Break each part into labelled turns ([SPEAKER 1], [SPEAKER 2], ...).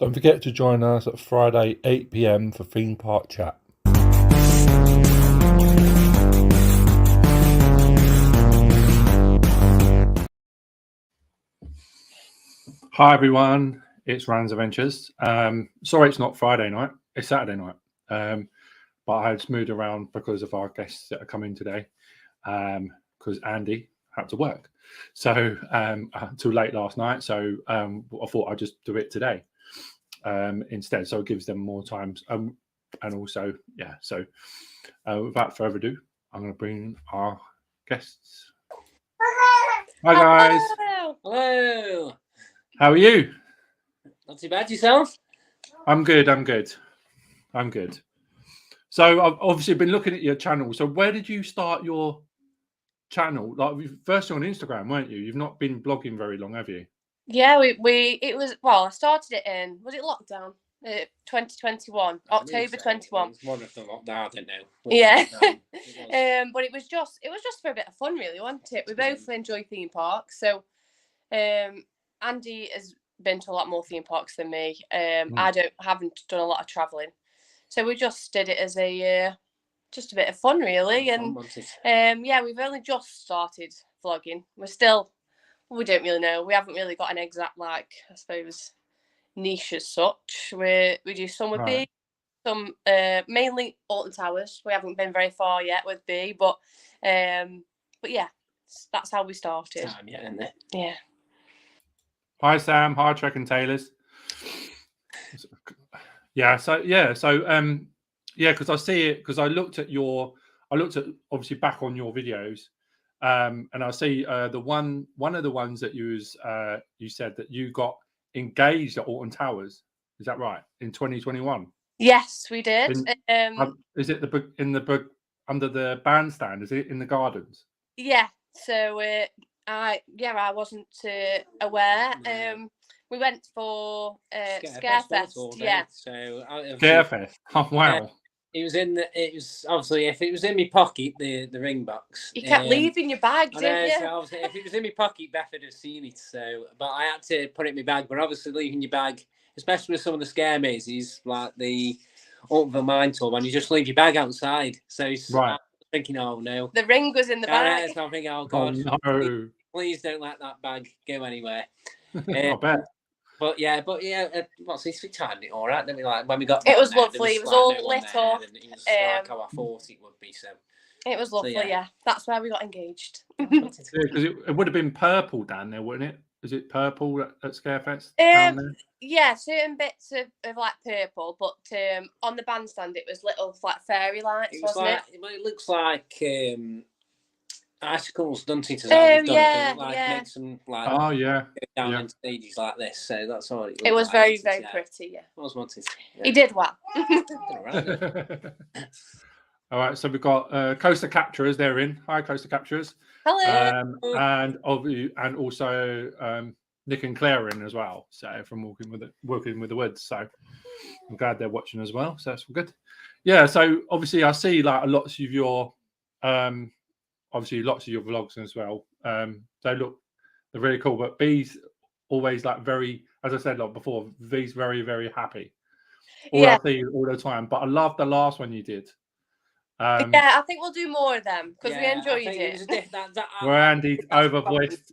[SPEAKER 1] Don't forget to join us at Friday 8 p.m. for theme park chat. Hi everyone, it's Rand's Adventures. Sorry it's not Friday night, it's Saturday night. But I had moved around because of our guests that are coming today. Because Andy had to work. So till late last night. So I thought I'd just do it today instead. So it gives them more time. And also, yeah, so without further ado, I'm going to bring our guests. Hi guys.
[SPEAKER 2] Hello.
[SPEAKER 1] How are you?
[SPEAKER 2] Not too bad, yourself?
[SPEAKER 1] I'm good. So I've obviously been looking at your channel. So where did you start your channel? Like first on Instagram, weren't you? You've not been blogging very long, have you?
[SPEAKER 3] Yeah, I started it in, was it lockdown? 2021, October 21.
[SPEAKER 2] It was one of the lockdown, I don't know.
[SPEAKER 3] Yeah. But it was just for a bit of fun, really, wasn't it? We both enjoy theme parks. So Andy has been to a lot more theme parks than me. I haven't done a lot of travelling. So we just did it as just a bit of fun, really. And we've only just started vlogging. We don't really know. We haven't really got an exact, I suppose, niche as such. We do some with B, some mainly Alton Towers. We haven't been very far yet with B, but yeah, that's how we started.
[SPEAKER 2] Time yet, isn't it?
[SPEAKER 3] Yeah.
[SPEAKER 1] Hi Sam. Hi Trek and Taylors. Yeah. So because I see it because I looked at obviously back on your videos. And I see one of the ones that you said that you got engaged at Alton Towers. Is that right? In 2021?
[SPEAKER 3] Yes, we did.
[SPEAKER 1] Is it under the bandstand? Is it in the gardens?
[SPEAKER 3] Yeah. So I wasn't aware. We went for Scarefest. Yeah.
[SPEAKER 2] So
[SPEAKER 1] Scarefest. Oh wow.
[SPEAKER 2] It was obviously if it was in my pocket, the ring box.
[SPEAKER 3] You kept leaving your bag, didn't you?
[SPEAKER 2] So obviously, if it was in my pocket, Beth would have seen it. So, but I had to put it in my bag. But obviously, leaving your bag, especially with some of the scare mazes like the Altonville Mine Tour, when you just leave your bag outside. So I'm thinking, oh no,
[SPEAKER 3] the ring was in the bag.
[SPEAKER 2] So I'm thinking, oh god,
[SPEAKER 1] no.
[SPEAKER 2] please don't let that bag go anywhere.
[SPEAKER 1] I bet.
[SPEAKER 2] But what's this? We timed it all right, didn't we? Like when we got
[SPEAKER 3] it was lovely. It was all lit up.
[SPEAKER 2] It was like how I thought it would be. So
[SPEAKER 3] it was lovely. So, yeah, that's where we got engaged.
[SPEAKER 1] Because it would have been purple down there, wouldn't it? Is it purple at Scarefest down there?
[SPEAKER 3] Yeah, certain bits of like purple, but on the bandstand it was little fairy lights, wasn't it?
[SPEAKER 2] It looks like icicles, doesn't it? Make some down in stages like this. So that's all
[SPEAKER 3] it was very, very pretty. Yeah,
[SPEAKER 2] I was wanting. Yeah.
[SPEAKER 3] He did well.
[SPEAKER 1] All right, so we've got Coaster Capturers. They're in. Hi, Coaster Capturers.
[SPEAKER 3] Hello.
[SPEAKER 1] And also Nick and Claire are in as well. So from Walking with the Woods. So I'm glad they're watching as well. So that's good. Yeah. So obviously I see lots of your vlogs as well. They're really cool. But B's always very, as I said before, B's very, very happy. I see all the time. But I love the last one you did.
[SPEAKER 3] I think we'll do more of them because we enjoyed it.
[SPEAKER 1] Where Andy overvoiced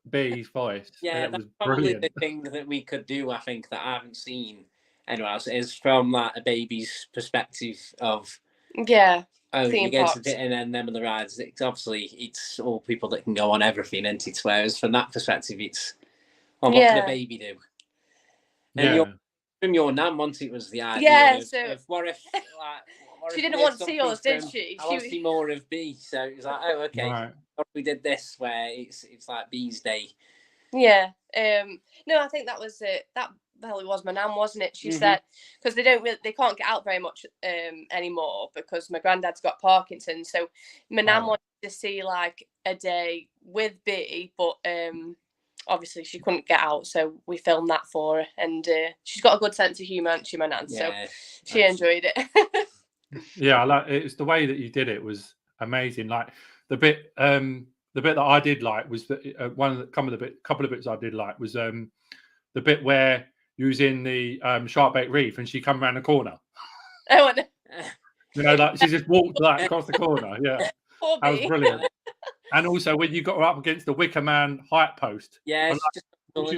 [SPEAKER 1] B's voice.
[SPEAKER 2] Yeah, that's probably the thing that we could do. I think that I haven't seen anywhere else is from a baby's perspective of
[SPEAKER 3] you
[SPEAKER 2] go to it and then them and the rides. It's all people that can go on everything, and it's whereas from that perspective, it's what can a baby do? And from your nan, once it was the idea what if
[SPEAKER 3] she didn't want to see us, did she?
[SPEAKER 2] I want to see more of B. So it was like, oh, okay. Right. We did this where it's like B's day.
[SPEAKER 3] Yeah. No, I think that was it. That probably was my nan, wasn't it? She said because they can't get out very much anymore because my granddad's got Parkinson's. So my nan wanted to see a day with B, but obviously she couldn't get out, so we filmed that for her. And she's got a good sense of humour, hasn't she, my nan? So she enjoyed it.
[SPEAKER 1] Yeah, it's the way that you did it was amazing. The bit that I did was couple of bits I did was the bit where using the Sharkbait Reef, and she come around the corner.
[SPEAKER 3] Oh, no.
[SPEAKER 1] You know, like she just walked like across the corner. Yeah, that was brilliant. And also when you got her up against the Wicker Man height post.
[SPEAKER 2] Yeah,
[SPEAKER 1] she was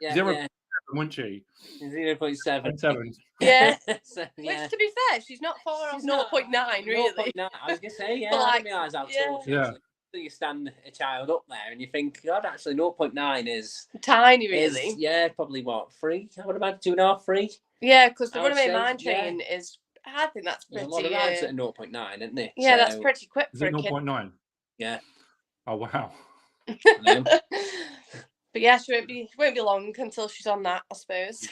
[SPEAKER 1] 0.7, wasn't she?
[SPEAKER 2] 0.7.
[SPEAKER 3] Yeah.
[SPEAKER 2] So,
[SPEAKER 3] Which, to be fair, she's not far off 0.9, really.
[SPEAKER 2] 0.9. I was going to say, yeah,
[SPEAKER 3] But,
[SPEAKER 2] I
[SPEAKER 3] like,
[SPEAKER 2] didn't realise how tall she was. So you stand a child up there and you think, God, actually 0.9 is...
[SPEAKER 3] tiny, really.
[SPEAKER 2] Probably what, 3? I would imagine 2.5, 3?
[SPEAKER 3] Yeah, because the runaway mine train is... I think that's pretty...
[SPEAKER 2] There's a lot of rides at 0.9, isn't there?
[SPEAKER 3] Yeah, that's pretty quick for a kid.
[SPEAKER 1] 0.9?
[SPEAKER 2] Yeah.
[SPEAKER 1] Oh, wow.
[SPEAKER 3] But yeah, she won't be long until she's on that, I suppose.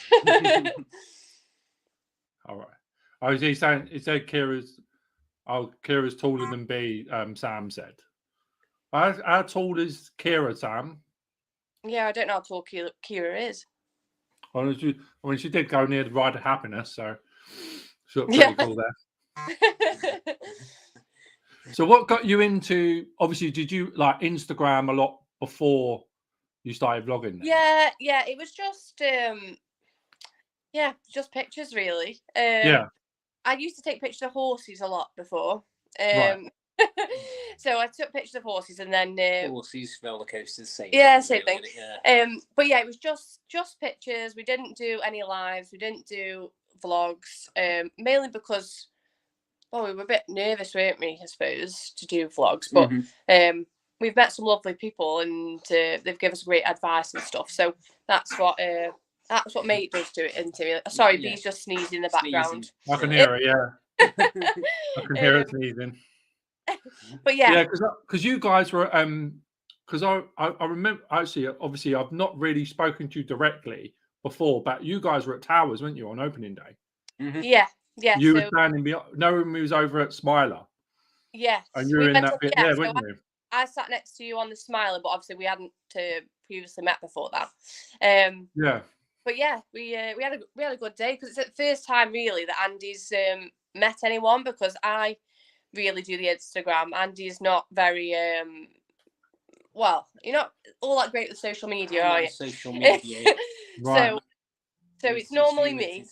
[SPEAKER 1] All right. Oh, is he saying? He said Kira's taller than B. Sam said. How tall is Kira, Sam?
[SPEAKER 3] Yeah, I don't know how tall Kira is.
[SPEAKER 1] She did go near the Ride of Happiness, so she looked pretty cool there. So, what got you into? Obviously, did you like Instagram a lot before you started vlogging?
[SPEAKER 3] Then? Yeah. It was just just pictures, really. I used to take pictures of horses a lot before.
[SPEAKER 1] Right.
[SPEAKER 3] So I took pictures of horses, and then
[SPEAKER 2] horses, roller coasters, same.
[SPEAKER 3] Yeah, same thing.
[SPEAKER 2] Yeah.
[SPEAKER 3] But yeah, it was just pictures. We didn't do any lives. We didn't do vlogs. Mainly because we were a bit nervous, weren't we? I suppose to do vlogs, but we've met some lovely people, and they've given us great advice and stuff. So that's what made us do it into me. Sorry, Bee's just sneezing in the background.
[SPEAKER 1] I can hear it, yeah. I can hear it sneezing.
[SPEAKER 3] But yeah,
[SPEAKER 1] because you guys were because I remember actually, obviously, I've not really spoken to you directly before, but you guys were at Towers, weren't you, on opening day?
[SPEAKER 3] Mm-hmm. Yeah. You
[SPEAKER 1] were standing behind. No one was over at Smiler.
[SPEAKER 3] Yes,
[SPEAKER 1] and you were in that bit there, weren't you?
[SPEAKER 3] I sat next to you on the Smiler, but obviously we hadn't previously met before that.
[SPEAKER 1] Yeah.
[SPEAKER 3] But yeah, we had a good day because it's the first time really that Andy's met anyone, because I really do the Instagram. Andy's not very you're not all that great with social media, are you?
[SPEAKER 2] Social media.
[SPEAKER 3] Right. So it's normally me.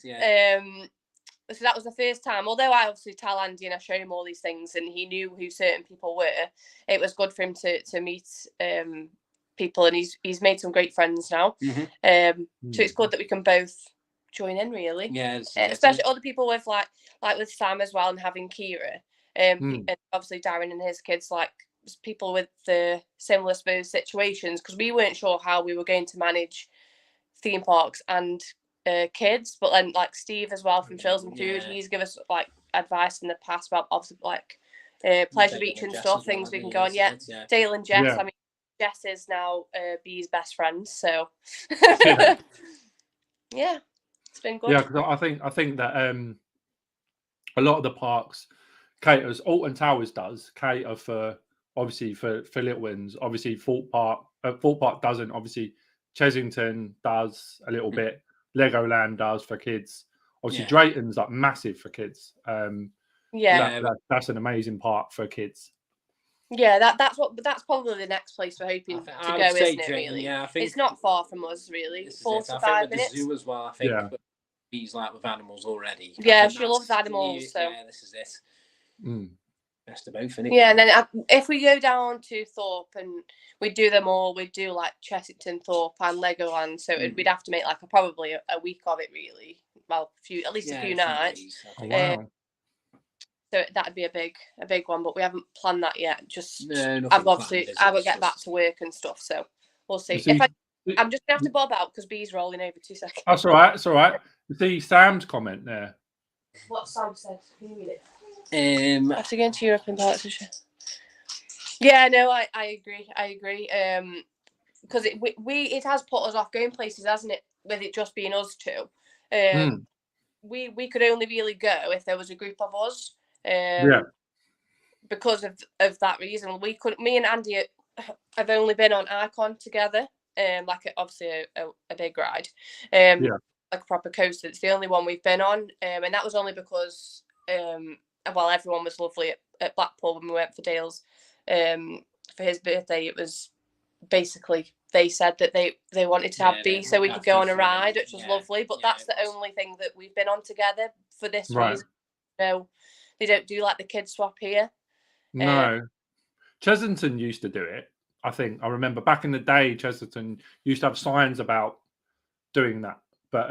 [SPEAKER 3] So that was the first time. Although I obviously tell Andy and I show him all these things, and he knew who certain people were, it was good for him to meet people, and he's made some great friends now. So it's good that we can both join in, really.
[SPEAKER 2] Yeah,
[SPEAKER 3] especially other people with like with Sam as well, and having Kira, and obviously Darren and his kids, like people with the similar situations, because we weren't sure how we were going to manage theme parks and kids, but then like Steve as well from Trails and Food, he's given us like advice in the past about obviously like Pleasure Beach and stuff, things we can go on. Dale and Jess. I mean, Jess is now Bee's best friend, so yeah, it's been good.
[SPEAKER 1] Yeah, because I think that a lot of the parks caters. Alton Towers does cater for obviously for Little Wins. Obviously, Thorpe Park doesn't. Obviously, Chesington does a little bit. Legoland does for kids. Obviously, Drayton's like massive for kids. That's an amazing park for kids.
[SPEAKER 3] Yeah, that's probably the next place we're hoping to go, isn't it? Really,
[SPEAKER 2] yeah. I think
[SPEAKER 3] it's not far from us, really. 4 to 5 minutes.
[SPEAKER 2] The zoo as well. I think. But Bee's like with animals already.
[SPEAKER 3] Yeah, she loves animals. So
[SPEAKER 2] yeah, this is it. Best of both, isn't it?
[SPEAKER 3] Yeah, and then if we go down to Thorpe and we do them all, we'd do like Chessington, Thorpe, and Legoland. So we'd have to make like probably a week of it, really. Well, at least a few nights.
[SPEAKER 1] Oh, wow.
[SPEAKER 3] So that'd be a big one, but we haven't planned that yet. Just I will get back to work and stuff, so we'll see. I'm just gonna have to bob out because Bee's rolling over 2 seconds.
[SPEAKER 1] That's all right. It's all right. You see Sam's comment there.
[SPEAKER 3] What Sam said? Can you read it? After going to European parts, yeah, no, I agree. Because it has put us off going places, hasn't it? With it just being us two, we could only really go if there was a group of us. Because of that reason, me and Andy have only been on Icon together. Like obviously a big ride. Like a proper coaster. It's the only one we've been on, and that was only because everyone was lovely at Blackpool when we went for Dale's for his birthday. It was basically they said that they wanted to have B so we could go on a ride, which was lovely. But that's the only thing that we've been on together for this reason. No, they don't do like the kid swap here.
[SPEAKER 1] No. Chesington used to do it. I think I remember back in the day, Chesington used to have signs about doing that, but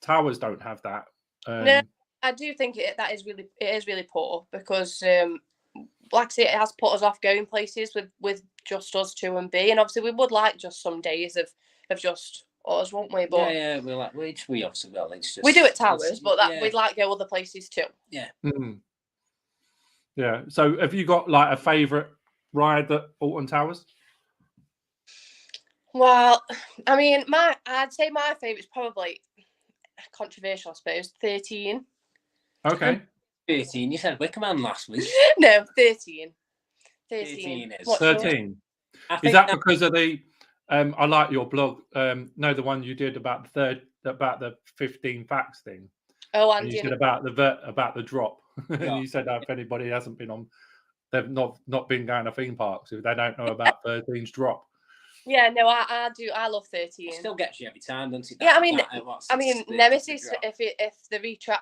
[SPEAKER 1] Towers don't have that.
[SPEAKER 3] No, I do think it is really poor because, like I say, it has put us off going places with just us 2 and B, and obviously we would like just some days of just us, won't we? But
[SPEAKER 2] yeah, we like we obviously will. It's just
[SPEAKER 3] we do at Towers, but we'd like to go other places too.
[SPEAKER 2] Yeah.
[SPEAKER 1] Yeah. So, have you got like a favourite ride at Alton Towers?
[SPEAKER 3] Well, I mean, I'd say my favourite is probably controversial, I suppose. 13.
[SPEAKER 1] Okay.
[SPEAKER 2] 13. You said Wickerman last week.
[SPEAKER 3] No, 13.
[SPEAKER 2] 13 is.
[SPEAKER 1] 13. Is that because of the? I like your blog. No, the one you did about the 15 facts thing.
[SPEAKER 3] Oh,
[SPEAKER 1] and you said about the drop, and you said if anybody hasn't been on, they've not been going to theme parks if they don't know about 13's drop.
[SPEAKER 3] Yeah, no, I do. I love 13.
[SPEAKER 2] It still gets you every time, doesn't it?
[SPEAKER 3] Yeah, I mean, Nemesis. If the retrack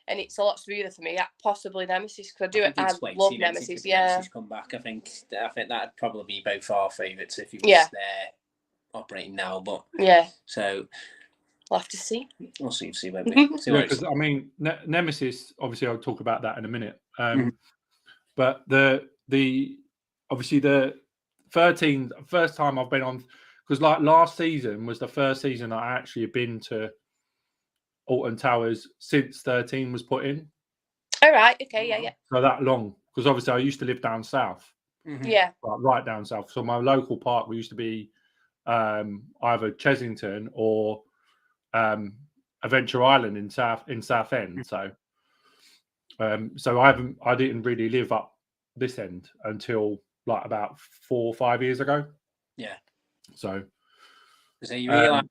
[SPEAKER 3] and it's a lot smoother for me, yeah, possibly Nemesis because I love Nemesis. Yeah,
[SPEAKER 2] Nemesis come back. I think that'd probably be both our favourites if he was there operating now. But so
[SPEAKER 3] we'll have to see.
[SPEAKER 2] We'll see where we.
[SPEAKER 1] Because I mean, Nemesis. Obviously, I'll talk about that in a minute. But the obviously the 13 first time I've been on, because like last season was the first season I actually have been to Alton Towers since 13 was put in.
[SPEAKER 3] All right. Okay. Yeah.
[SPEAKER 1] So that long, because obviously I used to live down south.
[SPEAKER 3] Yeah.
[SPEAKER 1] Right down south. So my local park used to be either Chesington or Adventure Island in Southend. So I didn't really live up this end until like about 4 or 5 years ago.
[SPEAKER 2] Yeah.
[SPEAKER 1] So
[SPEAKER 2] you realise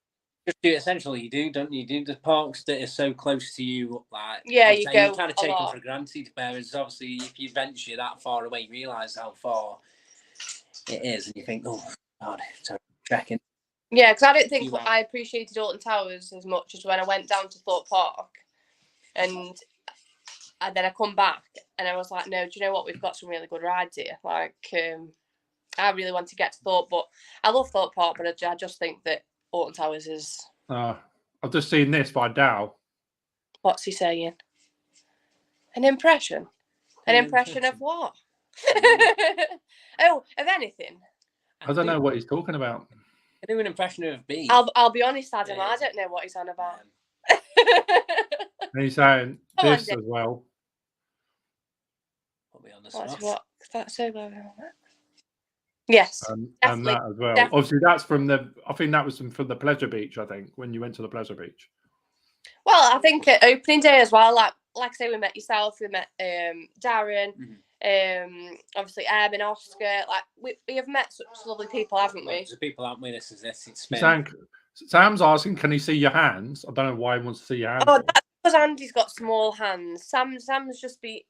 [SPEAKER 2] essentially you do, don't you? You do the parks that are so close to you, like
[SPEAKER 3] you go.
[SPEAKER 2] You kind of take them for granted. Whereas obviously, if you venture that far away, you realise how far it is, and you think, oh God, so trekking.
[SPEAKER 3] Yeah, because I don't think I appreciated Alton Towers as much as when I went down to Thorpe Park, and then I come back and I was like, no, do you know what? We've got some really good rides here. Like, I really want to get to Thorpe, but I love Thorpe Park, but I just think that Alton Towers is. I've
[SPEAKER 1] just seen this by Dow.
[SPEAKER 3] What's he saying? An impression? An impression of what? Oh, of anything.
[SPEAKER 1] I don't know what he's talking about.
[SPEAKER 2] I do an impression of B.
[SPEAKER 3] I'll be honest, Adam. I don't know what he's on about.
[SPEAKER 1] And he's saying this as well.
[SPEAKER 2] Put me on the spot.
[SPEAKER 3] What? That's so low. Yes,
[SPEAKER 1] and that as well. Definitely. Obviously, that's from I think that was from the Pleasure Beach. I think when you went to the Pleasure Beach.
[SPEAKER 3] Well, I think at opening day as well. Like I say, we met yourself. We met Darren. Obviously, and Oscar. Like we have met such lovely people, haven't we?
[SPEAKER 2] There's people, haven't we? This is this.
[SPEAKER 1] Sam's asking, can he see your hands? I don't know why he wants to see your hands.
[SPEAKER 3] Oh, that's because Andy's got small hands. Sam's just the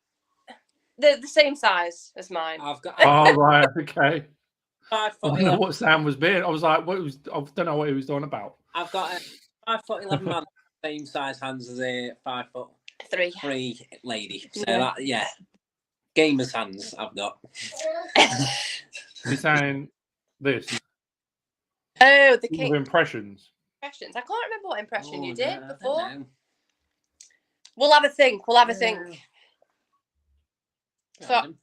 [SPEAKER 3] same size as mine.
[SPEAKER 2] I've got.
[SPEAKER 1] Oh right, okay.
[SPEAKER 2] 5 foot.
[SPEAKER 1] I don't know what Sam was being. I was like, I don't know what he was talking about.
[SPEAKER 2] I've got a 5'11" man, same size hands as a 5'3" lady. So that gamer's hands I've got.
[SPEAKER 1] He's saying this.
[SPEAKER 3] Oh, the king.
[SPEAKER 1] Impressions.
[SPEAKER 3] I can't remember what impression you did before. We'll have a think.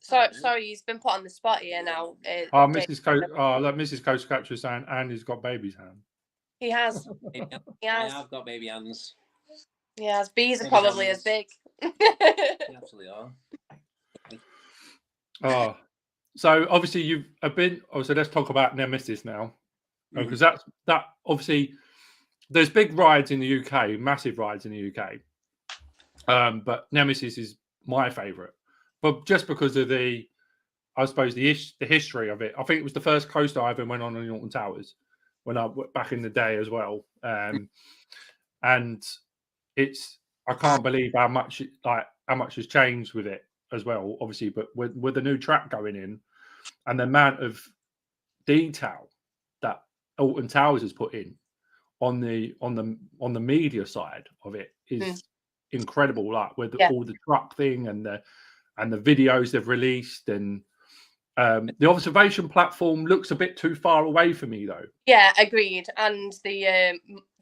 [SPEAKER 3] Sorry, he's been put on the spot here now.
[SPEAKER 1] Mrs. Coastcatcher is saying Andy's got baby's hand.
[SPEAKER 3] He has.
[SPEAKER 2] I've got baby hands.
[SPEAKER 3] He has. Bees are probably as big.
[SPEAKER 2] They absolutely are.
[SPEAKER 1] Oh, so obviously you've been. So let's talk about Nemesis now, because that obviously there's big rides in the UK, massive rides in the UK, but Nemesis is my favourite. But just because of the history of it, I think it was the first coaster I ever went on in Alton Towers when I back in the day as well. And I can't believe how much has changed with it as well. Obviously, but with the new track going in and the amount of detail that Alton Towers has put in on the media side of it is incredible. Like with all the truck thing and the videos they've released, and the observation platform looks a bit too far away for me though.
[SPEAKER 3] Yeah, agreed. And the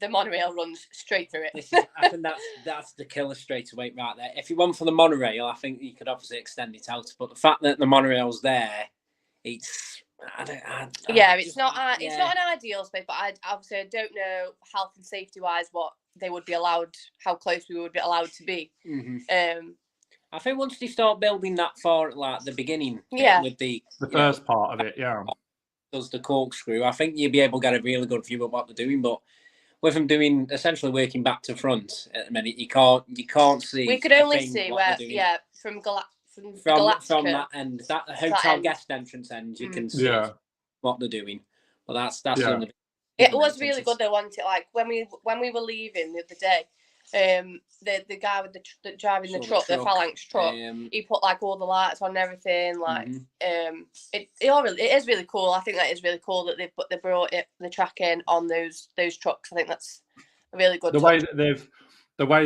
[SPEAKER 3] monorail runs straight through it.
[SPEAKER 2] I think that's the killer straight away right there. If you want for the monorail, I think you could obviously extend it out. But the fact that the monorail's there, it's
[SPEAKER 3] it's not an ideal space. But I don't know health and safety wise what they would be allowed, how close we would be allowed to be.
[SPEAKER 2] I think once they start building that far, like the beginning, with the
[SPEAKER 1] first part of it,
[SPEAKER 2] does the corkscrew, I think you'll be able to get a really good view of what they're doing. But with them doing essentially working back to front at the minute, you can't see.
[SPEAKER 3] We could only see where, from
[SPEAKER 2] that end, that hotel guest entrance end, you can see what they're doing. But that's
[SPEAKER 3] it was really good though, wasn't it? Like when we were leaving the other day. The guy with the driving the truck, the phalanx truck, he put like all the lights on and everything. Like, it is really cool. I think that is really cool that they brought the track in on those trucks. I think that's a really good.
[SPEAKER 1] The way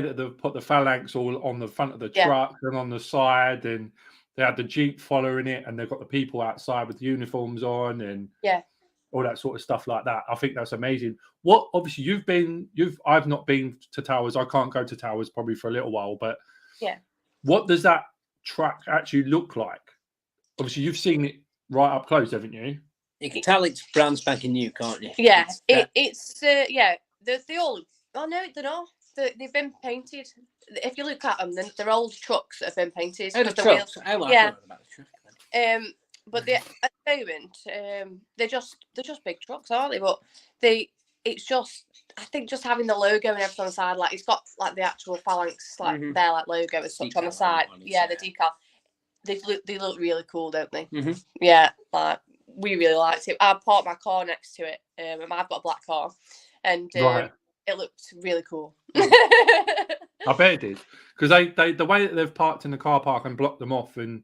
[SPEAKER 1] that they've put the phalanx all on the front of the truck and on the side, and they had the Jeep following it, and they've got the people outside with uniforms on, and all that sort of stuff like that. I think that's amazing. What obviously I've not been to Towers. I can't go to Towers probably for a little while, but what does that track actually look like? Obviously, you've seen it right up close, haven't you?
[SPEAKER 2] You can tell it's brand spanking new, can't you?
[SPEAKER 3] Yeah, it's they all. Oh no, they're not. They've been painted. If you look at them, they're old trucks that have been painted.
[SPEAKER 2] Oh, the trucks. I thought about the truck then.
[SPEAKER 3] But at the moment, they're just big trucks, aren't they? But it's just, I think just having the logo and everything on the side, like it's got like the actual phalanx like their like logo as such on the side. The decal. They look really cool, don't they? Yeah, like we really liked it. I parked my car next to it. And I've got a black car, and it looked really cool.
[SPEAKER 1] I bet it did, because they the way that they've parked in the car park and blocked them off and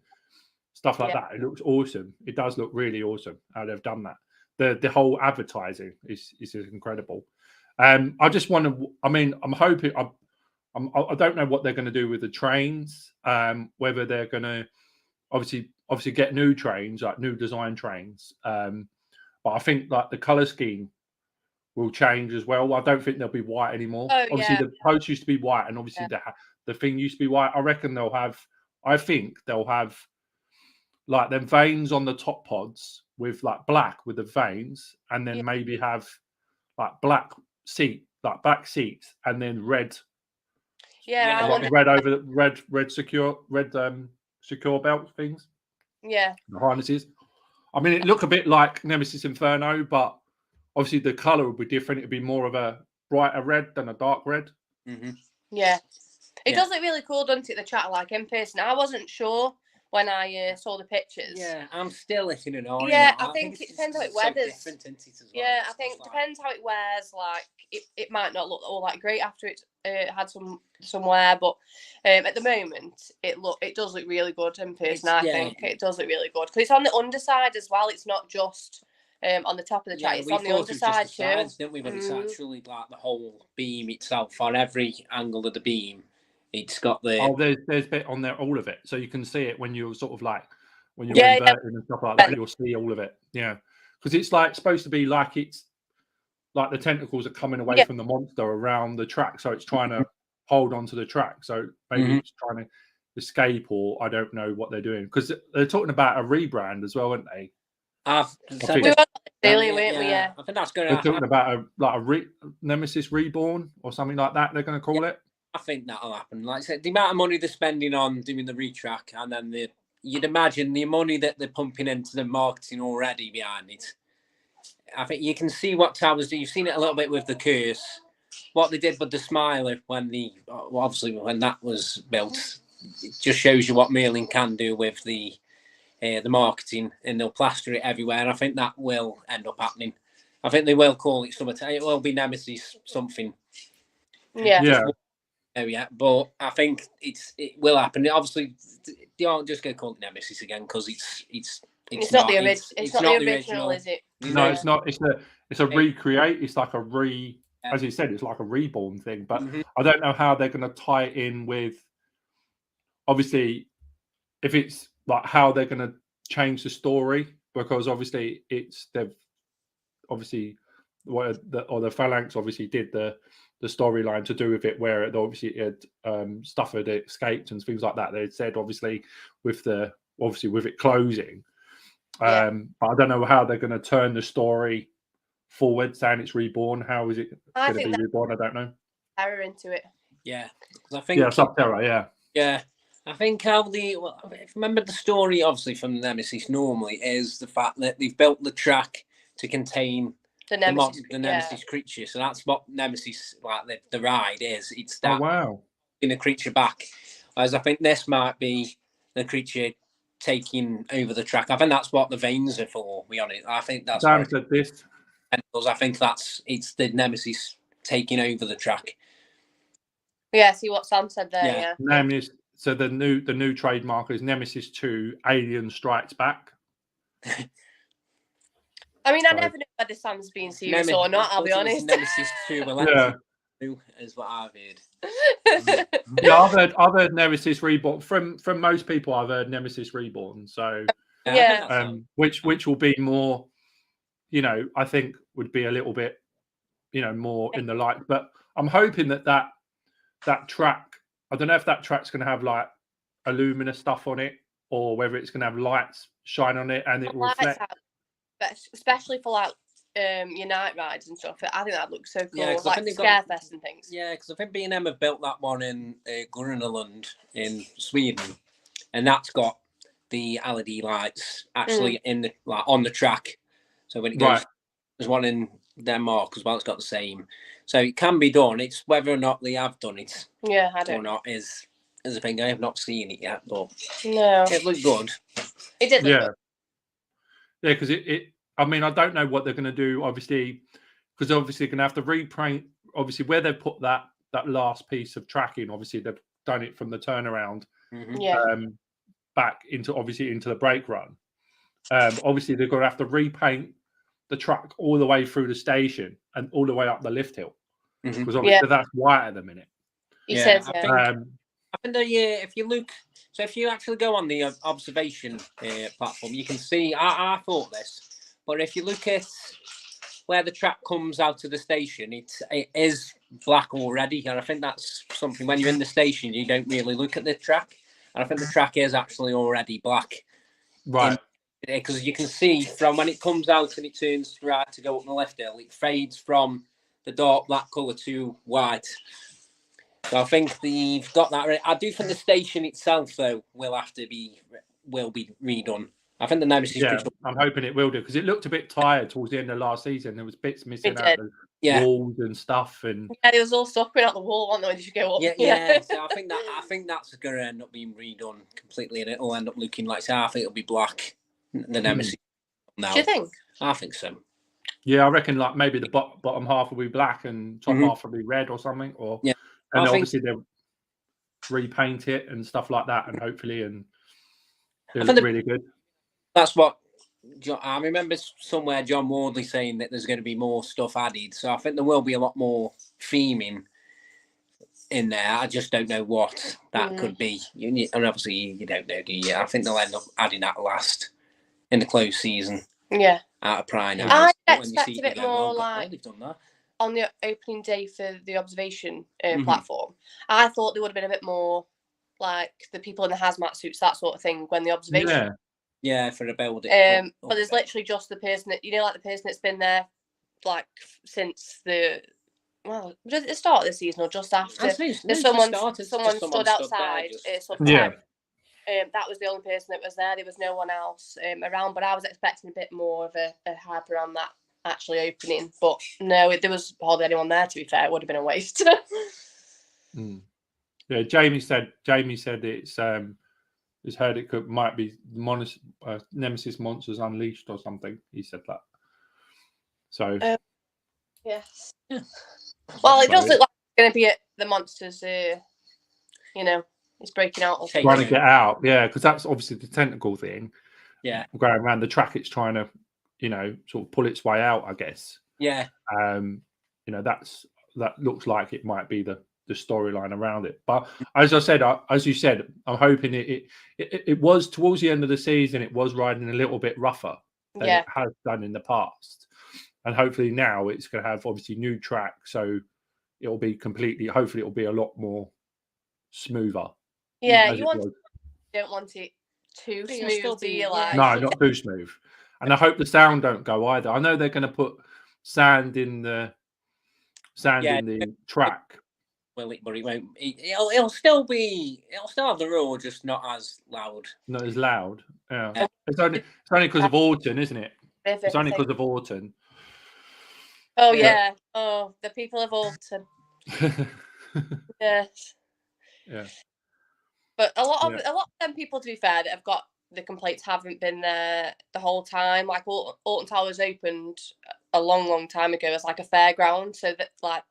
[SPEAKER 1] stuff like that, it looks awesome. It does look really awesome how they've done that. The whole advertising is incredible. I just want to. I mean, I'm hoping. I don't know what they're going to do with the trains. Whether they're going to obviously get new trains, like new design trains. But I think like the color scheme will change as well. I don't think they'll be white anymore. Obviously, the post used to be white, and obviously the thing used to be white. I reckon they'll have. I think they'll have like them veins on the top pods with like black with the veins, and then maybe have like black seats, and then red. Red over the red secure belt things.
[SPEAKER 3] Yeah.
[SPEAKER 1] The harnesses. I mean, it look a bit like Nemesis Inferno, but obviously the color would be different. It'd be more of a brighter red than a dark red.
[SPEAKER 3] Yeah. It does look really cool, doesn't it? The track, like in person. I wasn't sure when I saw the pictures.
[SPEAKER 2] Yeah, I'm still looking at all.
[SPEAKER 3] Yeah, I think it depends how it weathers.
[SPEAKER 2] So different, isn't it, as well?
[SPEAKER 3] Yeah, I think it depends how it wears. Like it might not look all that great after it had some wear, but at the moment it does look really good in person. I think it does look really good because it's on the underside as well. It's not just on the top of the track. It's on the underside too.
[SPEAKER 2] Sides, didn't we? But it's actually like the whole beam itself. On every angle of the beam, it's got the.
[SPEAKER 1] There's bit on there, all of it, so you can see it when you're sort of like when you're inverting and stuff like that. You'll see all of it. Yeah, because it's like supposed to be like it's like the tentacles are coming away from the monster around the track, so it's trying to hold onto the track. So maybe it's trying to escape, or I don't know what they're doing, because they're talking about a rebrand as well, aren't they?
[SPEAKER 2] I think that's going to.
[SPEAKER 1] They're talking about a Nemesis Reborn or something like that. They're going to call it.
[SPEAKER 2] I think that'll happen. Like I said, the amount of money they're spending on doing the retrack, and then you'd imagine the money that they're pumping into the marketing already behind it. I think you can see what Towers do. You've seen it a little bit with the Curse. What they did with the Smiler obviously when that was built, it just shows you what Merlin can do with the marketing, and they'll plaster it everywhere. And I think that will end up happening. I think they will call it something. It will be Nemesis something.
[SPEAKER 3] Yeah.
[SPEAKER 2] Oh yeah, but I think it will happen. Obviously, they aren't just going to call it Nemesis again because it's not the original, is it?
[SPEAKER 1] No, it's not. it's a recreate. It's like as you said, it's like a reborn thing. But I don't know how they're going to tie it in with. Obviously, if it's like how they're going to change the story, because obviously the Phalanx obviously did the storyline to do with it, where it obviously stuff had escaped and things like that. They had said obviously with it closing, but I don't know how they're going to turn the story forward, saying it's reborn. How is it going to be reborn? I don't know.
[SPEAKER 3] Terror into it.
[SPEAKER 2] Yeah, I think
[SPEAKER 1] Sub-Terra.
[SPEAKER 2] Yeah, I think if you remember the story, obviously from Nemesis, normally is the fact that they've built the track to contain the Nemesis creature. So that's what Nemesis, like the ride is. It's that in a creature back. Whereas I think this might be the creature taking over the track. I think that's what the veins are for. Be honest, I think that's.
[SPEAKER 1] Sam said this.
[SPEAKER 2] I think it's the Nemesis taking over the track.
[SPEAKER 3] Yeah, see what Sam said there. Yeah.
[SPEAKER 1] Nemesis. So the new trademark is Nemesis 2: Alien Strikes Back.
[SPEAKER 3] I mean, I never knew whether Sam's being serious or not. I'll be honest.
[SPEAKER 2] Nemesis 2, is what I've heard.
[SPEAKER 1] I've heard Nemesis Reborn from most people. I've heard Nemesis Reborn. So which will be more, I think would be a little bit, more in the light. But I'm hoping that track. I don't know if that track's going to have like Illumina stuff on it, or whether it's going to have lights shine on it and it will reflect.
[SPEAKER 3] Especially for like your night rides and stuff. I think that looks so cool, like Scarefest and things.
[SPEAKER 2] Yeah, because I think B&M have built that one in Grönaland in Sweden, and that's got the LED lights actually on the track. So when it goes, there's one in Denmark as well. It's got the same, so it can be done. It's whether or not they have done it.
[SPEAKER 3] Yeah, I don't.
[SPEAKER 2] Or not is a thing. I have not seen it yet, but
[SPEAKER 3] no,
[SPEAKER 2] it looked good.
[SPEAKER 3] It did look good.
[SPEAKER 1] Yeah, because I mean, I don't know what they're going to do, obviously, because obviously they're going to have to reprint, obviously, where they put that last piece of tracking. Obviously, they've done it from the turnaround back into the brake run. Obviously, they're going to have to repaint the track all the way through the station and all the way up the lift hill, because obviously that's white at the minute.
[SPEAKER 3] He says,
[SPEAKER 2] I think if you look, so if you actually go on the observation platform, you can see. I thought this, but if you look at where the track comes out of the station, it is black already, and I think that's something. When you're in the station, you don't really look at the track, and I think the track is actually already black,
[SPEAKER 1] right?
[SPEAKER 2] Because you can see from when it comes out and it turns right to go up the left hill, it fades from the dark black colour to white. So I think they've got that right. I do think the station itself, though, will be redone. I think the Nemesis.
[SPEAKER 1] Yeah, I'm hoping it will do, because it looked a bit tired towards the end of last season. There was bits missing out of the walls and stuff, and
[SPEAKER 3] it was all stuff coming out the wall. When you go up.
[SPEAKER 2] Yeah. So I think that's going to end up being redone completely, and it'll end up looking like. So I think it'll be black. The Nemesis. Now.
[SPEAKER 3] Do you think?
[SPEAKER 2] I think so.
[SPEAKER 1] Yeah, I reckon like maybe the bottom half will be black and top half will be red or something, or and obviously they'll repaint it and stuff like that, and hopefully it'll look really good.
[SPEAKER 2] That's what I remember somewhere John Wardley saying that there's going to be more stuff added. So I think there will be a lot more theming in there. I just don't know what that could be. And obviously you don't know, do you? I think they'll end up adding that last in the close season.
[SPEAKER 3] Yeah.
[SPEAKER 2] Out of Prime.
[SPEAKER 3] I expect a bit more like they've done that. On the opening day for the observation platform. I thought there would have been a bit more like the people in the hazmat suits, that sort of thing, when the observation.
[SPEAKER 2] Yeah, for the build.
[SPEAKER 3] But there's literally just the person that like the person that's been there like since the was it the start of the season or just after? Someone stood outside. That was the only person that was there. There was no one else around. But I was expecting a bit more of a hype around that actually opening. But no, there was hardly anyone there. To be fair, it would have been a waste.
[SPEAKER 1] Yeah, Jamie said it's he's heard it might be Nemesis Monsters Unleashed or something. He said that. So
[SPEAKER 3] yes. Well, it does look like it's going to be the monsters. It's breaking out.
[SPEAKER 1] Trying to get out, yeah, because that's obviously the tentacle thing.
[SPEAKER 2] Yeah,
[SPEAKER 1] going around the track, it's trying to, sort of pull its way out, I guess.
[SPEAKER 2] Yeah.
[SPEAKER 1] That looks like it might be the storyline around it. But as I said, as you said, I'm hoping it was towards the end of the season. It was riding a little bit rougher than it has done in the past, and hopefully now it's going to have obviously new track, so it'll be hopefully it'll be a lot more smoother.
[SPEAKER 3] Yeah, don't want it too smooth, do you? Like,
[SPEAKER 1] no, not too smooth. And I hope the sound don't go either. I know they're going to put sand in the track.
[SPEAKER 2] Well, but it won't. It'll still have the roar, just not as loud.
[SPEAKER 1] Not as loud. Yeah. It's only because of Orton, isn't it? It's only because of Orton.
[SPEAKER 3] Oh yeah. Oh, the people of Orton. Yes.
[SPEAKER 1] Yeah.
[SPEAKER 3] But a lot of them people, to be fair, that have got the complaints haven't been there the whole time. Like Alton Towers opened a long time ago as like a fairground, so that like,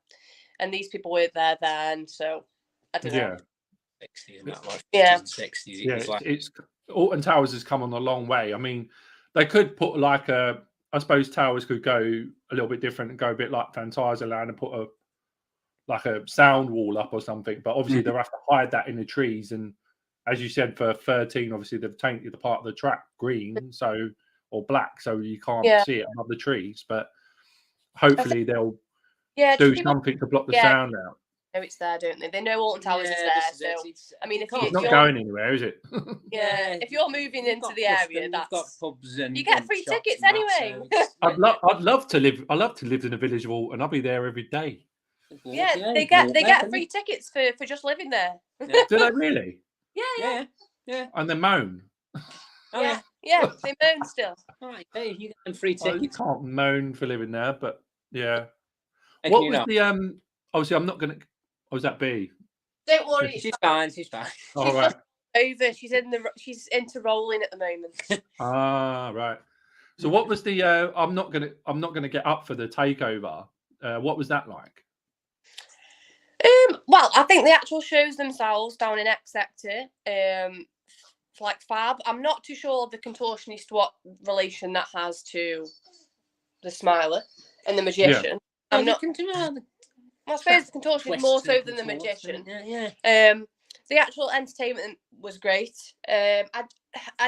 [SPEAKER 3] and these people were there then, so I don't know.
[SPEAKER 2] 60s and that, like 50s and 60s.
[SPEAKER 1] It was like... Alton Towers has come on a long way. I mean, they could put like I suppose Towers could go a little bit different and go a bit like Phantasialand and put a sound wall up or something. But obviously they'll have to hide that in the trees. And as you said, for 13, obviously they've painted the part of the track green, or black, so you can't see it above the trees. But hopefully they'll do something to block the sound out.
[SPEAKER 3] Know it's there, don't they? They know Alton Towers is there. So I mean,
[SPEAKER 1] it's not going anywhere, is it?
[SPEAKER 3] If you're moving into the area,
[SPEAKER 2] you've got pubs and
[SPEAKER 3] you get free tickets anyway.
[SPEAKER 1] I'd love to live. I love to live in a village of Alton. I'll be there every day.
[SPEAKER 3] Yeah, they get free tickets for just living there.
[SPEAKER 1] Do they really?
[SPEAKER 3] Yeah.
[SPEAKER 1] And they moan.
[SPEAKER 3] Yeah, they moan still.
[SPEAKER 2] Right, hey, you get free tickets.
[SPEAKER 1] You can't moan for living there, but yeah. What was the Obviously, I'm not going to. Oh, was that B?
[SPEAKER 3] Don't worry,
[SPEAKER 2] she's fine.
[SPEAKER 1] All right.
[SPEAKER 3] Over. She's into rolling at the moment.
[SPEAKER 1] Right. So what was the? I'm not gonna get up for the takeover. What was that like?
[SPEAKER 3] Well, I think the actual shows themselves down in X Sector, like fab. I'm not too sure the contortionist what relation that has to the Smiler and the magician. I'm not. I suppose the contortionist more so than the magician. The actual entertainment was great. I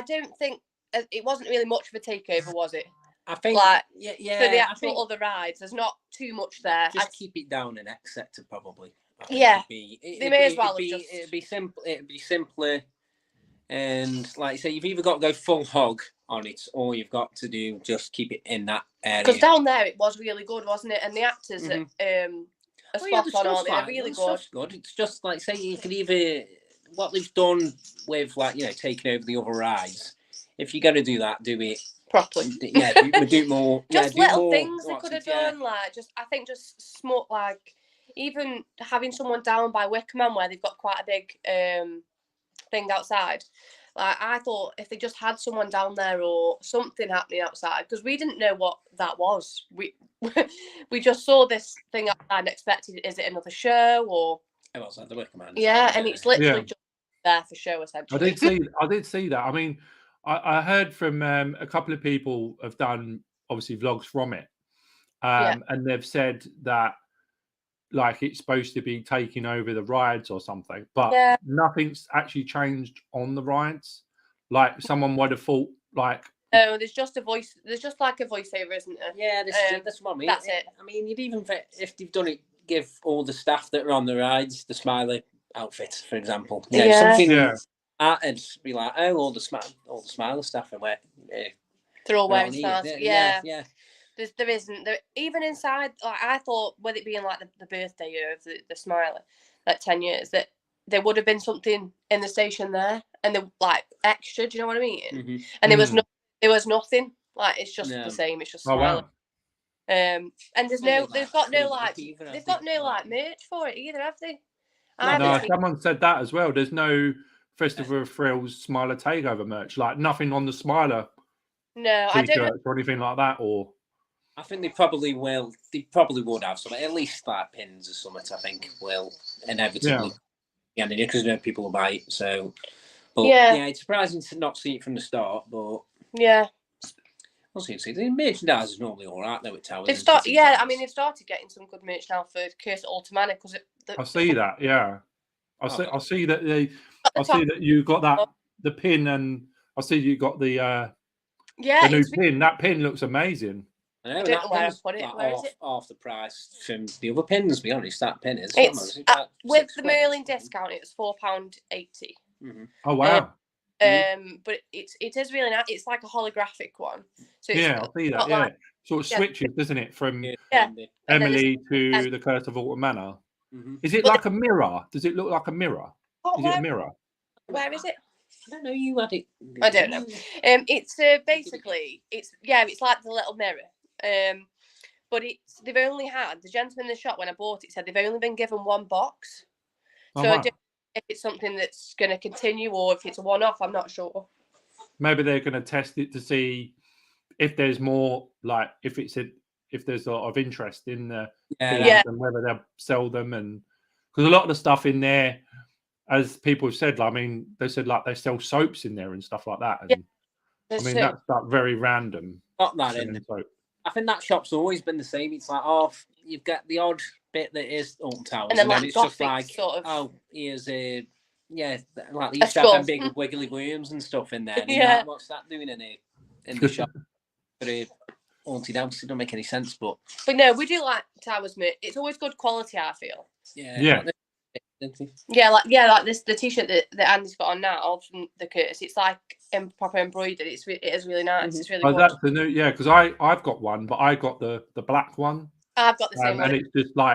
[SPEAKER 3] don't think it wasn't really much of a takeover, was it?
[SPEAKER 2] I think
[SPEAKER 3] for the actual other rides, there's not too much there.
[SPEAKER 2] Just keep it down in X Sector, probably.
[SPEAKER 3] They may as well have
[SPEAKER 2] it'd be simpler, and like you say, you've either got to go full hog on it, or you've got to just keep it in that area.
[SPEAKER 3] Because down there it was really good, wasn't it? And the actors spot on, they're really good.
[SPEAKER 2] It's just like say you could either what they've done with taking over the other rides. If you're going to do that, do it
[SPEAKER 3] properly.
[SPEAKER 2] Do more.
[SPEAKER 3] Just little things they could have done, like I think just small, like even having someone down by Wickerman where they've got quite a big thing outside. Like I thought if they just had someone down there or something happening outside, because we didn't know what that was. We just saw this thing outside and expected, is it another show or?
[SPEAKER 2] It was like the Wickerman.
[SPEAKER 3] Yeah, and it's literally just there for show essentially.
[SPEAKER 1] I did see that. I mean, I heard from a couple of people have done obviously vlogs from it, and they've said that like it's supposed to be taking over the rides or something, but nothing's actually changed on the rides. Like someone would have thought, like
[SPEAKER 3] there's just a voice. There's just like a voiceover, isn't there?
[SPEAKER 2] Yeah, that's what I mean.
[SPEAKER 3] That's it.
[SPEAKER 2] I mean, you'd even if they've done it, give all the staff that are on the rides the Smiley outfits, for example. Something. And be like, all the Smiler staff are wearing.
[SPEAKER 3] They're all wearing stars.
[SPEAKER 2] Yeah.
[SPEAKER 3] There isn't. Even inside, like I thought, with it being like the birthday year of the Smiler, like 10 years, that there would have been something in the station there, and they're like extra. Do you know what I mean?
[SPEAKER 2] Mm-hmm.
[SPEAKER 3] And there was nothing. Like it's just the same. It's just Smiler.
[SPEAKER 1] Wow.
[SPEAKER 3] And they've got no merch for it either, have they?
[SPEAKER 1] No, someone said that as well. There's no Festival of Thrills Smiler Takeover merch, like nothing on the Smiler.
[SPEAKER 3] No, I don't know.
[SPEAKER 1] Or anything like that, or.
[SPEAKER 2] I think they probably will. They probably would have some, at least like pins or something. I think will inevitably, because people will buy it. So, but it's surprising to not see it from the start. But was going to say, the merchandise is normally all right though at Towers.
[SPEAKER 3] They've started getting some good merch now for Curse Ultimana because
[SPEAKER 1] I see that. Yeah, I see that you got that the pin, and I see you got the new pin. That pin looks amazing.
[SPEAKER 2] I
[SPEAKER 3] don't know where I put it. Where is it?
[SPEAKER 2] Half the price from the other pins. To be honest, that pin is.
[SPEAKER 3] With the Merlin discount, it was £4.80.
[SPEAKER 2] Mm-hmm.
[SPEAKER 1] Oh wow!
[SPEAKER 3] But it is really nice. It's like a holographic one. So
[SPEAKER 1] I see that. Yeah, sort of switches, doesn't it, from Emily to the Curse of Autumn Manor? Mm-hmm. Is it like a mirror? Does it look like a mirror? Is it a mirror?
[SPEAKER 3] Where is it?
[SPEAKER 2] I don't know. You had it.
[SPEAKER 3] I don't know. It's basically it's like the little mirror. But they've only had the gentleman in the shop when I bought it said they've only been given one box. So I don't know if it's something that's going to continue or if it's a one-off. I'm not sure.
[SPEAKER 1] Maybe they're going to test it to see if there's more, like if there's a lot of interest in the things and whether they'll sell them, and because a lot of the stuff in there, as people have said, I mean, they said like they sell soaps in there and stuff like that. And I mean, that's like very random.
[SPEAKER 2] Not that in soap. I think that shop's always been the same. It's like, you've got the odd bit that is Alton Towers, and then it's just like,
[SPEAKER 3] sort of...
[SPEAKER 2] here's a like they used to have them big wiggly worms and stuff in there. Like, what's that doing in the shop? For a haunted house, it don't make any sense. But
[SPEAKER 3] no, we do like Towers merch. It's always good quality, I feel. Like this, the t-shirt that Andy's got on now from the Curse. It's like proper embroidered. It is really nice. Mm-hmm. It's really good.
[SPEAKER 1] That's the new, because I've got one, but I got the black one.
[SPEAKER 3] I've got the same one,
[SPEAKER 1] and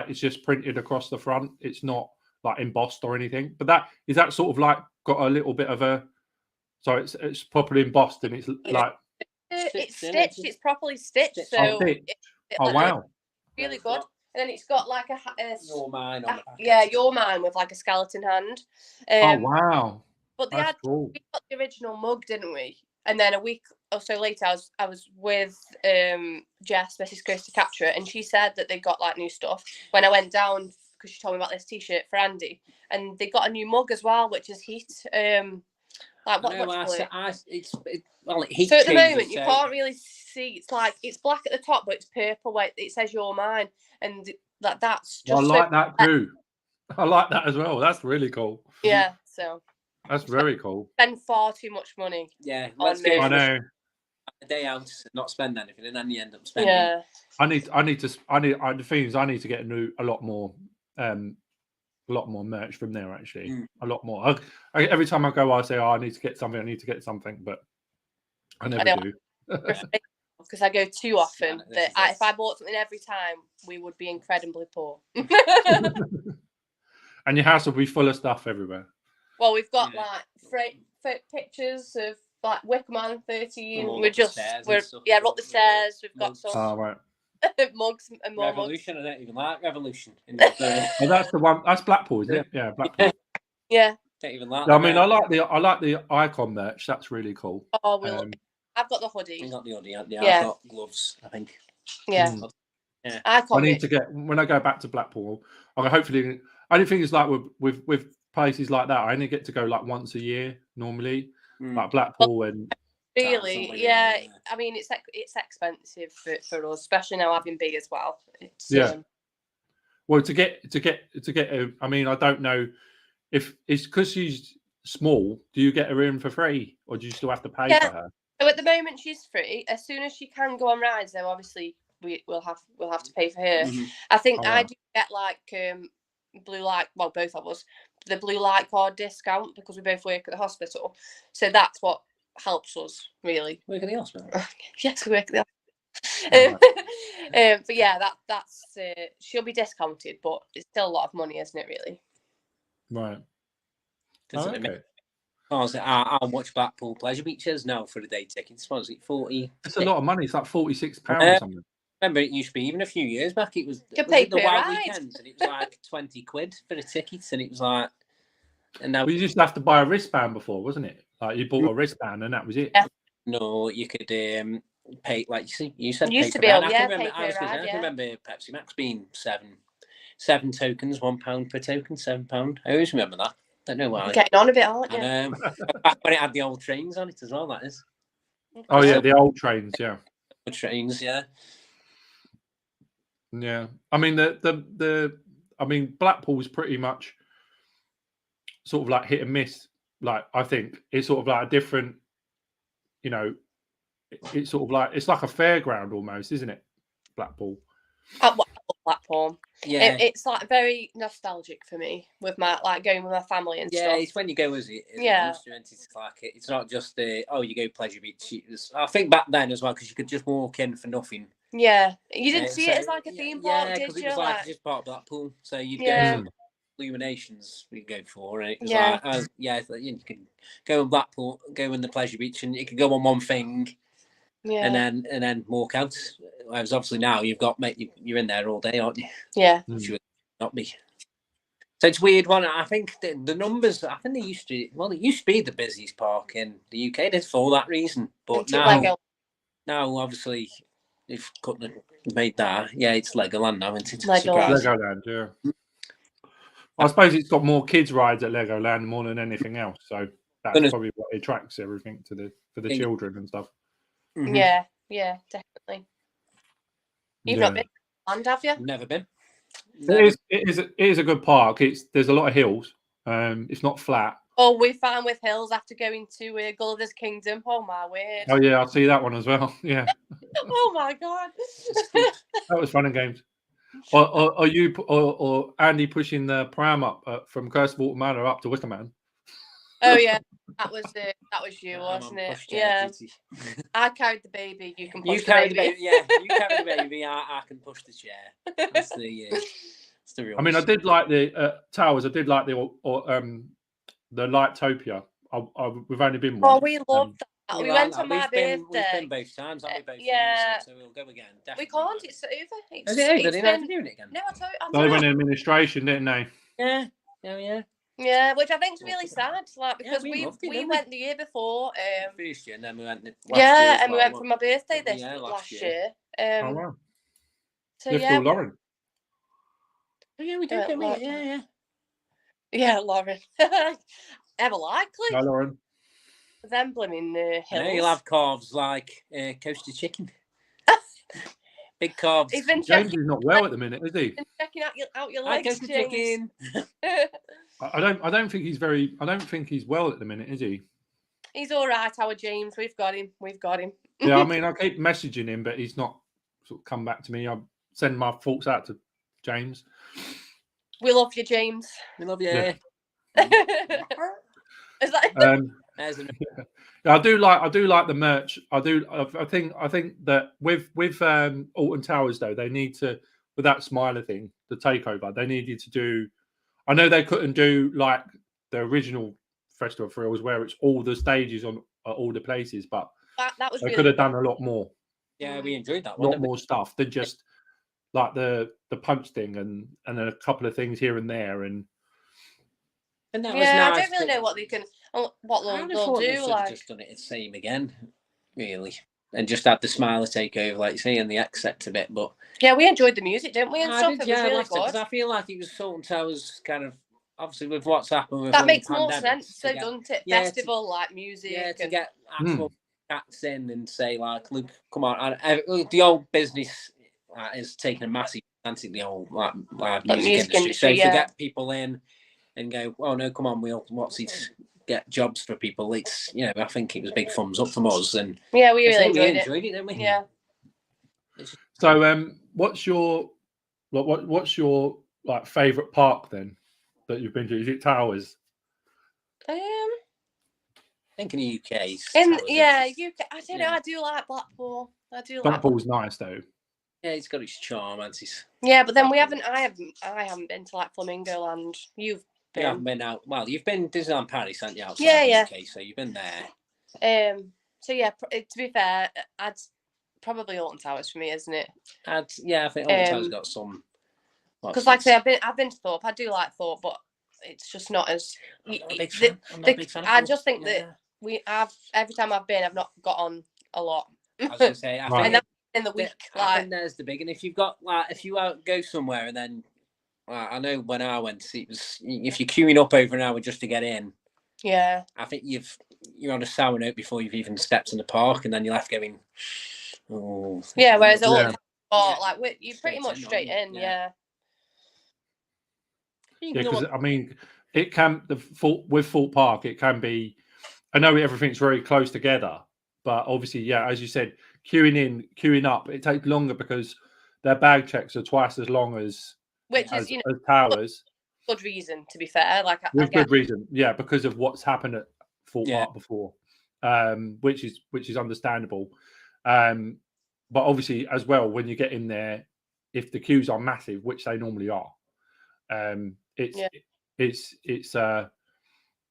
[SPEAKER 1] it's just printed across the front. It's not like embossed or anything. But that sort of like got a little bit of a, so it's properly embossed and it's like
[SPEAKER 3] it's stitched. It's properly stitched. So
[SPEAKER 1] wow,
[SPEAKER 3] really good. And then it's got like
[SPEAKER 2] Your Mine on the back.
[SPEAKER 3] Your Mine with like a skeleton hand.
[SPEAKER 1] Wow!
[SPEAKER 3] But we got the original mug, didn't we? And then a week or so later, I was with Jess, Mrs. Coaster Capture, and she said that they got like new stuff. When I went down, because she told me about this t-shirt for Andy, and they got a new mug as well, which is heat. Like what?
[SPEAKER 2] It's heat.
[SPEAKER 3] So at the moment, you can't really see. It's like it's black at the top, but it's purple. Where it says Your Mine, and that's just.
[SPEAKER 1] I like that too. I like that as well. That's really cool.
[SPEAKER 3] Yeah. So.
[SPEAKER 1] That's very cool.
[SPEAKER 3] Spend far too much money.
[SPEAKER 2] Yeah,
[SPEAKER 1] I know.
[SPEAKER 2] A day out, not spend anything, and then you end up spending.
[SPEAKER 3] Yeah.
[SPEAKER 1] The thing is, I need to get a lot more merch from there. Actually, a lot more. Every time I go, I say, I need to get something. But I never do.
[SPEAKER 3] Because I go too often. That if I bought something every time, we would be incredibly poor.
[SPEAKER 1] And your house will be full of stuff everywhere.
[SPEAKER 3] Well, we've got like pictures of like Wickerman 13. We're up the stairs. We've got some mugs and more
[SPEAKER 2] Revolution.
[SPEAKER 3] Mugs.
[SPEAKER 2] I don't even like Revolution.
[SPEAKER 1] That's the one. That's Blackpool, isn't it? Yeah, Blackpool.
[SPEAKER 3] Yeah.
[SPEAKER 2] Don't even like.
[SPEAKER 1] I mean, I like the icon merch. That's really cool.
[SPEAKER 3] Oh, I've got the hoodie.
[SPEAKER 2] I got the hoodie. Yeah, I've got gloves. I think.
[SPEAKER 3] Yeah.
[SPEAKER 2] Yeah.
[SPEAKER 1] I need to get when I go back to Blackpool. I hopefully. Only thing is like with places like that, I only get to go like once a year normally, like Blackpool and.
[SPEAKER 3] Really, yeah. I mean, it's expensive for us, especially now having big as well. Well,
[SPEAKER 1] to get I mean, I don't know if it's because she's small. Do you get her in for free, or do you still have to pay for her?
[SPEAKER 3] So at the moment, she's free. As soon as she can go on rides, then obviously we'll have to pay for her. Mm-hmm. I think I do get like blue light. Well, both of us, the blue light card discount because we both work at the hospital. So that's what helps us really.
[SPEAKER 2] Work at the hospital.
[SPEAKER 3] Yes, we work at the hospital. But yeah, that's she'll be discounted, but it's still a lot of money, isn't it? Really.
[SPEAKER 1] Right.
[SPEAKER 2] How much Blackpool Pleasure Beaches now for the day tickets? Was it 40?
[SPEAKER 1] It's a lot of money. It's like £46 or something.
[SPEAKER 2] Remember, it used to be even a few years back. It was the wild weekends, and it was like £20 for the tickets, and it was like. And now
[SPEAKER 1] you just have to buy a wristband before, wasn't it? Like you bought a wristband, and that was it.
[SPEAKER 3] Yeah.
[SPEAKER 2] No, you could pay like you said.
[SPEAKER 3] Used to be able,
[SPEAKER 2] I can remember Pepsi Max being seven tokens, £1 per token, £7. I always remember that. Don't know why.
[SPEAKER 3] You're getting on a bit, aren't you?
[SPEAKER 2] And, back when it had the old trains on it as well. That is.
[SPEAKER 1] Oh yeah, the old trains. Yeah.
[SPEAKER 2] trains, yeah.
[SPEAKER 1] Yeah, I mean Blackpool's pretty much sort of like hit and miss. Like I think it's sort of like a different, you know, it's sort of like it's like a fairground almost, isn't it? Blackpool.
[SPEAKER 3] I love Blackpool.
[SPEAKER 2] Yeah,
[SPEAKER 3] it's like very nostalgic for me with my going with my family and stuff.
[SPEAKER 2] Yeah, it's when you go as it's like it's not just you go Pleasure Beach. I think back then as well because you could just walk in for nothing.
[SPEAKER 3] Yeah, you didn't see it as like a theme park, did you?
[SPEAKER 2] It was like just part of Blackpool, so you'd
[SPEAKER 3] Yeah.
[SPEAKER 2] go to Illuminations. We go for and it was
[SPEAKER 3] Yeah.
[SPEAKER 2] like you could go in Blackpool, go in the Pleasure Beach, and you could go on one thing.
[SPEAKER 3] Yeah.
[SPEAKER 2] And then walk out. Whereas obviously now you've got you're in there all day, aren't you?
[SPEAKER 3] Yeah.
[SPEAKER 2] Which would not be. So it's a weird one. I think the numbers. I think they used to. Well, it used to be the busiest park in the UK. Did for that reason, but now obviously they've made that. Yeah, it's Legoland now, isn't it?
[SPEAKER 1] Legoland, yeah. I suppose it's got more kids rides at Legoland more than anything else. So that's probably what attracts everything for the children and stuff.
[SPEAKER 3] Mm-hmm. Yeah, definitely. You've not been to Legoland, have you?
[SPEAKER 2] Never been.
[SPEAKER 1] It is a good park. There's a lot of hills. It's not flat.
[SPEAKER 3] Oh, we found with hills after going to Gulliver's Kingdom. Oh my word!
[SPEAKER 1] Oh yeah, I see that one as well. Yeah.
[SPEAKER 3] Oh my god.
[SPEAKER 1] That was fun and games. Or you or Andy pushing the pram up from Cursewater Manor up to Wickerman.
[SPEAKER 3] Oh yeah, that was you, wasn't it? Yeah. I carried the baby. You can push the baby.
[SPEAKER 2] Yeah, you carry the baby. I can push the chair. That's the real.
[SPEAKER 1] I mean, I did like the towers. I did like the Lightopia. We've only been once.
[SPEAKER 3] Oh, we loved that. We went on my birthday.
[SPEAKER 2] We've been both times.
[SPEAKER 3] Yeah.
[SPEAKER 2] So we'll go again.
[SPEAKER 3] Definitely. We can't. It's over.
[SPEAKER 2] Is it over? They're not doing it again.
[SPEAKER 3] No, I told you.
[SPEAKER 1] They went in administration, didn't they?
[SPEAKER 2] Yeah. Oh yeah.
[SPEAKER 3] Yeah, which I think is really sad, because we went the year before.
[SPEAKER 2] First year, and then we went.
[SPEAKER 3] We went for my birthday last year.
[SPEAKER 1] Oh wow!
[SPEAKER 3] So
[SPEAKER 1] Lauren.
[SPEAKER 2] Oh, yeah, we did. Yeah.
[SPEAKER 3] Yeah, Lauren. Ever likely.
[SPEAKER 1] Hi, Lauren.
[SPEAKER 3] Them blooming hills.
[SPEAKER 2] Yeah, you'll have calves like coasted chicken. Big calves.
[SPEAKER 1] James is not well at the minute, is he?
[SPEAKER 3] He's been checking out your legs,
[SPEAKER 2] chicken.
[SPEAKER 1] I don't think he's well at the minute, is he?
[SPEAKER 3] He's all right, our James. We've got him.
[SPEAKER 1] Yeah, I mean, I keep messaging him, but he's not sort of come back to me. I send my thoughts out to James.
[SPEAKER 3] We love you, James.
[SPEAKER 2] We love you.
[SPEAKER 1] Yeah.
[SPEAKER 3] Is that?
[SPEAKER 1] I do like the merch. I think that with Alton Towers though, they need to, with that Smiler thing, the takeover, they needed to do. I know they couldn't do like the original Festival of Thrills where it's all the stages on all the places, but
[SPEAKER 3] that was
[SPEAKER 1] they could have done a lot more.
[SPEAKER 2] Yeah, we enjoyed that.
[SPEAKER 1] A lot more stuff than just like the punch thing and then a couple of things here and there and
[SPEAKER 2] that was
[SPEAKER 3] nice. I don't really know what they can. What they'll do, like
[SPEAKER 2] just done it the same again, really, and just had the Smiler takeover, like you say, and the X Sector bit. But
[SPEAKER 3] yeah, we enjoyed the music, didn't we? And stuff. It was really good.
[SPEAKER 2] I feel like it was Alton Towers kind of obviously with what's happened with
[SPEAKER 3] that makes more sense. So doesn't it? Festival like music.
[SPEAKER 2] Yeah, to get actual acts in and say like, look, come on, the old business is taking a massive chance in the old like music industry. So to get people in and go, oh no, come on, get jobs for people. It's I think it was a big thumbs up from us, and
[SPEAKER 3] yeah, we really enjoyed it,
[SPEAKER 2] didn't we?
[SPEAKER 3] Yeah.
[SPEAKER 1] So, what's your like favorite park then that you've been to? Is it Towers?
[SPEAKER 2] I think in the UK.
[SPEAKER 3] UK. I don't know. I do like Blackpool.
[SPEAKER 1] Blackpool's nice though.
[SPEAKER 2] Yeah, it's got its charm, and it's.
[SPEAKER 3] Yeah, but then I haven't been to like Flamingo Land. You've been.
[SPEAKER 2] You haven't been out. Well, you've been Disneyland Paris, haven't you?
[SPEAKER 3] Yeah.
[SPEAKER 2] Okay, so you've been there.
[SPEAKER 3] So yeah, to be fair, I'd probably Alton Towers for me, isn't it?
[SPEAKER 2] I think Alton Towers got some.
[SPEAKER 3] Because like I say, I've been to Thorpe. I do like Thorpe, but it's just not as.
[SPEAKER 2] I'm not a big fan.
[SPEAKER 3] I just think that every time I've been, I've not got on a lot.
[SPEAKER 2] I was gonna say,
[SPEAKER 3] and that's in the week.
[SPEAKER 2] I think there's the big, and if you've got if you go somewhere and then. I know when I went, it was if you're queuing up over an hour just to get in.
[SPEAKER 3] Yeah.
[SPEAKER 2] I think you're on a sour note before you've even stepped in the park, and then you're left going, Oh,
[SPEAKER 3] yeah, whereas a lot of like you're pretty much straight in,
[SPEAKER 1] Yeah, because I mean, it can with Thorpe Park, it can be. I know everything's very close together, but obviously, yeah, as you said, queuing up, it takes longer because their bag checks are twice as long as towers.
[SPEAKER 3] Good reason, to be fair. Like
[SPEAKER 1] with good reason, yeah, because of what's happened at Thorpe Park before, which is understandable. But obviously, as well, when you get in there, if the queues are massive, which they normally are, it's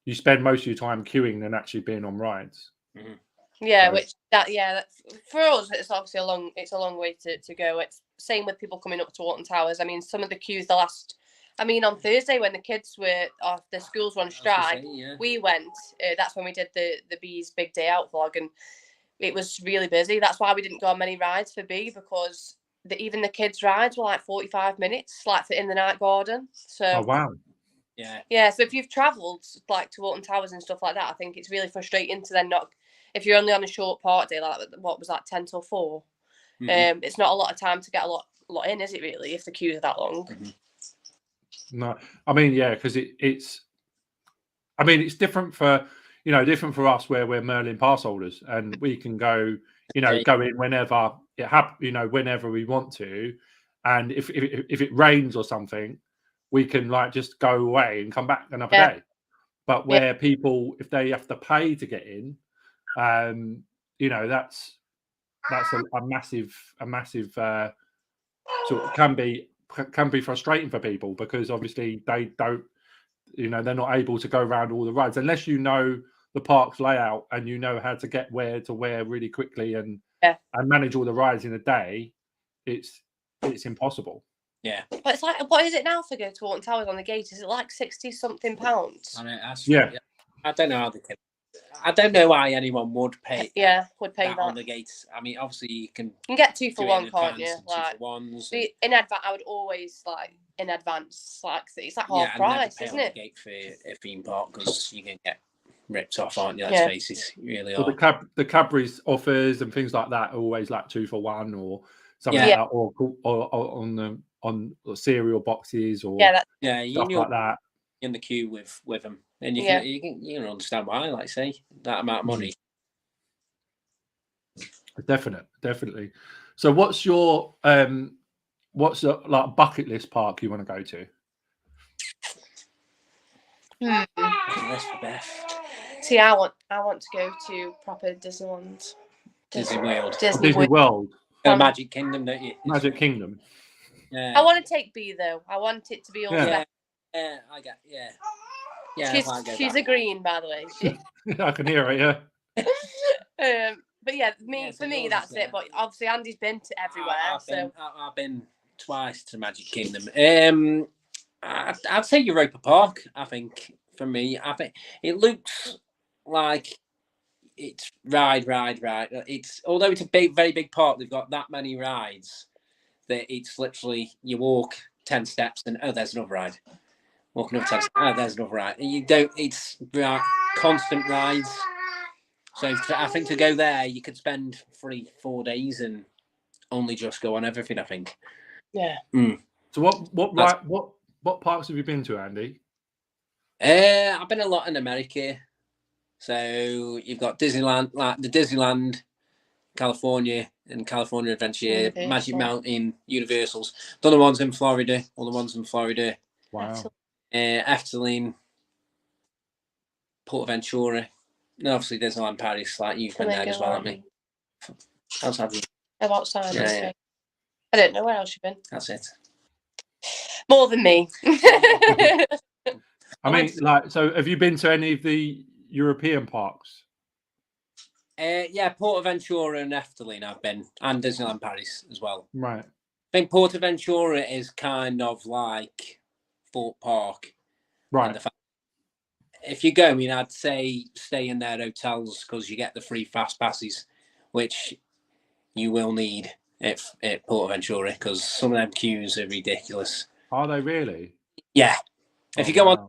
[SPEAKER 1] you spend most of your time queuing than actually being on rides.
[SPEAKER 2] Mm-hmm.
[SPEAKER 3] Yeah, for us, it's obviously a long way to go. It's same with people coming up to Alton Towers. I mean, some of the queues on Thursday when the kids the schools were on strike, we went. That's when we did the Bees Big Day Out vlog, and it was really busy. That's why we didn't go on many rides for Bee, because even the kids' rides were like 45 minutes, like in the night garden. So,
[SPEAKER 1] oh wow.
[SPEAKER 3] Yeah. So if you've travelled like to Alton Towers and stuff like that, I think it's really frustrating to then not. If you're only on a short park day, like what was that, 10 till 4? Mm-hmm. It's not a lot of time to get a lot in, is it really? If the queues are that long.
[SPEAKER 1] Mm-hmm. No, I mean, yeah, because it's different for us where we're Merlin pass holders and we can go, go in whenever whenever we want to, and if it rains or something, we can like just go away and come back another day. But where people, if they have to pay to get in, that's a massive sort of can be frustrating for people, because obviously they don't, they're not able to go around all the rides unless you know the park's layout and you know how to get where to where really quickly and manage all the rides in a day. It's impossible.
[SPEAKER 2] Yeah,
[SPEAKER 3] but it's like, what is it now for go to Alton Towers on the gate? Is it like £60-something?
[SPEAKER 2] I know, I don't know how they can. I don't know why anyone would pay.
[SPEAKER 3] Would pay that
[SPEAKER 2] on the gates. I mean, obviously you can
[SPEAKER 3] get 2 for 1, can't you?
[SPEAKER 2] Like 2 for 1s.
[SPEAKER 3] In advance, I would always in advance. Like it's like half price, isn't it?
[SPEAKER 2] Gate for a theme park, because you can get ripped off, aren't you? Let's face it, really.
[SPEAKER 1] Well, the Cadbury's offers and things like that are always like 2 for 1 or something like that, or on cereal boxes or stuff like that.
[SPEAKER 2] In the queue with them, and you can understand why. Like say that amount of money.
[SPEAKER 1] Definitely. So, what's your like bucket list park you want to go to?
[SPEAKER 2] That's for Beth.
[SPEAKER 3] See, I want to go to proper Disneyland.
[SPEAKER 2] Disney World.
[SPEAKER 1] Disney World.
[SPEAKER 2] Magic Kingdom, don't you?
[SPEAKER 1] Magic Kingdom.
[SPEAKER 3] Yeah. I want to take B though. I want it to be all.
[SPEAKER 2] I get. Yeah.
[SPEAKER 3] She's agreeing, by the way.
[SPEAKER 1] I can hear it.
[SPEAKER 3] Yeah. But yeah, for me, that's it. But obviously, Andy's been to everywhere.
[SPEAKER 2] I've been twice to Magic Kingdom. I'd say Europa Park. I think for me, I think it looks like it's ride. It's although it's a very big park, they've got that many rides that it's literally you walk 10 steps and there's another ride. Walking up 10 steps, there's another ride. You don't. It's constant rides. So I think to go there, you could spend 3-4 days and only just go on everything. I think.
[SPEAKER 3] Yeah.
[SPEAKER 1] So what parks have you been to, Andy?
[SPEAKER 2] I've been a lot in America. So you've got Disneyland, like the Disneyland, California and California Adventure, Magic Mountain, Universals. Done the ones in Florida, all the ones in Florida.
[SPEAKER 1] Wow.
[SPEAKER 2] Efteling, Portaventura. And obviously Disneyland Paris, like you've been there as well, haven't you? How's that?
[SPEAKER 3] Outside. Yeah. I don't know where else you've been.
[SPEAKER 2] That's it.
[SPEAKER 3] More than me.
[SPEAKER 1] I mean, so have you been to any of the European parks?
[SPEAKER 2] Portaventura and Efteling I've been, and Disneyland Paris as well.
[SPEAKER 1] Right.
[SPEAKER 2] I think Portaventura is kind of like Thorpe Park.
[SPEAKER 1] Right.
[SPEAKER 2] If you go, I'd say stay in their hotels because you get the free fast passes, which you will need at Portaventura because some of them queues are ridiculous.
[SPEAKER 1] Are they really?
[SPEAKER 2] Yeah. If you go on,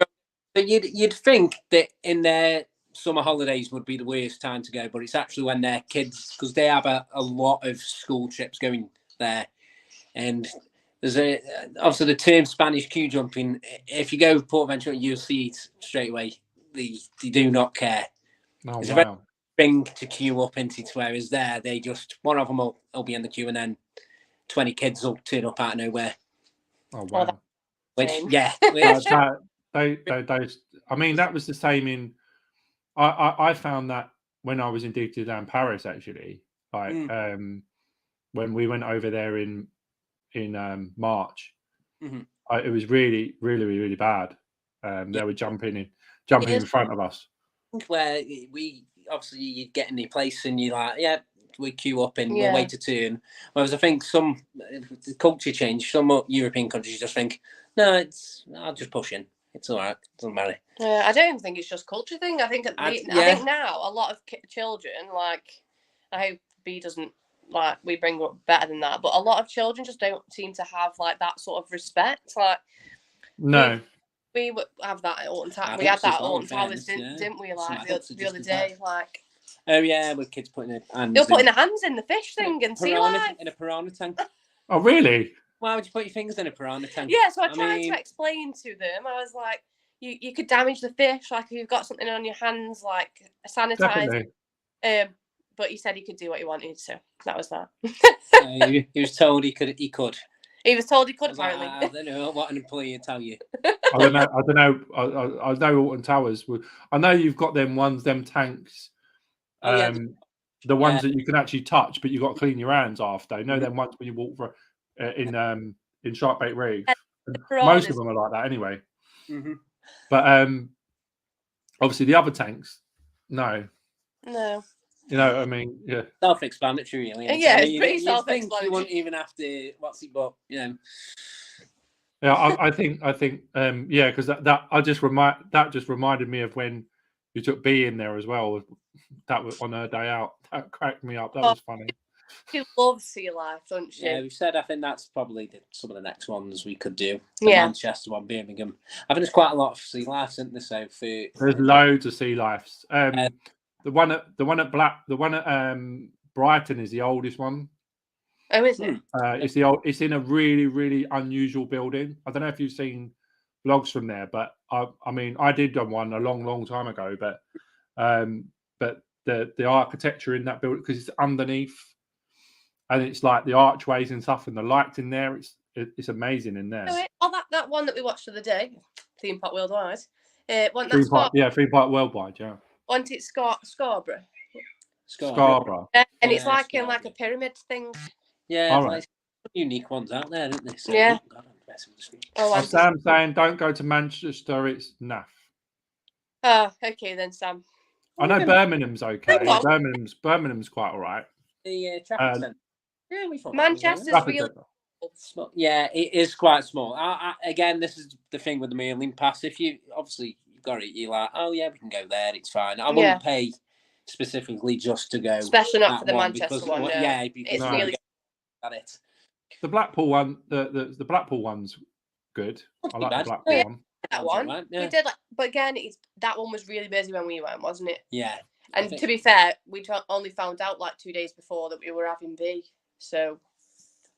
[SPEAKER 2] but you'd think that in their summer holidays would be the worst time to go, but it's actually when they're kids, because they have a lot of school trips going there. And there's obviously the term Spanish queue jumping. If you go to Portventura, you'll see it straight away. They do not care.
[SPEAKER 1] Oh,
[SPEAKER 2] it's
[SPEAKER 1] wow.
[SPEAKER 2] a very thing to queue up into, whereas there, they just, one of them will be in the queue and then 20 kids will turn up out of nowhere.
[SPEAKER 1] Oh, wow.
[SPEAKER 2] Which, yeah.
[SPEAKER 1] I mean, that was the same in, I found that when I was in Disneyland Paris, actually, like, when we went over there in March, it was really, really, really, really bad. They were jumping in front of us.
[SPEAKER 2] Where we obviously you get in your place and you're like, yeah, we queue up and we'll wait a turn. Whereas I think the culture change. Some European countries just think, no, I'll just push in. It's all right. It doesn't matter.
[SPEAKER 3] I don't even think it's just culture thing. I think I think now a lot of children, like, I hope B doesn't, like, we bring up better than that, but a lot of children just don't seem to have like that sort of respect. Like,
[SPEAKER 1] no.
[SPEAKER 3] We would have that at Alton Towers. We had that at Alton Towers, didn't we? Like the other day, like.
[SPEAKER 2] Oh yeah, with kids putting their hands.
[SPEAKER 3] They were putting their hands in the fish thing and sea life.
[SPEAKER 2] In a piranha tank.
[SPEAKER 1] Oh really?
[SPEAKER 2] Why would you put your fingers in a piranha tank?
[SPEAKER 3] Yeah, so I tried to explain to them. I was like, you could damage the fish, like if you've got something on your hands, like sanitize. But he said he could do what he wanted, so that was that.
[SPEAKER 2] He was told he could.
[SPEAKER 3] He was told he could, apparently.
[SPEAKER 2] I don't know what an employee would tell you.
[SPEAKER 1] I don't know. I know Alton Towers. I know you've got them tanks. The ones that you can actually touch, but you've got to clean your hands after. You know them ones when you walk for in Sharkbait Reef. Most of them are like that anyway. But obviously the other tanks, no. You know, I mean, yeah.
[SPEAKER 2] Self-explanatory, really.
[SPEAKER 3] Yeah, it's pretty self-explanatory.
[SPEAKER 2] You wouldn't even have to. What's it? But you know.
[SPEAKER 1] Yeah, I think, yeah, because that just reminded me of when you took B in there as well. That was on her day out. That cracked me up. That was funny.
[SPEAKER 3] She loves sea life, doesn't she?
[SPEAKER 2] Yeah, we've said I think that's probably some of the next ones we could do. The Manchester one, Birmingham. I think there's quite a lot of sea life, isn't there? So
[SPEAKER 1] there's loads of sea lives. The one at Brighton is the oldest one.
[SPEAKER 3] Oh, is it?
[SPEAKER 1] It's in a really, really unusual building. I don't know if you've seen vlogs from there, but I mean, I did one a long, long time ago. But the architecture in that building, because it's underneath, and it's like the archways and stuff, and the lights in there, it's amazing in there.
[SPEAKER 3] Oh, that one that we watched the other day, Theme Park Worldwide.
[SPEAKER 1] Theme Park Worldwide, yeah.
[SPEAKER 3] Wasn't it Scarborough?
[SPEAKER 1] Scarborough.
[SPEAKER 3] And it's like in like a pyramid thing.
[SPEAKER 2] Yeah, like unique ones out there, isn't there? So,
[SPEAKER 3] yeah.
[SPEAKER 1] Sam's saying don't go to Manchester, it's naff.
[SPEAKER 3] Oh, okay then, Sam.
[SPEAKER 1] I know Birmingham's okay. Birmingham's quite all right.
[SPEAKER 2] The traffic centre. Yeah, we thought
[SPEAKER 3] Manchester's really
[SPEAKER 2] small. Yeah, it is quite small. Again, this is the thing with the Merlin Pass. If you obviously you've got it, you're like, oh yeah, we can go there. It's fine. I wouldn't pay specifically just to go.
[SPEAKER 3] Especially not for the Manchester one.
[SPEAKER 2] Yeah, because
[SPEAKER 3] it's really
[SPEAKER 2] at it.
[SPEAKER 1] The Blackpool one, the Blackpool one's good. I like the Blackpool one.
[SPEAKER 3] That one. Right, yeah. We did but again, that one was really busy when we went, wasn't it?
[SPEAKER 2] Yeah.
[SPEAKER 3] And to be fair, we only found out like 2 days before that we were having B. So.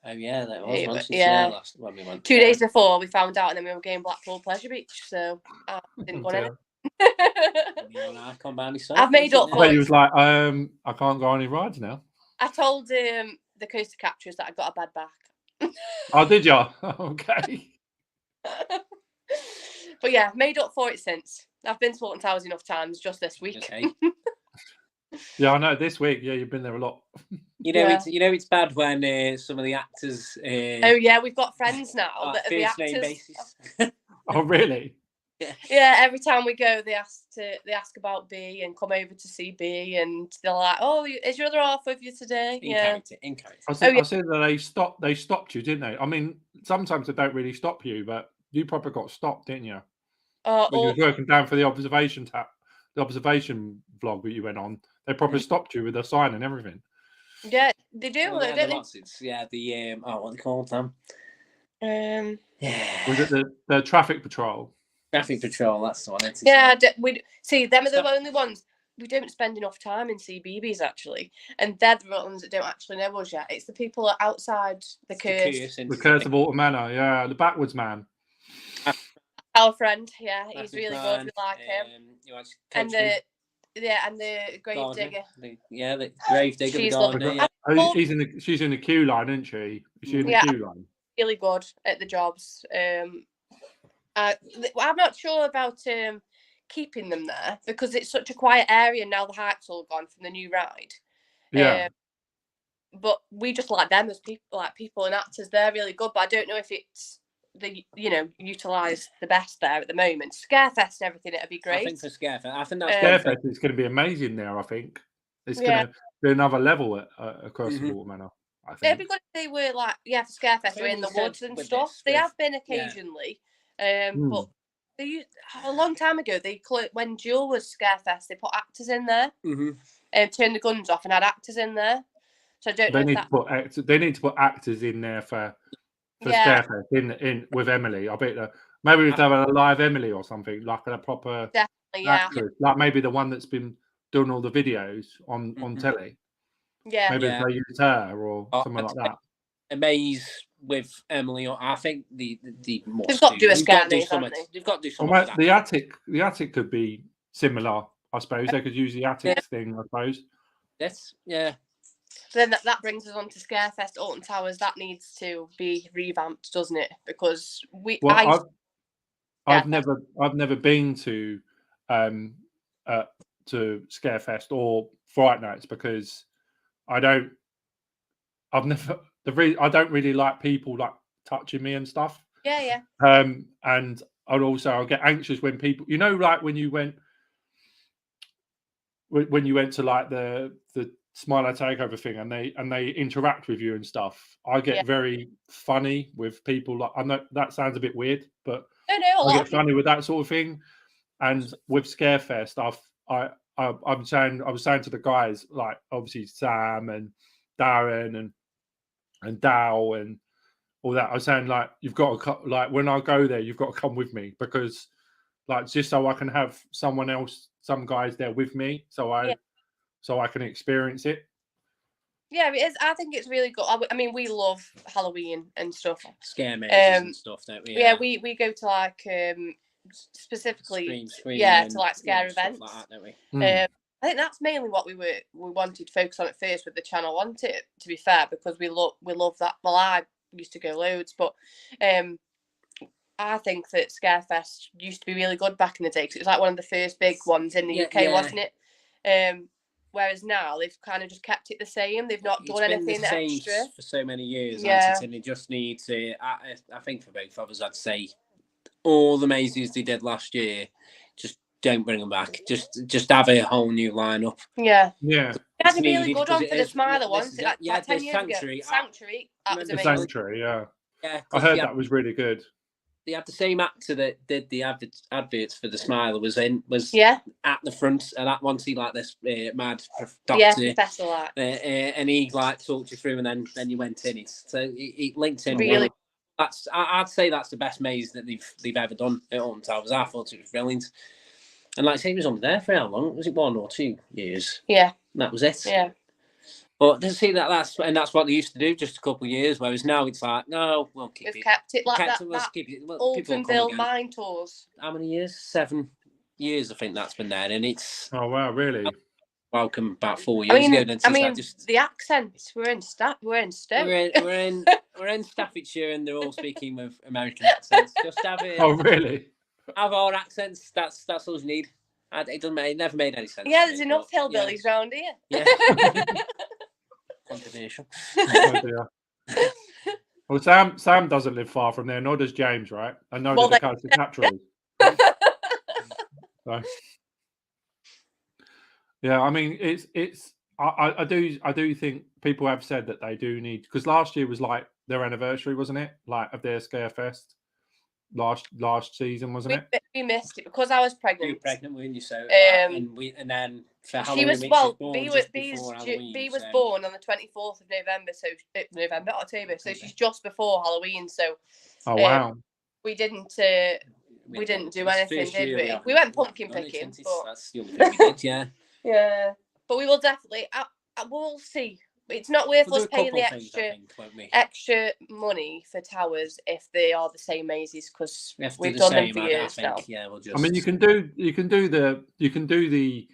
[SPEAKER 2] Oh yeah, that was last when we went.
[SPEAKER 3] 2 days before we found out, and then we were going Blackpool Pleasure Beach. So I didn't go in. I've made up for it.
[SPEAKER 1] He was like, I can't go on any rides now.
[SPEAKER 3] I told the coaster capturers that I got a bad back.
[SPEAKER 1] Oh, did you? Okay.
[SPEAKER 3] But yeah, made up for it since. I've been to Alton Towers enough times just this week.
[SPEAKER 2] Okay.
[SPEAKER 1] Yeah, I know. This week, yeah, you've been there a lot.
[SPEAKER 2] It's bad when some of the actors.
[SPEAKER 3] Oh yeah, we've got friends now that are the actors.
[SPEAKER 2] Name basis.
[SPEAKER 1] Oh really?
[SPEAKER 3] Yeah. Every time we go, they ask about B and come over to see B, and they're like, "Oh, is your other half with you today?"
[SPEAKER 2] In character.
[SPEAKER 1] I said that they stopped you, didn't they? I mean, sometimes they don't really stop you, but you probably got stopped, didn't you? When you were working down for the observation vlog that you went on, they probably stopped you with a sign and everything.
[SPEAKER 3] Yeah, they do.
[SPEAKER 2] What are they called them?
[SPEAKER 3] Yeah.
[SPEAKER 1] Was it the traffic patrol?
[SPEAKER 2] Traffic patrol, that's the one.
[SPEAKER 3] Yeah, we see them are the only ones. We don't spend enough time in CBeebies actually, and they're the ones that don't actually know us yet. It's the people outside the curse.
[SPEAKER 1] The curse of Autumn Manor, yeah, the backwards man.
[SPEAKER 3] Our friend, yeah, he's really good. We like him. And the grave digger.
[SPEAKER 2] The grave digger.
[SPEAKER 3] She's
[SPEAKER 1] she's in the queue line, isn't she? Is she in the queue line?
[SPEAKER 3] Really good at the jobs. I'm not sure about keeping them there because it's such a quiet area now. The hype's all gone from the new ride.
[SPEAKER 1] Yeah.
[SPEAKER 3] But we just like them as people and actors. They're really good, but I don't know if it's utilised the best there at the moment. Scarefest and everything, it'd be great.
[SPEAKER 2] I think for Scarefest,
[SPEAKER 1] Scarefest is going to be amazing there. I think it's going to be another level across the Water Manor. I think
[SPEAKER 3] it'd be good if they were for Scarefest, we're in the woods and stuff. They have been occasionally, but they used, a long time ago. When Jewel was Scarefest, they put actors in there, turned the guns off and had actors in there. So I don't know.
[SPEAKER 1] They need to put actors in there for Scarefest in with Emily. I bet maybe if they have a live Emily or something, like a proper actress, like maybe the one that's been doing all the videos on telly.
[SPEAKER 3] Yeah,
[SPEAKER 1] maybe if they use her or something like that.
[SPEAKER 2] Amaze with Emily, I think they've
[SPEAKER 3] got to do a scare. They've
[SPEAKER 2] got to do something.
[SPEAKER 1] The attic could be similar. I suppose they could use the attic thing. I suppose.
[SPEAKER 2] Yes. Yeah.
[SPEAKER 3] Then that brings us on to Scarefest Alton Towers. That needs to be revamped, doesn't it? Because I've
[SPEAKER 1] never been to Scarefest or Fright Nights because I don't really like people like touching me and stuff.
[SPEAKER 3] Yeah.
[SPEAKER 1] And I'll get anxious when people, like when you went to like the Smiler Takeover thing and they interact with you and stuff. I get very funny with people. Like, I know that sounds a bit weird, but I get funny with that sort of thing. And with Scarefest, I was saying to the guys, like obviously Sam and Darren and Dow and all that. I was saying like you've got to like when I go there, you've got to come with me because like just so I can have some guys there with me, so I can experience it.
[SPEAKER 3] Yeah, it is. I think it's really good. I mean, we love Halloween and stuff.
[SPEAKER 2] Scare mazes and stuff, don't we?
[SPEAKER 3] Yeah, we go to like specifically to like scare events.
[SPEAKER 2] Like that, don't we?
[SPEAKER 3] I think that's mainly what we wanted to focus on at first with the channel, wasn't it? To be fair, because we love that. Well, I used to go loads, but I think that Scarefest used to be really good back in the day because it was like one of the first big ones in the UK, wasn't it? Whereas now they've kind of just kept it the same. They've not done anything extra
[SPEAKER 2] for so many years. And they just need to. I think for both of us, I'd say all the mazes they did last year, just don't bring them back. Just have a whole new lineup.
[SPEAKER 3] Yeah.
[SPEAKER 1] It
[SPEAKER 3] had a really good one for the Smiler ones. Like 10 years
[SPEAKER 2] Sanctuary.
[SPEAKER 3] Ago. Sanctuary. That was amazing.
[SPEAKER 1] Sanctuary, yeah. I heard that was really good.
[SPEAKER 2] They had the same actor that did the adverts for the Smiler was at the front, and that one see like this mad doctor,
[SPEAKER 3] professor, like.
[SPEAKER 2] And he like talked you through, and then you went in. It linked in.
[SPEAKER 3] Really,
[SPEAKER 2] I'd say that's the best maze that they've ever done at Alton Towers. I thought it was brilliant, and like I say, he was on there for how long? Was it 1 or 2 years?
[SPEAKER 3] Yeah,
[SPEAKER 2] and that was it.
[SPEAKER 3] Yeah.
[SPEAKER 2] But to see that's what they used to do just a couple of years, whereas now it's like, no, we'll keep it.
[SPEAKER 3] We've kept it like that.
[SPEAKER 2] Let's keep it.
[SPEAKER 3] Altonville Mine Tours.
[SPEAKER 2] How many years? 7 years, I think that's been there, and it's.
[SPEAKER 1] Oh wow, really?
[SPEAKER 2] Welcome about 4 years ago.
[SPEAKER 3] The accents. We're in Stoke.
[SPEAKER 2] We're in Staffordshire, and they're all speaking with American accents. Just have it.
[SPEAKER 1] Oh really?
[SPEAKER 2] Have our accents. That's all you need. It never made any sense.
[SPEAKER 3] Yeah, there's enough hillbillies around here.
[SPEAKER 2] Yeah. Combination.
[SPEAKER 1] Well, Sam doesn't live far from there, nor does James, right? I know the coast of Captrol. So, yeah, I mean, I do think people have said that they do need, because last year was like their anniversary, wasn't it? Like of their Scarefest last season, wasn't it?
[SPEAKER 3] We missed it because I was pregnant.
[SPEAKER 2] You were pregnant, weren't you? So and then for Halloween,
[SPEAKER 3] B was born on the 24th of October. So she's just before Halloween. So
[SPEAKER 1] wow,
[SPEAKER 3] we didn't we didn't do anything, did we? We went pumpkin picking. But...
[SPEAKER 2] That's the only thing we did, yeah.
[SPEAKER 3] Yeah. But we will definitely, we'll see. It's not worth us paying the extra money for towers if they are the same mazes, because we've done them for years now.
[SPEAKER 2] Yeah, we'll just...
[SPEAKER 1] I mean, you can do the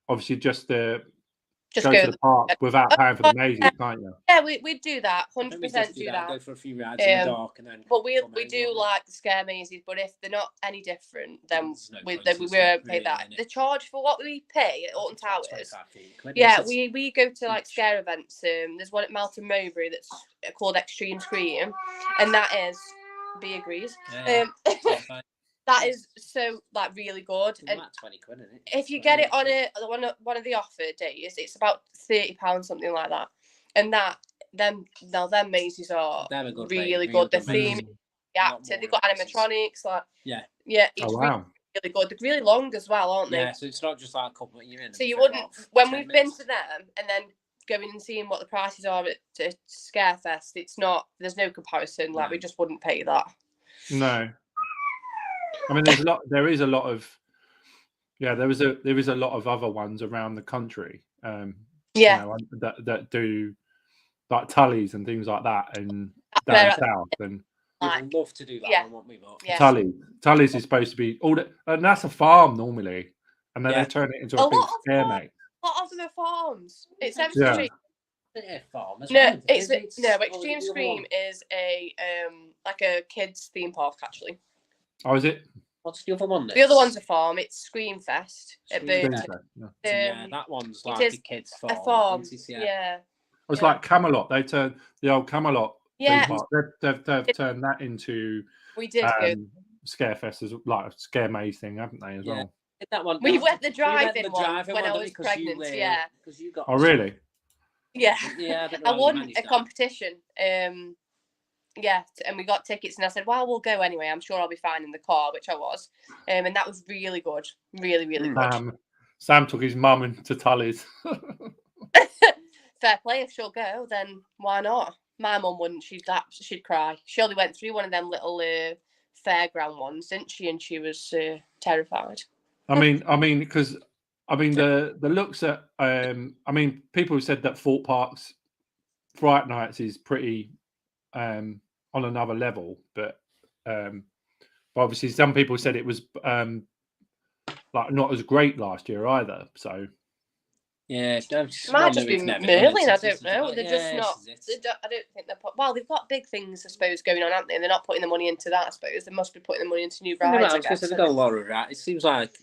[SPEAKER 1] obviously just go to the park without paying for the mazes, can't you?
[SPEAKER 3] Yeah, we do that. 100% do that.
[SPEAKER 2] Go for a few rides in the dark, and then.
[SPEAKER 3] But we do like the scare mazes. But if they're not any different, then we won't pay that. The charge for what we pay at Alton Towers. Yeah, we go to like scare events. There's one at Melton Mowbray that's called Extreme Scream, and that is B agrees. That is so like really good, and
[SPEAKER 2] like 20 quid, isn't it?
[SPEAKER 3] If you get it on one of the offer days, it's about £30, something like that. And them mazes are really good. The theme, the actor, they've got animatronics, like yeah, it's really good. They're really long as well, aren't they?
[SPEAKER 2] Yeah, so it's not just like a couple you're in.
[SPEAKER 3] So you wouldn't when we've been to them and then going and seeing what the prices are at Scarefest. It's not. There's no comparison. Like we just wouldn't pay that.
[SPEAKER 1] No. I mean, there is a lot of other ones around the country. That do like Tully's and things like that, and down south. And
[SPEAKER 2] we'd love to do that. One, won't we?
[SPEAKER 1] Tully's is supposed to be and that's a farm normally, and then they turn it into a big scare mate.
[SPEAKER 3] A lot of them are farms. It's everything.
[SPEAKER 2] Farm.
[SPEAKER 3] No, Extreme Scream is a like a kids theme park actually.
[SPEAKER 1] Oh, is it?
[SPEAKER 2] What's the other one?
[SPEAKER 3] The other one's a farm. It's Scream Fest at Beth.
[SPEAKER 2] That one's like a kids farm.
[SPEAKER 3] A farm. Yeah.
[SPEAKER 1] It's like Camelot. They turned the old Camelot. Yeah. They've turned that into.
[SPEAKER 3] We did
[SPEAKER 1] Scarefest as like a scare maze thing, haven't they? As well.
[SPEAKER 2] That one.
[SPEAKER 3] We went the drive-in one when I was pregnant.
[SPEAKER 2] Because you got.
[SPEAKER 1] Oh really?
[SPEAKER 3] Yeah.
[SPEAKER 2] Yeah.
[SPEAKER 3] I won a competition. Yeah, and we got tickets, and I said, "Well, we'll go anyway. I'm sure I'll be fine in the car," which I was, and that was really good, really good.
[SPEAKER 1] Sam took his mum into Tully's.
[SPEAKER 3] Fair play. If she'll go, then why not? My mum wouldn't. She'd cry. She only went through one of them little fairground ones, didn't she? And she was terrified.
[SPEAKER 1] I mean, because the looks at people said that Thorpe Park's Fright Nights is pretty. On another level, but obviously some people said it was like not as great last year either. So
[SPEAKER 2] yeah,
[SPEAKER 3] might just be Merlin. I don't know. They're just not. I don't think they're. Well, they've got big things, I suppose, going on, haven't they? They're not putting the money into that. I suppose they must be putting the money into new rides.
[SPEAKER 2] They've got a lot of rides. It seems like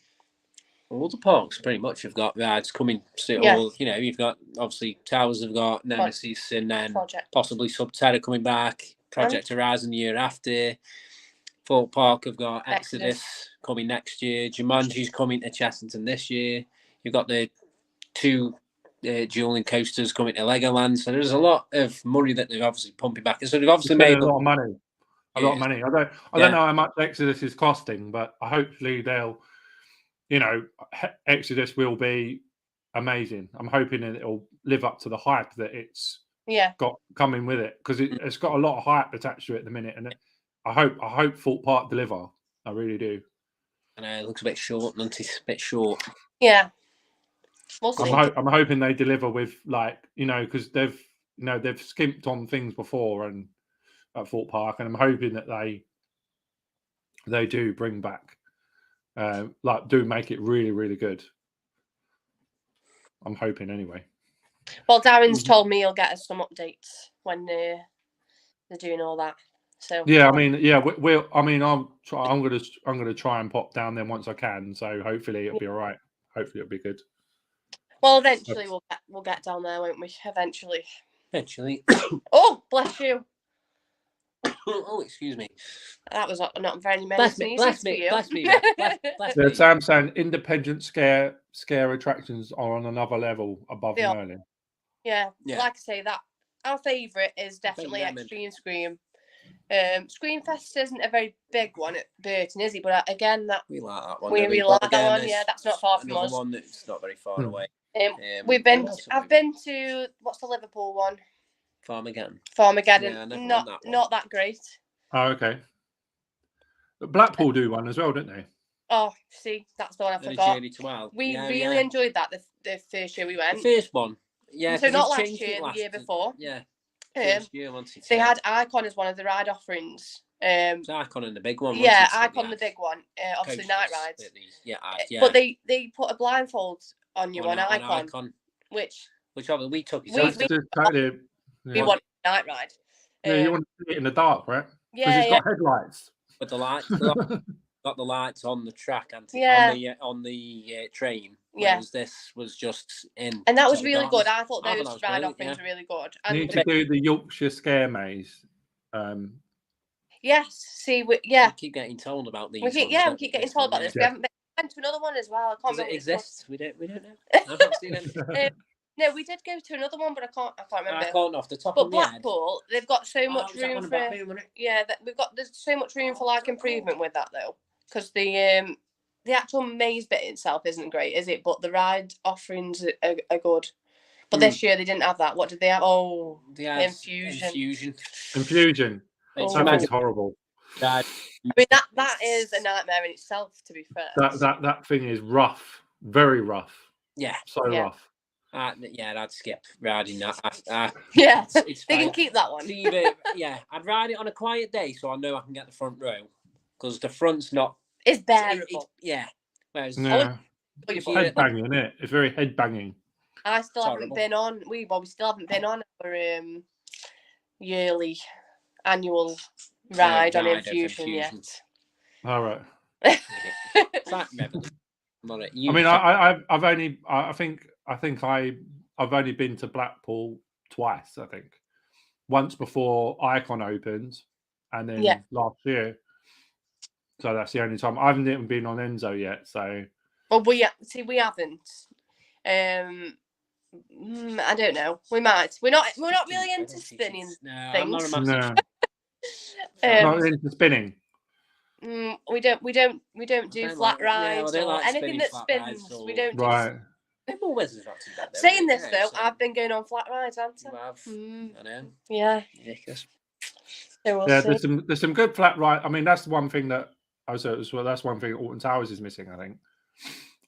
[SPEAKER 2] all the parks pretty much have got rides coming. All you've got obviously Towers have got Nemesis, and then possibly Subterra coming back. Project Horizon the year after. Thorpe Park have got Exodus coming next year. Jumanji's coming to Chessington this year. You've got the 2 dueling coasters coming to Legoland. So there's a lot of money that they're obviously pumping back. And so they've obviously made
[SPEAKER 1] a lot of money. A lot of money. I don't know how much Exodus is costing, but hopefully they'll. Exodus will be amazing. I'm hoping that it'll live up to the hype that it's got coming with it, because it's got a lot of hype attached to it at the minute, and I hope Thorpe Park deliver. I really do.
[SPEAKER 2] I know it looks a bit short, doesn't it? A bit short.
[SPEAKER 3] Yeah. We'll see.
[SPEAKER 1] I'm hoping they deliver with because they've skimped on things before and at Thorpe Park, and I'm hoping that they do bring back. Do make it really, really good. I'm hoping anyway.
[SPEAKER 3] Well, Darren's told me he'll get us some updates when they're doing all that. So
[SPEAKER 1] yeah, I'm gonna try and pop down there once I can. So hopefully it'll be all right. Hopefully it'll be good.
[SPEAKER 3] Well, eventually we'll get down there, won't we? Eventually. Oh, bless you.
[SPEAKER 2] Oh, excuse me.
[SPEAKER 3] That was not very many sneezes
[SPEAKER 2] bless me.
[SPEAKER 1] Yeah, Sam's saying independent scare attractions are on another level above Merlin.
[SPEAKER 3] Yeah, like I say, that our favourite is definitely Extreme Scream. Scream Fest isn't a very big one at Burton, is he? But again,
[SPEAKER 2] we like that one.
[SPEAKER 3] We like that one. Yeah, that's not far from us.
[SPEAKER 2] One that's not very far away.
[SPEAKER 3] I've been to what's the Liverpool one?
[SPEAKER 2] Farmageddon.
[SPEAKER 3] Yeah, not that great.
[SPEAKER 1] Oh, okay. Blackpool do one as well, don't they?
[SPEAKER 3] Oh, see, that's the one I forgot. We really enjoyed that the first year we went.
[SPEAKER 2] The first one, yeah.
[SPEAKER 3] So not last year, the year before.
[SPEAKER 2] Yeah.
[SPEAKER 3] They had Icon as one of the ride offerings.
[SPEAKER 2] It's Icon and the big one.
[SPEAKER 3] Yeah, Icon the big one. Obviously night rides.
[SPEAKER 2] Yeah.
[SPEAKER 3] But they put a blindfold on you on Icon, which
[SPEAKER 2] obviously we took.
[SPEAKER 3] We want a night ride.
[SPEAKER 1] Yeah, you want to see it in the dark, right?
[SPEAKER 3] Yeah,
[SPEAKER 1] because it's got headlights.
[SPEAKER 2] With the lights, got the lights on the track and on the train. Whereas this was just in.
[SPEAKER 3] And that was really good. I thought those ride offerings were really good.
[SPEAKER 1] And need to do the Yorkshire Scare Maze.
[SPEAKER 3] Yes. See, we
[SPEAKER 2] keep getting told about these.
[SPEAKER 3] We keep getting told about this. We haven't been to another one as well. I can't
[SPEAKER 2] remember. Does it exist? We don't know. I've not seen it.
[SPEAKER 3] No, we did go to another one, but I can't remember.
[SPEAKER 2] I can't off the top
[SPEAKER 3] of
[SPEAKER 2] my head.
[SPEAKER 3] But Blackpool, they've got so much room for. There's so much room for like improvement with that though, because the actual maze bit itself isn't great, is it? But the ride offerings are good. But this year they didn't have that. What did they have? Oh, Infusion.
[SPEAKER 1] That is horrible.
[SPEAKER 3] I mean that is a nightmare in itself. To be fair,
[SPEAKER 1] that thing is rough, very rough.
[SPEAKER 2] Yeah,
[SPEAKER 1] rough.
[SPEAKER 2] I'd skip riding that.
[SPEAKER 3] They can keep that one.
[SPEAKER 2] I'd ride it on a quiet day so I know I can get the front row because the front's not.
[SPEAKER 3] It's bearable.
[SPEAKER 2] Whereas
[SPEAKER 1] it's head banging, isn't it? It's very head banging.
[SPEAKER 3] I still haven't been on. We still haven't been on our yearly annual ride on Infusion yet.
[SPEAKER 1] All right.
[SPEAKER 2] It's like Reborn.
[SPEAKER 1] I mean, I've only been to Blackpool twice. I think once before Icon opened, and then last year. So that's the only time. I haven't even been on Enzo yet. So.
[SPEAKER 3] Well, we haven't. I don't know. We might. We're not really into spinning things.
[SPEAKER 2] I'm not a massive.
[SPEAKER 1] Not into spinning.
[SPEAKER 3] We don't do flat rides or anything that spins. We don't do.
[SPEAKER 1] Right.
[SPEAKER 3] Saying this though, I've been going on flat rides, haven't
[SPEAKER 2] I know.
[SPEAKER 3] Yeah.
[SPEAKER 2] Ridiculous.
[SPEAKER 3] So
[SPEAKER 1] there's some good flat ride. I mean, that's the one thing that that's one thing Alton Towers is missing, I think.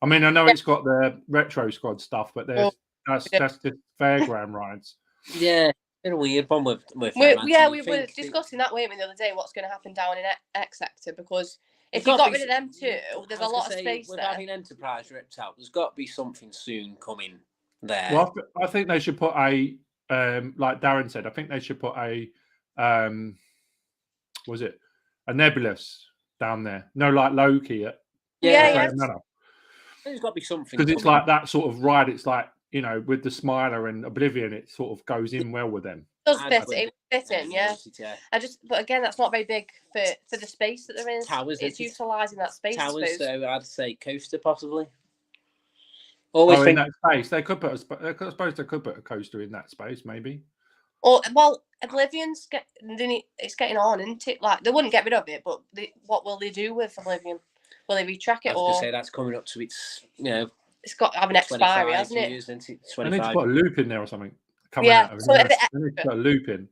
[SPEAKER 1] I mean, I know it's got the retro squad stuff, but that's just fairground rides.
[SPEAKER 2] Yeah. A weird one with
[SPEAKER 3] we were discussing that, weren't we, the other day, what's going to happen down in X sector, because if you got rid of them two, there's a lot of space
[SPEAKER 2] with
[SPEAKER 3] there.
[SPEAKER 2] Having Enterprise ripped out, there's got to be something soon coming there.
[SPEAKER 1] Well, I think they should put a like Darren said, I think they should put a was it a Nebulous down there? No, like Loki.
[SPEAKER 3] Yeah.
[SPEAKER 2] There's got to be something
[SPEAKER 3] because
[SPEAKER 1] it's like that sort of ride. It's like, you know, with the Smiler and Oblivion, it sort of goes in well with them.
[SPEAKER 3] It fit in, yeah. But again, that's not very big for the space that there is.
[SPEAKER 2] Towers,
[SPEAKER 3] it's utilising that space.
[SPEAKER 2] Towers, so I'd say Coaster possibly.
[SPEAKER 1] In that space, they could put. I suppose they could put a coaster in that space, maybe.
[SPEAKER 3] Or Oblivion's it's getting on, isn't it? Like they wouldn't get rid of it, but what will they do with Oblivion? Will they retrack it?
[SPEAKER 2] I was going to say that's coming up to its,
[SPEAKER 3] it's got to have an expiry, hasn't it?
[SPEAKER 2] Years, isn't it?
[SPEAKER 1] I need to put a loop in there or something.
[SPEAKER 3] So I
[SPEAKER 1] need to put a loop in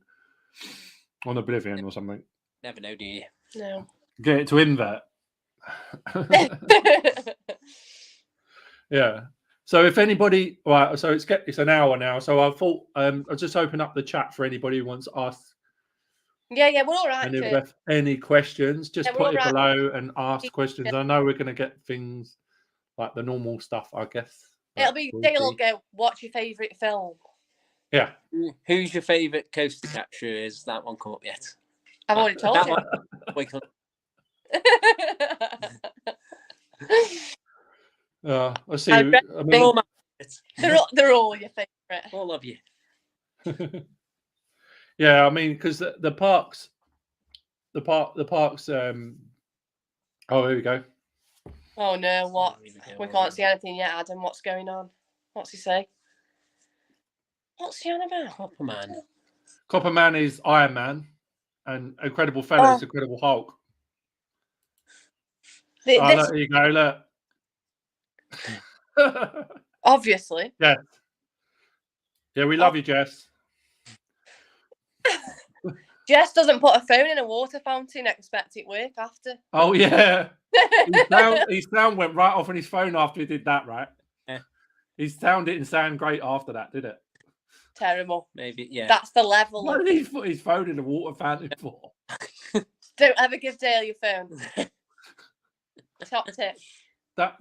[SPEAKER 1] on Oblivion or something.
[SPEAKER 2] Never know, do you?
[SPEAKER 3] No.
[SPEAKER 1] Get it to invert. Yeah. So if anybody, right, so it's an hour now. So I thought I'll just open up the chat for anybody who wants to ask.
[SPEAKER 3] Yeah, we're all right.
[SPEAKER 1] And if there's any questions, just put it below and ask questions. I know we're going to get things like the normal stuff, I guess.
[SPEAKER 3] It'll be Dale will go, what's your favourite film?
[SPEAKER 1] Yeah.
[SPEAKER 2] Who's your favourite coaster capture? Is that one come up yet?
[SPEAKER 3] I've already told you.
[SPEAKER 1] I see. I mean,
[SPEAKER 3] they're all your favourite.
[SPEAKER 2] All of you.
[SPEAKER 1] Yeah, I mean, because the parks. Oh, here we go.
[SPEAKER 3] Oh no! What? We can't see anything yet, Adam. What's going on? What's he say? What's he on about?
[SPEAKER 2] Copperman
[SPEAKER 1] is Iron Man, and Incredible Fellow is Incredible Hulk. There you go. Look.
[SPEAKER 3] Obviously.
[SPEAKER 1] Yeah. Yeah, we love you, Jess.
[SPEAKER 3] Jess doesn't put a phone in a water fountain, expect it work after.
[SPEAKER 1] Oh, yeah. His sound went right off on his phone after he did that, right?
[SPEAKER 2] Yeah.
[SPEAKER 1] His sound didn't sound great after that, did it?
[SPEAKER 3] Terrible.
[SPEAKER 2] Maybe, yeah.
[SPEAKER 3] That's the level.
[SPEAKER 1] What did he put his phone in the water fountain for?
[SPEAKER 3] Don't ever give Dale your phone. Top tip.
[SPEAKER 1] That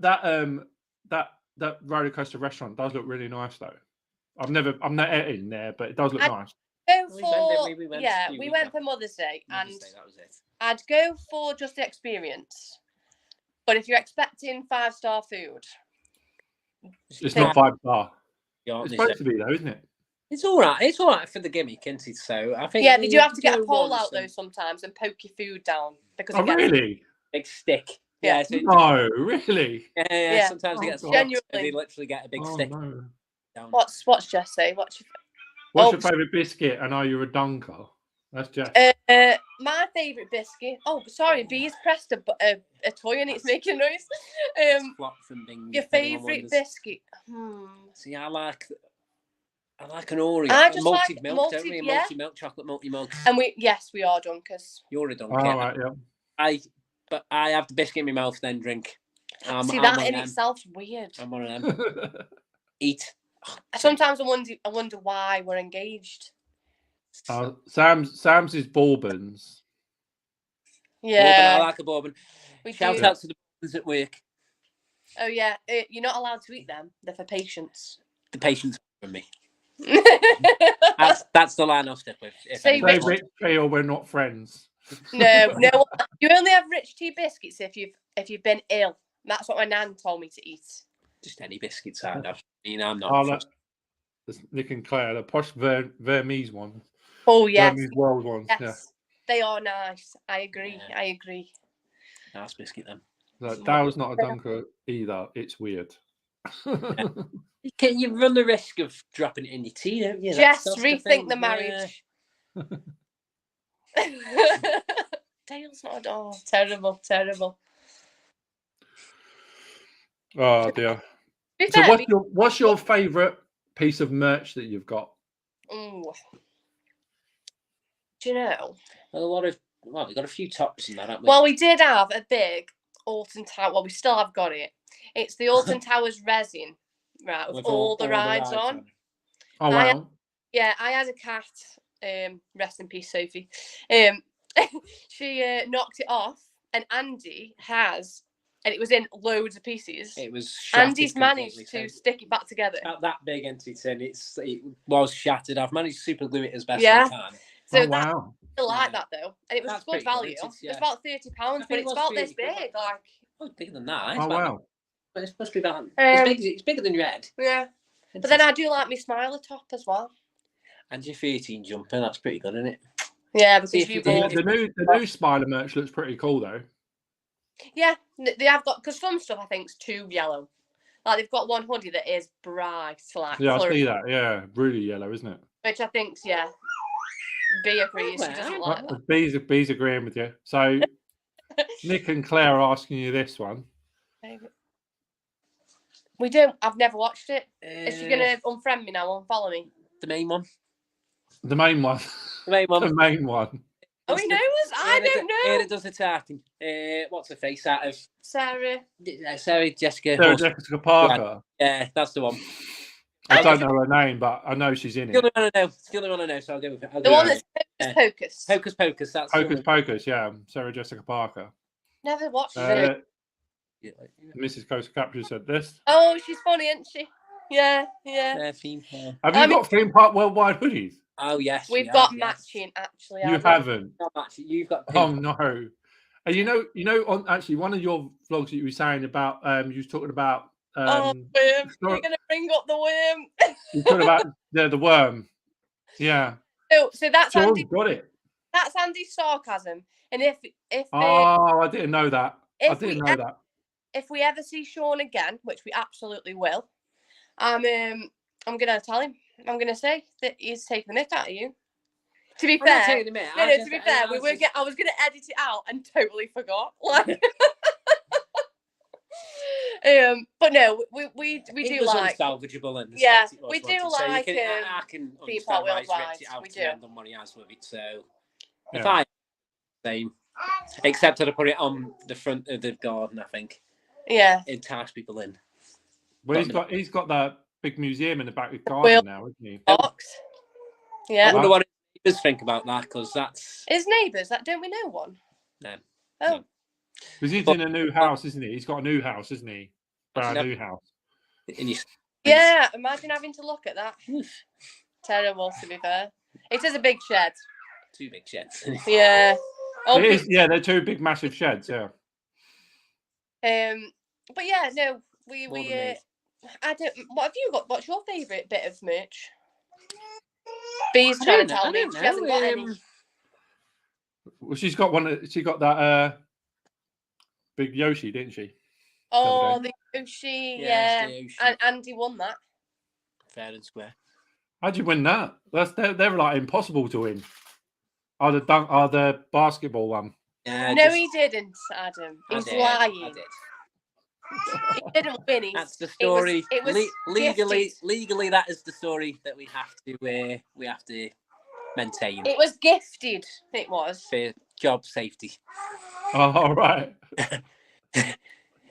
[SPEAKER 1] roller coaster restaurant does look really nice, though. I'm not in there, but it does look nice.
[SPEAKER 3] We went for Mother's Day, and
[SPEAKER 2] that was it.
[SPEAKER 3] I'd go for just the experience. But if you're expecting 5-star food,
[SPEAKER 1] it's not 5-star.
[SPEAKER 2] It's
[SPEAKER 1] supposed to be, though, isn't it?
[SPEAKER 2] It's all right. It's all right for the gimmick, isn't it? So I think.
[SPEAKER 3] Yeah, did you have to get a pole out though sometimes and poke your food down because?
[SPEAKER 1] Really?
[SPEAKER 2] Big stick.
[SPEAKER 3] Yeah.
[SPEAKER 2] So
[SPEAKER 1] no, really.
[SPEAKER 2] Yeah. Sometimes it gets
[SPEAKER 3] genuinely.
[SPEAKER 2] They literally get a big stick.
[SPEAKER 1] No.
[SPEAKER 2] Down.
[SPEAKER 3] What's Jess say? What's
[SPEAKER 1] your favourite biscuit? And are you a dunker? That's Jess.
[SPEAKER 3] My favourite biscuit. Oh, sorry, Bee's pressed a toy and it's making noise. Your favourite biscuit?
[SPEAKER 2] See, I like an Oreo.
[SPEAKER 3] I just
[SPEAKER 2] multi
[SPEAKER 3] like
[SPEAKER 2] milk, don't we? Multi milk, chocolate multi milk.
[SPEAKER 3] And we are dunkers.
[SPEAKER 2] You're a dunker.
[SPEAKER 1] Oh, right, yeah.
[SPEAKER 2] But I have the biscuit in my mouth, then drink.
[SPEAKER 3] See, that in itself's weird.
[SPEAKER 2] I'm one of them. Eat.
[SPEAKER 3] Sometimes I wonder why we're engaged.
[SPEAKER 1] Sam's is bourbons.
[SPEAKER 3] Yeah,
[SPEAKER 2] bourbon, I like a bourbon. Shout out to the bourbons at work.
[SPEAKER 3] Oh yeah, you're not allowed to eat them. They're for patients.
[SPEAKER 2] The patients from me. That's the line I'll stick with.
[SPEAKER 1] Say rich tea or we're not friends.
[SPEAKER 3] No. You only have rich tea biscuits if you've been ill. That's what my nan told me to eat.
[SPEAKER 2] Just any biscuits I'd have. I'm not.
[SPEAKER 1] Nick and Claire, the posh Vermees one.
[SPEAKER 3] Oh yes,
[SPEAKER 1] Vermees World ones.
[SPEAKER 3] Yes,
[SPEAKER 1] yeah.
[SPEAKER 3] They are nice. I agree.
[SPEAKER 2] Yeah.
[SPEAKER 3] I agree.
[SPEAKER 2] Nice biscuit then.
[SPEAKER 1] Dale's not a dunker either. It's weird.
[SPEAKER 2] You run the risk of dropping it in your tea, don't you?
[SPEAKER 3] Just rethink the marriage. Dale's not a dog. Terrible.
[SPEAKER 1] Oh dear. So what's your favourite piece of merch that you've got?
[SPEAKER 3] Ooh. Do you know?
[SPEAKER 2] We've got a few tops in that, haven't we?
[SPEAKER 3] Well, we did have a big Alton Tower. Well, we still have got it. It's the Alton Towers resin, right, with all the rides on.
[SPEAKER 1] Oh, wow.
[SPEAKER 3] I had a cat, rest in peace, Sophie. She knocked it off, and Andy has, and it was in loads of pieces.
[SPEAKER 2] It was
[SPEAKER 3] Andy's managed to stick it back together.
[SPEAKER 2] About that big, and it was shattered. I've managed to super glue it as best I can.
[SPEAKER 3] So
[SPEAKER 1] wow.
[SPEAKER 3] I like that though, and it was good value. It's about £30, but it's about this big.
[SPEAKER 2] Bigger than that.
[SPEAKER 1] Oh wow!
[SPEAKER 2] It's supposed to be about. It's bigger than your head.
[SPEAKER 3] Yeah, but then I do like my smiler top as well.
[SPEAKER 2] And your 13 jumper, that's pretty good, isn't it?
[SPEAKER 3] Yeah, because
[SPEAKER 1] the new Smiler merch looks pretty cool though.
[SPEAKER 3] Yeah, they have got, because some stuff I think is too yellow. Like they've got one hoodie that is bright, like
[SPEAKER 1] I see that. Yeah, really yellow, isn't it?
[SPEAKER 3] Which I think's B agrees. She doesn't like that.
[SPEAKER 1] B's agreeing with you. So Nick and Claire are asking you this one.
[SPEAKER 3] We don't. I've never watched it. Is she gonna unfriend me now? Unfollow me?
[SPEAKER 2] The main one.
[SPEAKER 1] The main one.
[SPEAKER 2] The main one.
[SPEAKER 1] The main one.
[SPEAKER 3] Oh, he knows. I don't know.
[SPEAKER 2] Here it does the talking. What's her face out of
[SPEAKER 3] Sarah
[SPEAKER 2] Jessica.
[SPEAKER 1] Sarah Jessica Parker.
[SPEAKER 2] Yeah, that's the one.
[SPEAKER 1] I don't know her name, but I know she's in it.
[SPEAKER 2] Still the one I know, so I'll go with it.
[SPEAKER 3] The one that's Hocus Pocus.
[SPEAKER 2] Hocus Pocus. That's
[SPEAKER 1] Hocus Pocus. Yeah, Sarah Jessica Parker.
[SPEAKER 3] Never watched it.
[SPEAKER 1] Mrs. Coaster Capture said this.
[SPEAKER 3] Oh, she's funny, isn't she? Yeah.
[SPEAKER 1] Have you got Theme Park Worldwide hoodies?
[SPEAKER 2] Oh yes,
[SPEAKER 3] we've got matching. Actually,
[SPEAKER 1] you haven't.
[SPEAKER 2] You've got.
[SPEAKER 1] Oh no! And you know, on actually one of your vlogs that you were saying about, you was talking about.
[SPEAKER 3] Worm! You're gonna bring up the worm.
[SPEAKER 1] You talking about the worm? Yeah.
[SPEAKER 3] So that's Andy.
[SPEAKER 1] Got it.
[SPEAKER 3] That's Andy's sarcasm. And if
[SPEAKER 1] I didn't know that. I didn't know that.
[SPEAKER 3] If we ever see Sean again, which we absolutely will, I'm gonna tell him. I'm gonna say that he's taking the mick out of you. To be fair, to be fair, I was gonna edit it out and totally forgot. Like, but no, we do like
[SPEAKER 2] salvageable and
[SPEAKER 3] we do like
[SPEAKER 2] I can
[SPEAKER 3] Theme Park Worldwide.
[SPEAKER 2] it out
[SPEAKER 3] We
[SPEAKER 2] to
[SPEAKER 3] do.
[SPEAKER 2] spend on what he has with it. So If I same, except I'd put it on the front of the garden, I think.
[SPEAKER 3] Yeah.
[SPEAKER 2] Entice people in.
[SPEAKER 1] Well, he's got that big museum in the back of the garden now, isn't he?
[SPEAKER 3] Box. Yeah.
[SPEAKER 2] I wonder what his neighbours think about that, because that's
[SPEAKER 3] his neighbours. That don't we know one?
[SPEAKER 2] No.
[SPEAKER 3] Oh.
[SPEAKER 1] Because he's in a new house, isn't he? He's got a new house, isn't he? Brand new house.
[SPEAKER 3] Yeah. Imagine having to look at that. Terrible, to be fair. It is a big shed.
[SPEAKER 2] 2 big sheds.
[SPEAKER 3] Yeah.
[SPEAKER 1] It is, yeah, they're 2 big, massive sheds. Yeah.
[SPEAKER 3] But yeah, no, we I don't. What have you got? What's your favourite bit of merch? Bee's trying to tell me she hasn't got any.
[SPEAKER 1] Well, she's got one. She got that big Yoshi, didn't she?
[SPEAKER 3] Oh, the Yoshi, yeah.
[SPEAKER 2] The Yoshi.
[SPEAKER 3] And Andy won that.
[SPEAKER 2] Fair and square.
[SPEAKER 1] How'd you win that? They're like impossible to win. The basketball one.
[SPEAKER 3] No, he didn't, Adam. He's lying.
[SPEAKER 2] I did.
[SPEAKER 3] He didn't win.
[SPEAKER 2] That's the story.
[SPEAKER 3] It was
[SPEAKER 2] legally, that is the story that we have to maintain.
[SPEAKER 3] It was gifted. It was
[SPEAKER 2] for job safety.
[SPEAKER 1] Oh, right.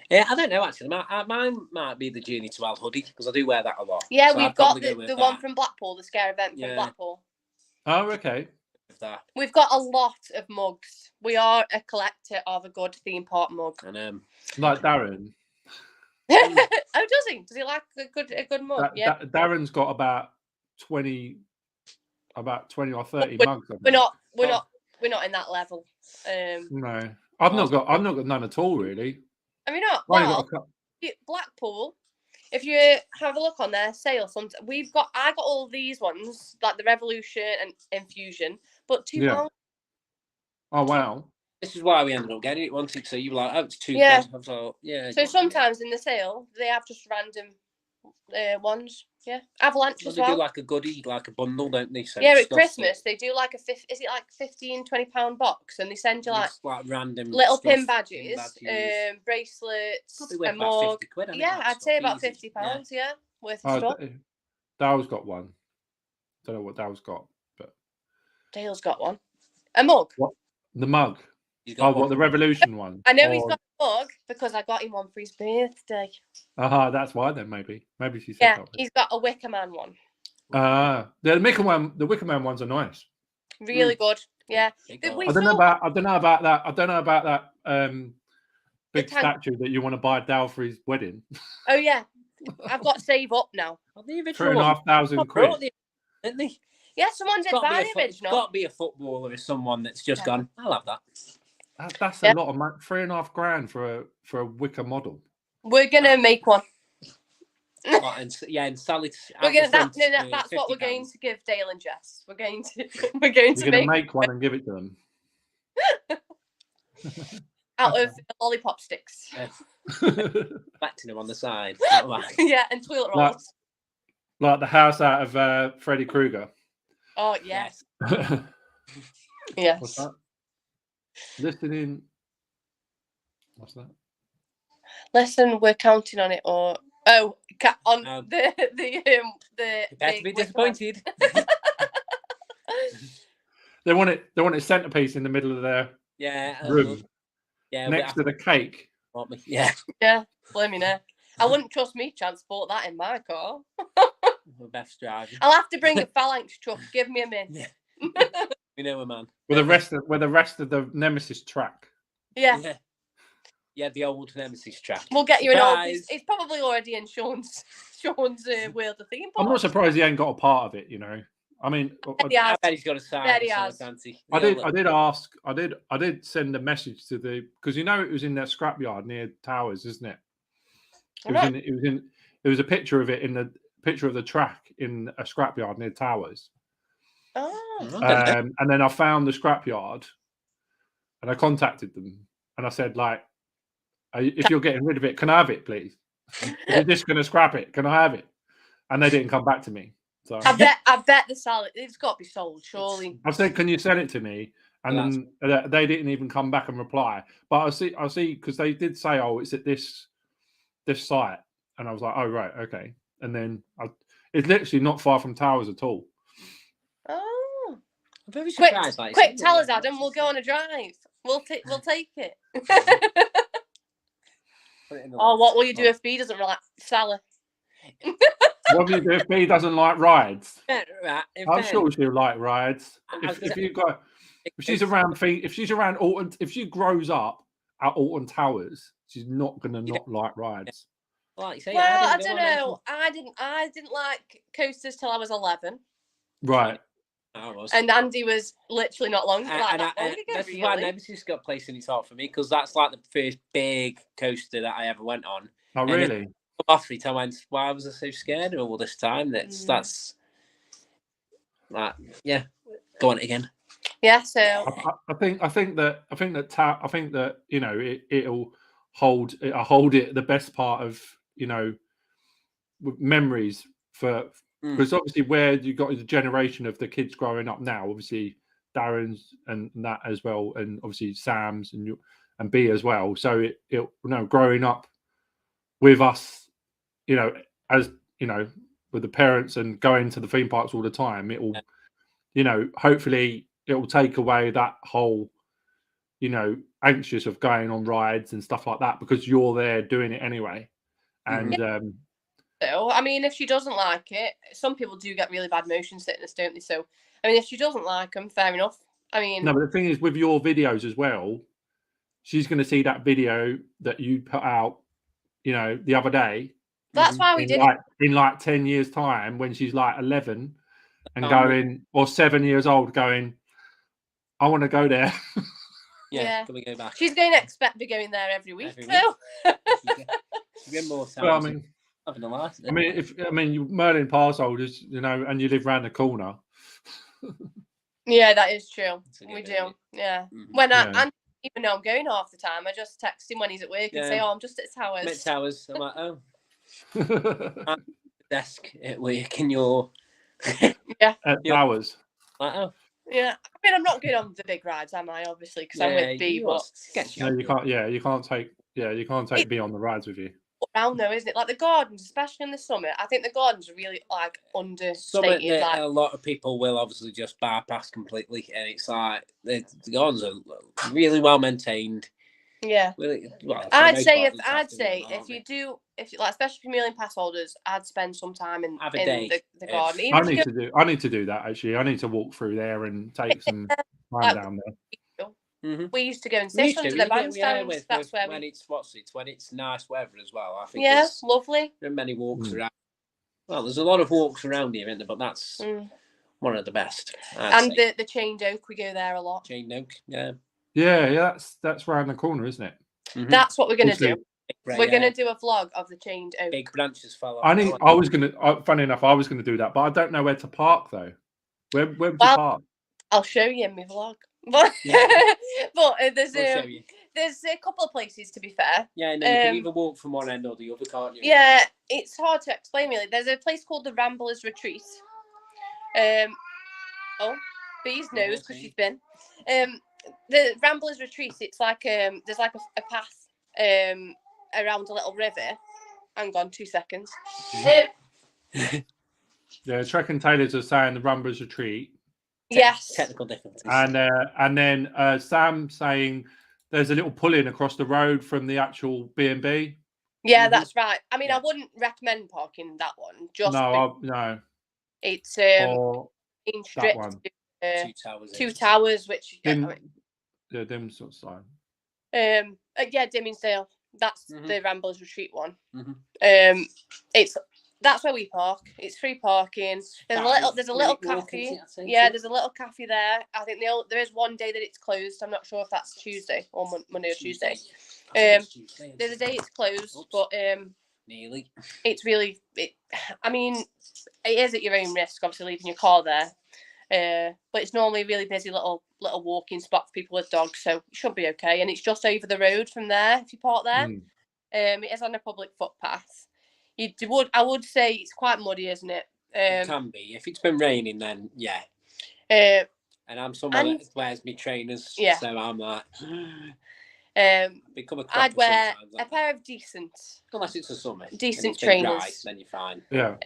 [SPEAKER 2] Yeah, I don't know actually. Mine might be the Journey to Al hoodie, because I do wear that a lot.
[SPEAKER 3] Yeah, so we've got the one from Blackpool, the scare event from Blackpool.
[SPEAKER 1] Oh, okay.
[SPEAKER 3] We've got a lot of mugs. We are a collector of a good theme park mug.
[SPEAKER 2] And
[SPEAKER 1] like Darren.
[SPEAKER 3] Oh, does he? Does he like a good mug? Yeah.
[SPEAKER 1] Darren's got about 20 or 30 mugs.
[SPEAKER 3] We're not in that level.
[SPEAKER 1] No, I've not got none at all, really.
[SPEAKER 3] Have you not? Well, Blackpool. If you have a look on their sale, I got all these ones, like the Revolution and Infusion, but £2.
[SPEAKER 1] Oh wow!
[SPEAKER 2] This is why we ended up getting it. Wanted, so you were like, oh, it's £2.
[SPEAKER 3] Yeah.
[SPEAKER 2] I thought, yeah.
[SPEAKER 3] So sometimes in the sale, they have just random ones. Yeah, Avalanche as well.
[SPEAKER 2] They do like a goodie, like a bundle, don't they? So
[SPEAKER 3] yeah, at Christmas they do like is it like £15-20 box, and they send you like
[SPEAKER 2] random
[SPEAKER 3] little
[SPEAKER 2] stuff,
[SPEAKER 3] pin badges, bracelets, a mug. Yeah, I'd say about £50. Yeah, worth of stuff.
[SPEAKER 1] Dale's got one. Don't know what Dale's got, but
[SPEAKER 3] Dale's got one. A mug.
[SPEAKER 1] What? The mug. What, the Revolution one?
[SPEAKER 3] I know he's got a mug because I got him one for his birthday.
[SPEAKER 1] That's why then, maybe she said that.
[SPEAKER 3] He's got a Wicker Man one.
[SPEAKER 1] The Wicker Man ones are nice.
[SPEAKER 3] Really good. Yeah.
[SPEAKER 1] I don't know about that big statue that you want to buy Dale for his wedding.
[SPEAKER 3] Oh yeah. I've got to save up now.
[SPEAKER 1] £3,500.
[SPEAKER 2] Didn't they?
[SPEAKER 3] Yeah, someone did buy the original.
[SPEAKER 2] It's got to be a footballer or someone that's just gone, I'll have that.
[SPEAKER 1] That's a lot of money. £3,500 for a Wicker model.
[SPEAKER 3] We're gonna make one.
[SPEAKER 2] And Sally's.
[SPEAKER 3] That's what we're going to give Dale and Jess. We're going to
[SPEAKER 1] make one and give it to them.
[SPEAKER 3] Out of lollipop sticks.
[SPEAKER 2] Batting them on the side.
[SPEAKER 3] Yeah, and toilet rolls.
[SPEAKER 1] Like the house out of Freddy Krueger.
[SPEAKER 3] Oh yes. Yes.
[SPEAKER 1] What's that? Listening. What's that?
[SPEAKER 3] Listen, we're counting on it, or the
[SPEAKER 2] better be disappointed.
[SPEAKER 1] They want a centerpiece in the middle of their room. Next to the cake.
[SPEAKER 2] Yeah.
[SPEAKER 3] Yeah. Blaming her. I wouldn't trust me transport that in my car.
[SPEAKER 2] Beth's driving.
[SPEAKER 3] I'll have to bring a phalanx truck. Give me a minute.
[SPEAKER 2] We know a man.
[SPEAKER 1] With the rest of the Nemesis track.
[SPEAKER 3] Yeah.
[SPEAKER 2] Yeah, the old Nemesis track.
[SPEAKER 3] We'll get you an old. It's probably already in Sean's World of Theme Park.
[SPEAKER 1] I'm not surprised he ain't got a part of it. You know. I mean,
[SPEAKER 2] I bet he's got a sign.
[SPEAKER 1] I did send a message to because it was in that scrapyard near Towers, isn't it? It was a picture of it in the picture of the track in a scrapyard near Towers.
[SPEAKER 3] Oh.
[SPEAKER 1] And then I found the scrapyard, and I contacted them, and I said, like, if you're getting rid of it, can I have it, please? If you're just going to scrap it, can I have it? And they didn't come back to me. So
[SPEAKER 3] I bet the salad, it's got to be sold, surely.
[SPEAKER 1] I said, can you send it to me? And then they didn't even come back and reply. But I see, because they did say, oh, it's at this site. And I was like, oh, right, okay. And then it's literally not far from Towers at all.
[SPEAKER 3] Oh.
[SPEAKER 2] very surprised.
[SPEAKER 3] Quick, tell us, Adam. We'll go on a drive. We'll take it. Oh, what will you do if B doesn't like Sally?
[SPEAKER 1] What will you do if B doesn't like rides?
[SPEAKER 2] Right,
[SPEAKER 1] I'm sure she'll like rides. If she's around Alton, if she grows up at Alton Towers, she's not gonna not like rides.
[SPEAKER 2] Like you say,
[SPEAKER 3] well, I don't know. I didn't like coasters till I was 11.
[SPEAKER 1] Right.
[SPEAKER 2] I was.
[SPEAKER 3] And Andy was literally not long.
[SPEAKER 2] That's why Nemesis got placed in its heart for me, because that's like the first big coaster that I ever went on.
[SPEAKER 1] Oh, really?
[SPEAKER 2] Off it, I went, why was I so scared all this time? That's like, yeah, go on again.
[SPEAKER 3] Yeah, so
[SPEAKER 1] I think that you know it'll hold it the best part of, you know, memories for, because obviously where you got the generation of the kids growing up now, obviously Darren's and that as well, and obviously Sam's and B as well. So it you know, growing up with us, you know, as you know, with the parents and going to the theme parks all the time, it will, you know, hopefully it will take away that whole, you know, anxious of going on rides and stuff like that, because you're there doing it anyway. And
[SPEAKER 3] so I mean, if she doesn't like it, some people do get really bad motion sickness, don't they? So I mean, if she doesn't like them, fair enough. I mean,
[SPEAKER 1] no, but the thing is, with your videos as well, she's going to see that video that you put out, you know, the other day.
[SPEAKER 3] That's why we did it.
[SPEAKER 1] In like 10 years' time, when she's like 11 and going, or 7 years old, going, I want to go there.
[SPEAKER 2] Yeah. Can we go back?
[SPEAKER 3] She's going to expect me going there every week.
[SPEAKER 2] More time.
[SPEAKER 1] Well, I mean, you Merlin pass holders, you know, and you live around the corner.
[SPEAKER 3] Yeah, that is true. We do. Yeah. When I even though I'm going half the time, I just text him when he's at work and say, "Oh, I'm just at Towers."
[SPEAKER 2] I'm at Towers. I'm like, "Oh." I'm at the desk at work in your
[SPEAKER 1] at Towers.
[SPEAKER 2] Like, oh.
[SPEAKER 3] Yeah, I mean, I'm not good on the big rides, am I? Obviously, because I'm with B. But
[SPEAKER 1] no, you can't. Yeah, you can't take B on the rides with you.
[SPEAKER 3] Around though, isn't it? Like the gardens, especially in the summer. I think the gardens are really like understated.
[SPEAKER 2] A lot of people will obviously just bypass completely, and it's like the gardens are really well maintained.
[SPEAKER 3] Yeah,
[SPEAKER 2] really, well,
[SPEAKER 3] I'd say if you like, especially for Merlin pass holders, I'd spend some time in the garden.
[SPEAKER 1] I need to do that actually. I need to walk through there and take some time down there.
[SPEAKER 3] We used to go and sit under the bandstands. That's where
[SPEAKER 2] when it's nice weather as well. I think
[SPEAKER 3] lovely.
[SPEAKER 2] There are many walks around. Well, there's a lot of walks around here, isn't there? But that's one of the best.
[SPEAKER 3] The Chained Oak, we go there a lot.
[SPEAKER 2] Chained Oak, yeah.
[SPEAKER 1] Yeah, that's around the corner, isn't it?
[SPEAKER 3] That's what we're gonna do. We're gonna do a vlog of the Chained Oak.
[SPEAKER 2] Big branches fell off.
[SPEAKER 1] Funny enough, I was gonna do that, but I don't know where to park though. Where would you park?
[SPEAKER 3] I'll show you in my vlog. But there's a couple of places, to be fair.
[SPEAKER 2] Yeah, and then you can either walk from one end or the other, can't you?
[SPEAKER 3] Yeah, it's hard to explain really. There's a place called the Ramblers Retreat. Bee's knows because she's been. The Ramblers Retreat. It's like there's like a path around a little river. Hang on, 2 seconds.
[SPEAKER 1] Yeah, Trek and Taylors are saying the Ramblers Retreat.
[SPEAKER 3] Yes.
[SPEAKER 2] Technical differences.
[SPEAKER 1] And then Sam saying there's a little pull-in across the road from the actual B&B.
[SPEAKER 3] Yeah, that's right. I mean, I wouldn't recommend parking that one.
[SPEAKER 1] No.
[SPEAKER 3] It's in strict two towers, which
[SPEAKER 1] Dim sort of sign.
[SPEAKER 3] Dimmingsdale. That's the Ramblers Retreat one. That's where we park. It's free parking. There's a little cafe. Yeah, there's a little cafe there. I think there is one day that it's closed. I'm not sure if that's Tuesday or Monday or Tuesday. There's a day it's closed, but
[SPEAKER 2] nearly.
[SPEAKER 3] It's really. I mean, it is at your own risk, obviously leaving your car there. But it's normally a really busy little walking spot for people with dogs, so it should be okay. And it's just over the road from there if you park there. It is on a public footpath. I would say it's quite muddy, isn't it?
[SPEAKER 2] It can be. If it's been raining, then yeah. And I'm someone that wears my trainers, so I'm like,
[SPEAKER 3] I'd wear a pair of decent,
[SPEAKER 2] unless it's a summer,
[SPEAKER 3] decent trainers.
[SPEAKER 2] Dry, then you're fine.
[SPEAKER 1] Yeah.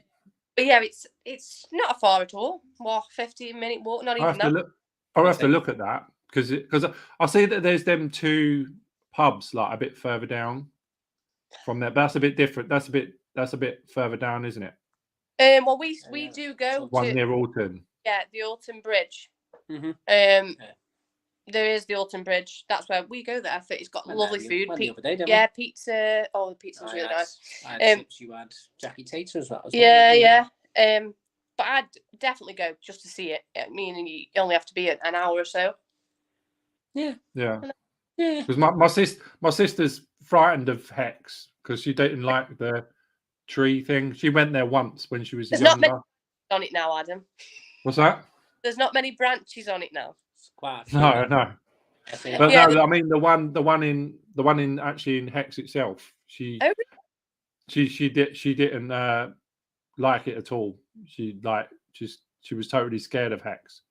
[SPEAKER 3] But yeah, it's not far at all. 15-minute walk, not even that.
[SPEAKER 1] I'll have to look at that because I see that there's them 2 pubs like a bit further down from there. But that's a bit different. That's a bit further down, isn't it?
[SPEAKER 3] Well, we do go
[SPEAKER 1] one
[SPEAKER 3] to
[SPEAKER 1] near Alton.
[SPEAKER 3] Yeah, the Alton Bridge.
[SPEAKER 2] Mm-hmm.
[SPEAKER 3] There is the Alton Bridge. That's where we go there. It's got lovely food.
[SPEAKER 2] The other day,
[SPEAKER 3] yeah, pizza. Oh, the pizza's really nice.
[SPEAKER 2] I had chips. You had Jackie Tater as well.
[SPEAKER 3] Yeah. But I'd definitely go just to see it. I mean, you only have to be an hour or so.
[SPEAKER 2] Yeah.
[SPEAKER 1] Because my sister's frightened of Hex because she didn't like the tree thing. She went there once when she was younger.
[SPEAKER 3] Not many on it now, Adam.
[SPEAKER 1] What's that?
[SPEAKER 3] There's not many branches on it now.
[SPEAKER 1] No. But no, I mean the one in actually in Hex itself. She didn't like it at all. She was totally scared of Hex.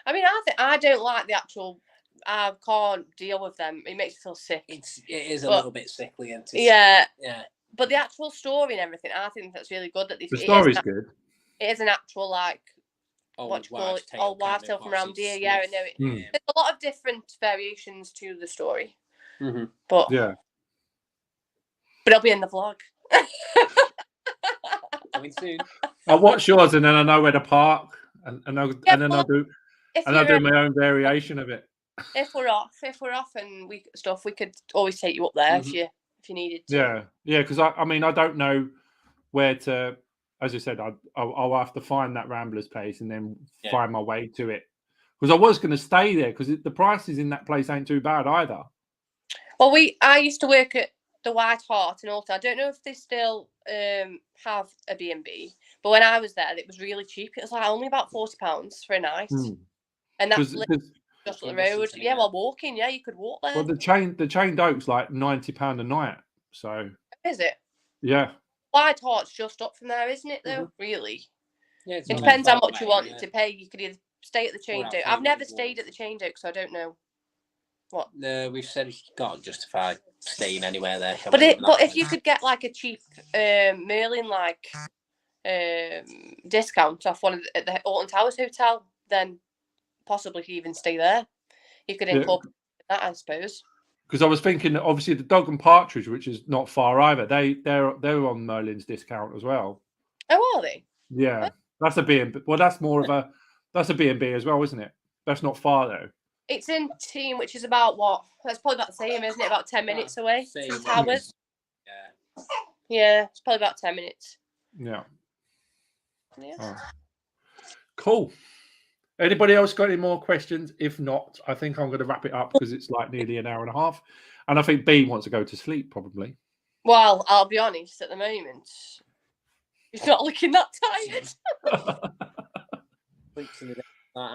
[SPEAKER 3] I mean, I don't like the actual. I can't deal with them. It makes me feel sick.
[SPEAKER 2] It is a little bit sickly, isn't it?
[SPEAKER 3] Yeah. But the actual story and everything, I think that's really good. That
[SPEAKER 1] the story's good.
[SPEAKER 3] It is an actual what you call it, old wives' tale from around here. Yeah, I know it. There's a lot of different variations to the story.
[SPEAKER 2] Mm-hmm.
[SPEAKER 3] But it'll be in the vlog.
[SPEAKER 2] Coming soon.
[SPEAKER 1] I'll watch yours and then I know where to park, and then I'll do my own variation of it.
[SPEAKER 3] If we're off and we could always take you up there if you needed to.
[SPEAKER 1] Yeah, because I mean I don't know where to. As I said, I'll have to find that Ramblers place and then find my way to it. Because I was going to stay there because the prices in that place ain't too bad either.
[SPEAKER 3] Well, I used to work at the White Hart in Alton. I don't know if they still have a B&B, but when I was there, it was really cheap. It was like only about £40 for a night, and that's just up the road. Yeah, while walking, you could walk there.
[SPEAKER 1] Well, the chained oak's like £90 a night. So
[SPEAKER 3] is it?
[SPEAKER 1] Yeah.
[SPEAKER 3] White Hart's just up from there, isn't it? Though, really.
[SPEAKER 2] Yeah,
[SPEAKER 3] it depends how much you want to pay. You could either stay at the Chained Oak. I've never stayed at the Chained Oak, so I don't know. What?
[SPEAKER 2] No, we've said you can't justify staying anywhere there.
[SPEAKER 3] But if you could get like a cheap Merlin discount off one of the Alton Towers Hotel, then possibly even stay there. You could incorporate that, I suppose.
[SPEAKER 1] Because I was thinking, obviously, the Dog and Partridge, which is not far either, they're on Merlin's discount as well.
[SPEAKER 3] Oh, are they?
[SPEAKER 1] Yeah, that's a B&B. Well, that's a B&B as well, isn't it? That's not far though.
[SPEAKER 3] It's in Team, which is about what? That's probably about the same, isn't it? About 10 minutes away from Towers. Yeah, it's probably about 10 minutes.
[SPEAKER 1] Yeah. Oh. Cool. Anybody else got any more questions? If not, I think I'm going to wrap it up because it's like nearly an hour and a half. And I think B wants to go to sleep, probably.
[SPEAKER 3] Well, I'll be honest, at the moment, he's not looking that tired.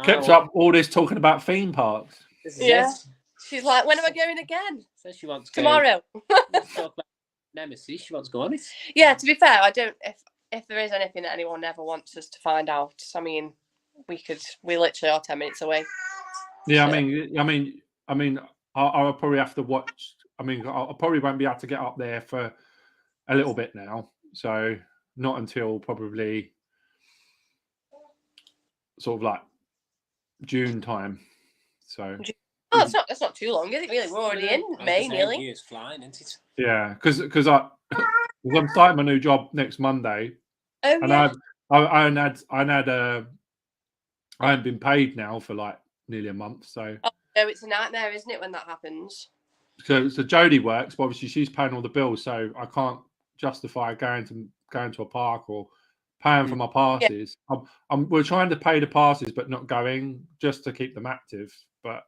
[SPEAKER 1] Kept up all this talking about theme parks.
[SPEAKER 3] Yeah. She's like, when am I going again?
[SPEAKER 2] So she wants
[SPEAKER 3] to tomorrow.
[SPEAKER 2] Let's talk about Nemesis. She wants to go on it.
[SPEAKER 3] Yeah, to be fair, I don't. If there is anything that anyone ever wants us to find out, I mean, we literally are 10 minutes away.
[SPEAKER 1] Yeah, so. I mean, I'll probably have to watch. I mean, I probably won't be able to get up there for a little bit now. So not until probably sort of like June time. So.
[SPEAKER 3] Oh, that's not too long, is it? Really, we're already in May, nearly.
[SPEAKER 2] Year's flying, isn't it?
[SPEAKER 1] Yeah, because I'm starting my new job next Monday, and I haven't been paid now for like nearly a month. So
[SPEAKER 3] it's a nightmare, isn't it, when that happens?
[SPEAKER 1] So Jodie works, but obviously she's paying all the bills, so I can't justify going to a park or paying for my passes. Yeah. We're trying to pay the passes, but not going just to keep them active. But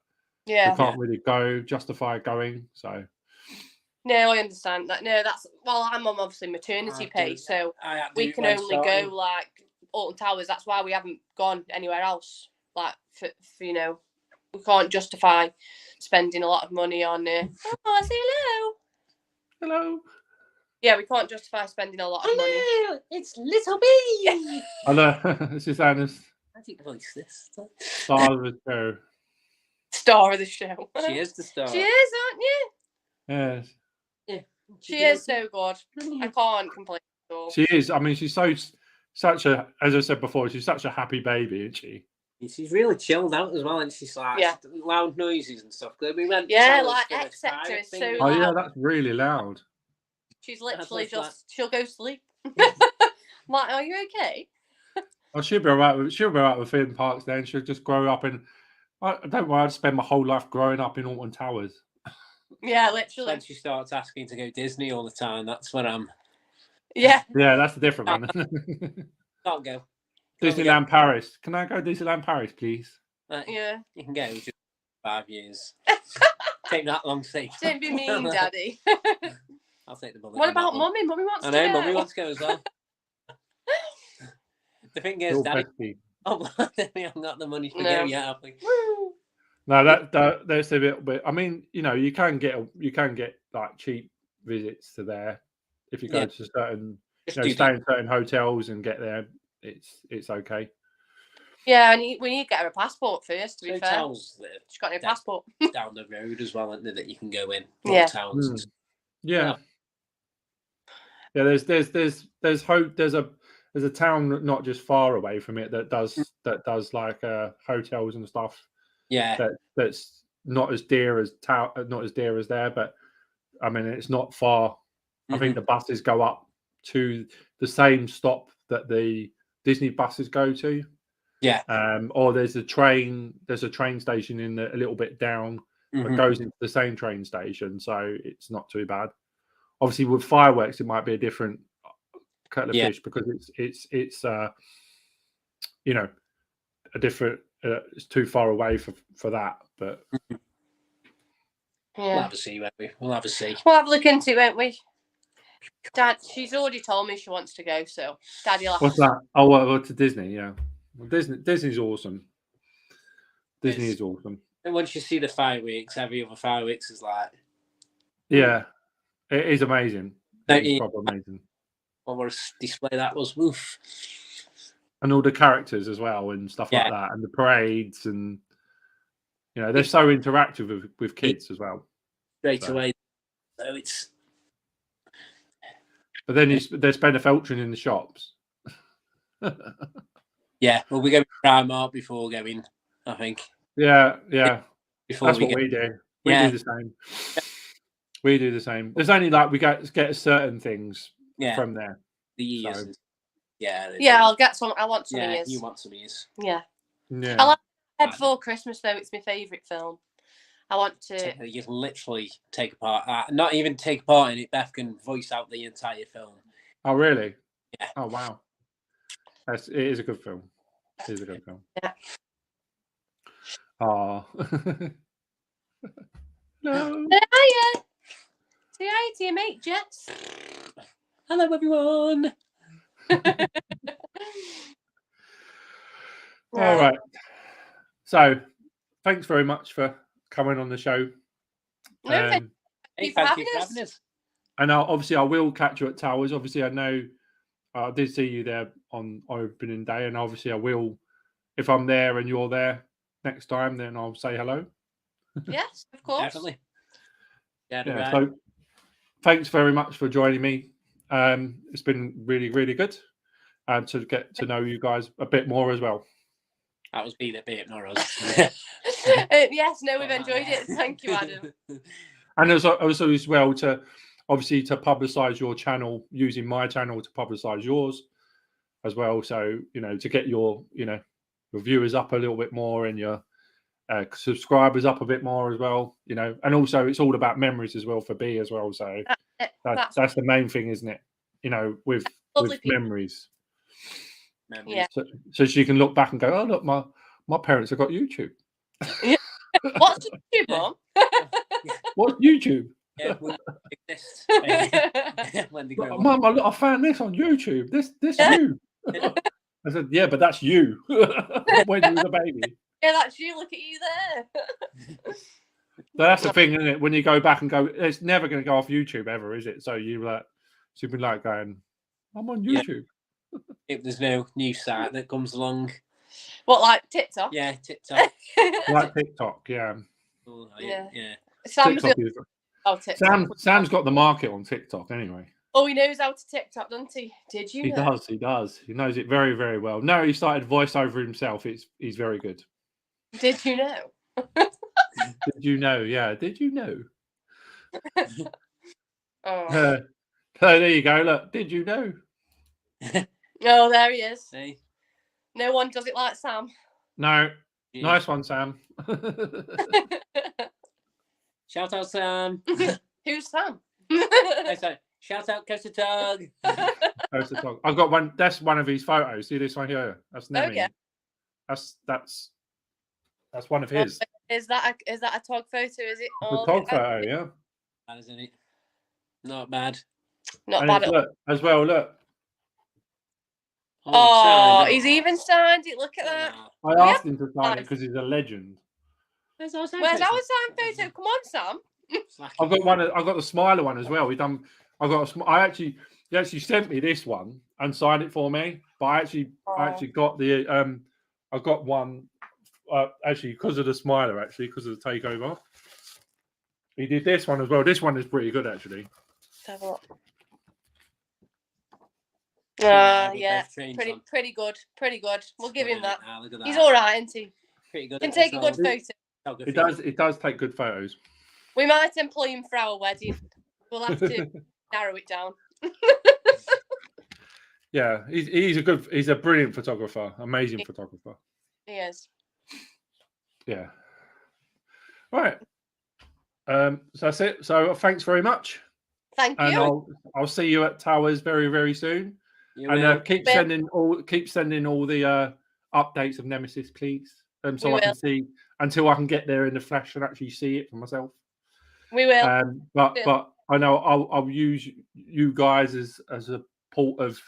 [SPEAKER 1] we can't really justify going. So
[SPEAKER 3] no, I understand that. No, I'm on obviously maternity pay, so we can only go like Alton Towers. That's why we haven't gone anywhere else. Like for we can't justify spending a lot of money on. I say hello.
[SPEAKER 1] Hello.
[SPEAKER 3] Yeah, we can't justify spending a lot of money.
[SPEAKER 2] Hello, it's Little B.
[SPEAKER 1] Hello, this is Anna's.
[SPEAKER 2] I think voice this.
[SPEAKER 1] Star of the show.
[SPEAKER 3] Star of the show.
[SPEAKER 2] She is the star.
[SPEAKER 3] She is, aren't you?
[SPEAKER 1] Yes.
[SPEAKER 3] Yeah. She is so good. I can't complain at all.
[SPEAKER 1] She is. I mean, she's such a, as I said before, she's such a happy baby, isn't she?
[SPEAKER 2] She's really chilled out as well, and she's like loud noises and stuff. We went
[SPEAKER 3] like X Sector is so loud.
[SPEAKER 1] Oh yeah, that's really loud.
[SPEAKER 3] She's literally she'll go sleep. Like, are you okay?
[SPEAKER 1] Oh, she'll be alright with theme parks then. She'll just grow up in. I don't worry, I'd spend my whole life growing up in Alton Towers.
[SPEAKER 3] Yeah, literally.
[SPEAKER 2] When she starts asking to go Disney all the time, that's when I'm.
[SPEAKER 3] Yeah.
[SPEAKER 1] Yeah, that's a different one.
[SPEAKER 2] Can't go.
[SPEAKER 1] Disneyland Paris. Can I go Disneyland Paris, please?
[SPEAKER 3] Yeah.
[SPEAKER 2] You can go just 5 years. Take that long to say.
[SPEAKER 3] Don't be mean, Daddy.
[SPEAKER 2] I'll take the bullet.
[SPEAKER 3] What about Mummy? Mummy wants to go.
[SPEAKER 2] I know, Mummy wants to go as well. The thing is, Daddy, I've got the money to go yet.
[SPEAKER 1] No, that's a bit. I mean, you can get like cheap visits to there if you go to certain, stay in certain hotels and get there. It's okay.
[SPEAKER 3] Yeah, and we need to get her a passport first. To be fair, she's got no passport.
[SPEAKER 2] Down the road as well, isn't there, that you can go in.
[SPEAKER 3] Yeah.
[SPEAKER 2] Towns.
[SPEAKER 1] Yeah. Yeah. There's hope. There's a town not just far away from it that does like hotels and stuff.
[SPEAKER 2] Yeah.
[SPEAKER 1] That's not as dear as there, but I mean it's not far. I think the buses go up to the same stop that the Disney buses go to.
[SPEAKER 2] Yeah.
[SPEAKER 1] Or there's a train station a little bit down that goes into the same train station, so it's not too bad. Obviously with fireworks it might be a different kettle of fish because it's a different it's too far away for that, but
[SPEAKER 2] we'll have a see, won't we? We'll have a see.
[SPEAKER 3] We'll have a look into it, won't we? Dad, she's already told me she wants to go, so Daddy will have
[SPEAKER 1] What's that? Oh, well, to Disney, yeah. Well, Disney's awesome. Disney is awesome.
[SPEAKER 2] And once you see the fireworks, every other fireworks is like...
[SPEAKER 1] Yeah, it is amazing. It's probably amazing.
[SPEAKER 2] What a display that was. Woof.
[SPEAKER 1] And all the characters as well and stuff like that, and the parades, and they're so interactive with kids as well.
[SPEAKER 2] Straight away, so it's.
[SPEAKER 1] But then they spend a fortune in the shops.
[SPEAKER 2] Yeah, well, we go to Primark before going, I think.
[SPEAKER 1] Yeah.
[SPEAKER 2] Before
[SPEAKER 1] That's what we do. We do the same. We do the same. There's only like we get certain things from there.
[SPEAKER 2] The ears. So.
[SPEAKER 3] Yeah, I'll get some. I want some ears.
[SPEAKER 2] You want some ears.
[SPEAKER 3] Yeah. I like Head Before Christmas though. It's my favourite film. I want to.
[SPEAKER 2] You can literally take part. Not even take part in it. Beth can voice out the entire film.
[SPEAKER 1] Oh really?
[SPEAKER 2] Yeah.
[SPEAKER 1] Oh wow. It is a good film. It is a good film.
[SPEAKER 3] Yeah.
[SPEAKER 1] Oh. No.
[SPEAKER 3] Hiya. Say hi to your mate, Jess.
[SPEAKER 2] Hello, everyone.
[SPEAKER 1] All right. So, thanks very much for coming on the show.
[SPEAKER 3] Thank you for having us.
[SPEAKER 1] And obviously, I will catch you at Towers. Obviously, I know I did see you there on opening day, and obviously, I will. If I'm there and you're there next time, then I'll say hello.
[SPEAKER 3] Yes, of course.
[SPEAKER 2] Definitely.
[SPEAKER 1] Yeah. So, thanks very much for joining me. It's been really, really good to get to know you guys a bit more as well.
[SPEAKER 2] That was being a bit, not us.
[SPEAKER 3] Yes, no, we've enjoyed it. Thank you, Adam.
[SPEAKER 1] And also as well to publicize your channel, using my channel to publicize yours as well. So to get your viewers up a little bit more and your subscribers up a bit more as well. And also it's all about memories as well for B as well. So that's the main thing, isn't it? With memories.
[SPEAKER 3] Yeah.
[SPEAKER 1] So she can look back and go, oh look, my parents have got YouTube.
[SPEAKER 3] What's YouTube, Mom?
[SPEAKER 1] What's YouTube?
[SPEAKER 2] Yeah,
[SPEAKER 1] Mum, I found this on YouTube. This you. I said, yeah, but that's you when you was a baby.
[SPEAKER 3] Yeah, that's you. Look at you there.
[SPEAKER 1] So that's the thing, isn't it? When you go back and go, it's never going to go off YouTube ever, is it? So you've been like going, I'm on YouTube.
[SPEAKER 2] If there's no new site that comes along.
[SPEAKER 3] What, like TikTok?
[SPEAKER 2] Yeah, TikTok.
[SPEAKER 1] Like TikTok, yeah.
[SPEAKER 2] Oh, yeah.
[SPEAKER 1] Sam's got the market on TikTok anyway.
[SPEAKER 3] Oh, he knows how to TikTok, doesn't he? Did you know?
[SPEAKER 1] He does. He knows it very, very well. No, he started voiceover himself. He's very good.
[SPEAKER 3] Did you know?
[SPEAKER 1] Did you know? Yeah. Did you know?
[SPEAKER 3] Oh.
[SPEAKER 1] There you go. Look. Did you know?
[SPEAKER 3] Oh, there he is.
[SPEAKER 2] Hey.
[SPEAKER 3] No one does it like Sam.
[SPEAKER 1] No.
[SPEAKER 2] Yeah.
[SPEAKER 1] Nice one, Sam.
[SPEAKER 2] Shout out, Sam.
[SPEAKER 3] Who's Sam?
[SPEAKER 2] Shout out, Coasterlytical.
[SPEAKER 1] I've got one. That's one of his photos. See this one here? That's Nemesis.
[SPEAKER 3] Yeah.
[SPEAKER 1] That's one of his.
[SPEAKER 3] Is that a tog photo? Is it?
[SPEAKER 1] The tog photo, yeah.
[SPEAKER 2] Bad, isn't it? Not bad.
[SPEAKER 3] Not
[SPEAKER 1] And
[SPEAKER 3] bad.
[SPEAKER 1] look as well. Look.
[SPEAKER 3] Oh, he's even signed it. Look at that.
[SPEAKER 1] I asked him to sign it because he's a legend.
[SPEAKER 3] Where's our signed photo? Come on, Sam.
[SPEAKER 1] I've got one. I've got the smiler one as well. He actually sent me this one and signed it for me. But I actually got the I got one actually because of the smiler. Actually, because of the takeover. He did this one as well. This one is pretty good actually.
[SPEAKER 3] Let's have a look. Yeah, pretty good. We'll give him that. He's all right, isn't he?
[SPEAKER 2] Pretty good.
[SPEAKER 3] Can take a good photo.
[SPEAKER 1] It does take good photos.
[SPEAKER 3] We might employ him for our wedding. We'll have to narrow it down.
[SPEAKER 1] Yeah, he's a brilliant photographer, amazing photographer.
[SPEAKER 3] He is.
[SPEAKER 1] Yeah. Right. So that's it. So thanks very much.
[SPEAKER 3] Thank you.
[SPEAKER 1] And I'll see you at Towers very, very soon. And keep sending all the updates of Nemesis, please. So I can see until I can get there in the flesh and actually see it for myself.
[SPEAKER 3] We will.
[SPEAKER 1] But I know I'll use you guys as a port of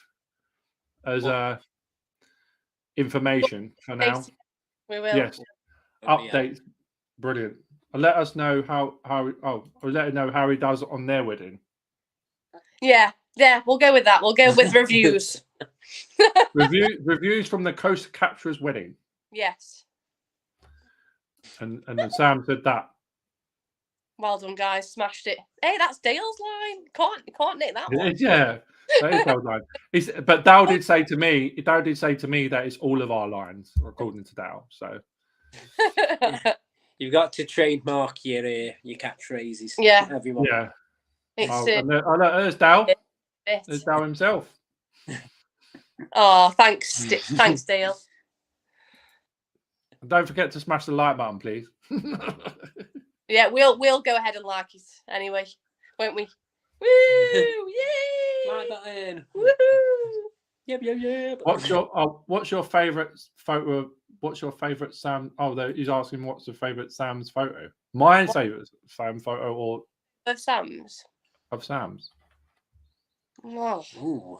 [SPEAKER 1] information for now.
[SPEAKER 3] We will.
[SPEAKER 1] Yes. Updates. Brilliant. Let us know let us know how he does on their wedding.
[SPEAKER 3] Yeah, we'll go with that. We'll go with reviews.
[SPEAKER 1] Reviews from the Coast Capturer's wedding.
[SPEAKER 3] Yes.
[SPEAKER 1] And then Sam said that.
[SPEAKER 3] Well done, guys. Smashed it. Hey, that's Dale's line. Can't nick that one.
[SPEAKER 1] Yeah, that is Dale's line. But Dale did say to me that it's all of our lines, according to Dale. So
[SPEAKER 2] you've got to trademark your catchphrases.
[SPEAKER 3] Yeah.
[SPEAKER 2] Everyone.
[SPEAKER 1] Yeah. There's Dale. There's Dale himself.
[SPEAKER 3] Oh, thanks, Dale.
[SPEAKER 1] Don't forget to smash the like button, please.
[SPEAKER 3] Yeah, we'll go ahead and like it anyway, won't we? Woo! Yay!
[SPEAKER 2] Like button.
[SPEAKER 3] Woohoo!
[SPEAKER 2] Yep.
[SPEAKER 1] What's your favourite photo? What's your favourite Sam? Oh, he's asking what's the favourite Sam's photo. My favourite Sam photo or
[SPEAKER 3] of Sam's.
[SPEAKER 1] Of Sam's.
[SPEAKER 3] Oh.
[SPEAKER 2] Ooh.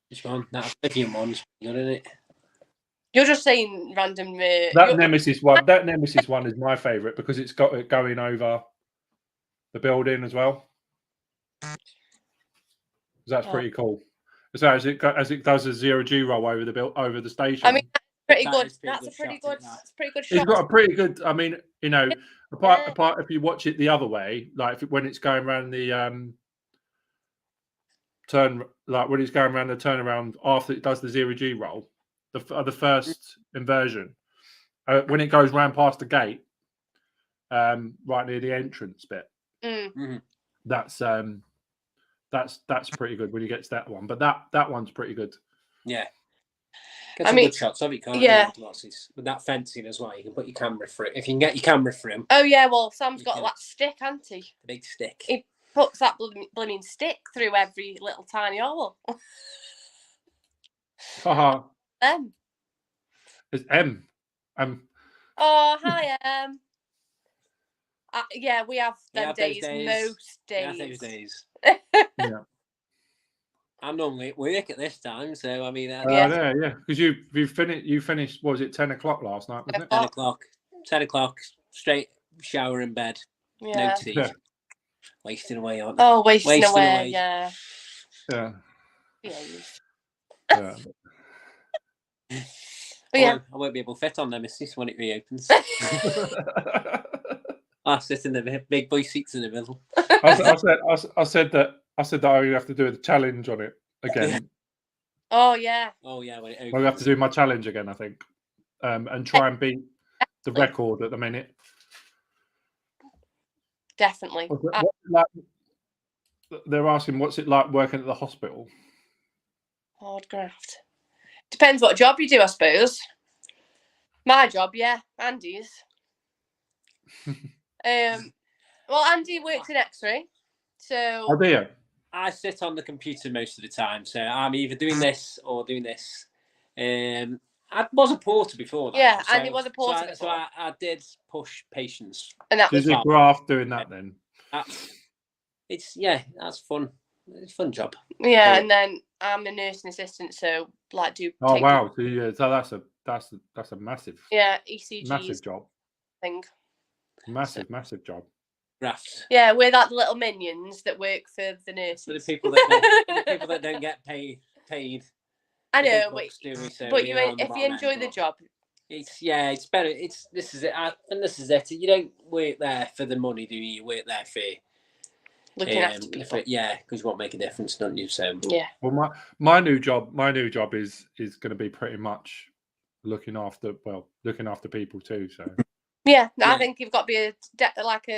[SPEAKER 2] Which one? That Oblivion one's good, isn't it?
[SPEAKER 3] You're just saying random.
[SPEAKER 1] Nemesis one. That Nemesis one is my favourite because it's got it going over the building as well. That's pretty cool. So as it does a 0G roll over the station.
[SPEAKER 3] I mean, that's pretty good. That's a pretty good shot.
[SPEAKER 1] It's got a pretty good. I mean, apart if you watch it the other way, like when it's going around the turn, like when it's going around the turnaround after it does the 0G roll, the first inversion, when it goes round past the gate, right near the entrance bit.
[SPEAKER 2] Mm-hmm.
[SPEAKER 1] That's pretty good when you get to that one. But that one's pretty good.
[SPEAKER 2] Yeah. Get some good shots of it, can't you? With that fencing as well, you can put your camera for it. If you can get your camera for him.
[SPEAKER 3] Oh yeah, well Sam's got that stick, hasn't he?
[SPEAKER 2] The big stick.
[SPEAKER 3] He puts that blooming stick through every little tiny hole. M.
[SPEAKER 1] It's M.
[SPEAKER 3] Oh, hi M. Yeah, we have them days. Most days.
[SPEAKER 2] Yeah, those days.
[SPEAKER 1] Yeah.
[SPEAKER 2] I'm normally at work at this time, so I mean,
[SPEAKER 1] yeah, because you finished. What was it 10 o'clock last night? Wasn't it?
[SPEAKER 2] 10 o'clock, straight shower in bed.
[SPEAKER 3] Yeah.
[SPEAKER 2] No tea. Yeah. Wasting away on.
[SPEAKER 3] Oh, wasting away. Yeah.
[SPEAKER 1] Yeah.
[SPEAKER 3] Yeah.
[SPEAKER 2] But yeah, I won't be able to fit on Nemesis when it reopens. I I sit in the big boy seats in the middle.
[SPEAKER 1] I said that I have to do a challenge on it again.
[SPEAKER 3] Oh yeah.
[SPEAKER 1] I have to do my challenge again, I think, and try and beat the record at the minute.
[SPEAKER 3] Definitely.
[SPEAKER 1] They're asking, what's it like working at the hospital?
[SPEAKER 3] Hard graft. Depends what job you do, I suppose. My job, yeah, Andy's. Well, Andy works in X-ray, so.
[SPEAKER 1] Oh dear.
[SPEAKER 2] I sit on the computer most of the time, so I'm either doing this or doing this. I was a porter before that.
[SPEAKER 3] Yeah,
[SPEAKER 2] so,
[SPEAKER 3] Andy was a porter before.
[SPEAKER 2] So I did push patients.
[SPEAKER 3] And that was
[SPEAKER 1] a graft doing that then.
[SPEAKER 2] That's fun. It's a fun job.
[SPEAKER 3] Yeah, and then I'm a nursing assistant, so do.
[SPEAKER 1] Oh wow! So that's a massive.
[SPEAKER 3] Yeah, ECG.
[SPEAKER 1] Massive job.
[SPEAKER 3] Thing.
[SPEAKER 2] Massive
[SPEAKER 1] job.
[SPEAKER 2] Grafts.
[SPEAKER 3] Yeah, we're like the little minions that work for the nurses.
[SPEAKER 2] For the people that don't get paid.
[SPEAKER 3] I know, but if you enjoy the job,
[SPEAKER 2] it's better. This is it, and this is it. You don't work there for the money, do you? You work there for
[SPEAKER 3] looking after people.
[SPEAKER 2] Because you want to make a difference, don't you? So
[SPEAKER 3] yeah.
[SPEAKER 1] Well, my new job is going to be pretty much looking after people too. So.
[SPEAKER 3] Yeah, I think you've got to be a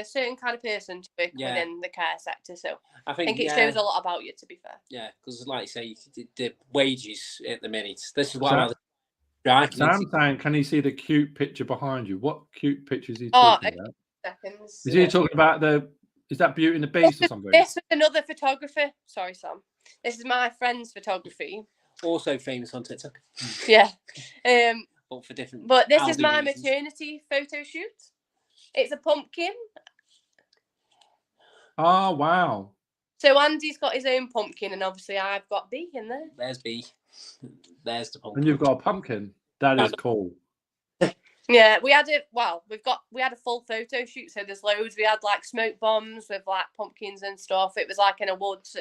[SPEAKER 3] certain kind of person to work within the care sector. So I think it shows a lot about you, to be fair.
[SPEAKER 2] Yeah, because like you say, the wages at the minute. This is what
[SPEAKER 1] Sam's saying, can you see the cute picture behind you? What cute picture is he talking about?
[SPEAKER 3] Seconds.
[SPEAKER 1] Is he talking about is that Beauty and the Beast or something?
[SPEAKER 3] This was another photographer. Sorry, Sam. This is my friend's photography.
[SPEAKER 2] Also famous on TikTok.
[SPEAKER 3] Yeah.
[SPEAKER 2] For different.
[SPEAKER 3] But this is my maternity photo shoot. It's a pumpkin.
[SPEAKER 1] Oh wow!
[SPEAKER 3] So Andy's got his own pumpkin, and obviously I've got B in there.
[SPEAKER 2] There's B. There's the pumpkin.
[SPEAKER 1] And you've got a pumpkin. That is cool.
[SPEAKER 3] Yeah, we had a full photo shoot. So there's loads. We had like smoke bombs with like pumpkins and stuff. It was like in a woods.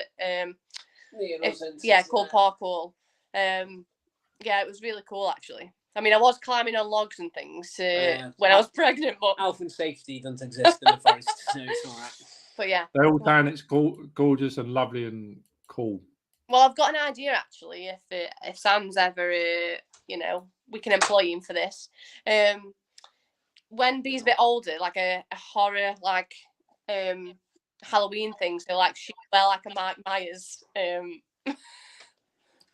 [SPEAKER 3] Called Parkour. Yeah, it was really cool actually. I mean, I was climbing on logs and things when I was pregnant, but
[SPEAKER 2] health and safety doesn't exist in the forest, so it's all right.
[SPEAKER 3] But yeah,
[SPEAKER 1] they're all saying it's gorgeous and lovely and cool.
[SPEAKER 3] Well, I've got an idea actually. If Sam's ever, we can employ him for this. When Bee's a bit older, like a horror, like Halloween thing, so like she wear like a Mike Myers.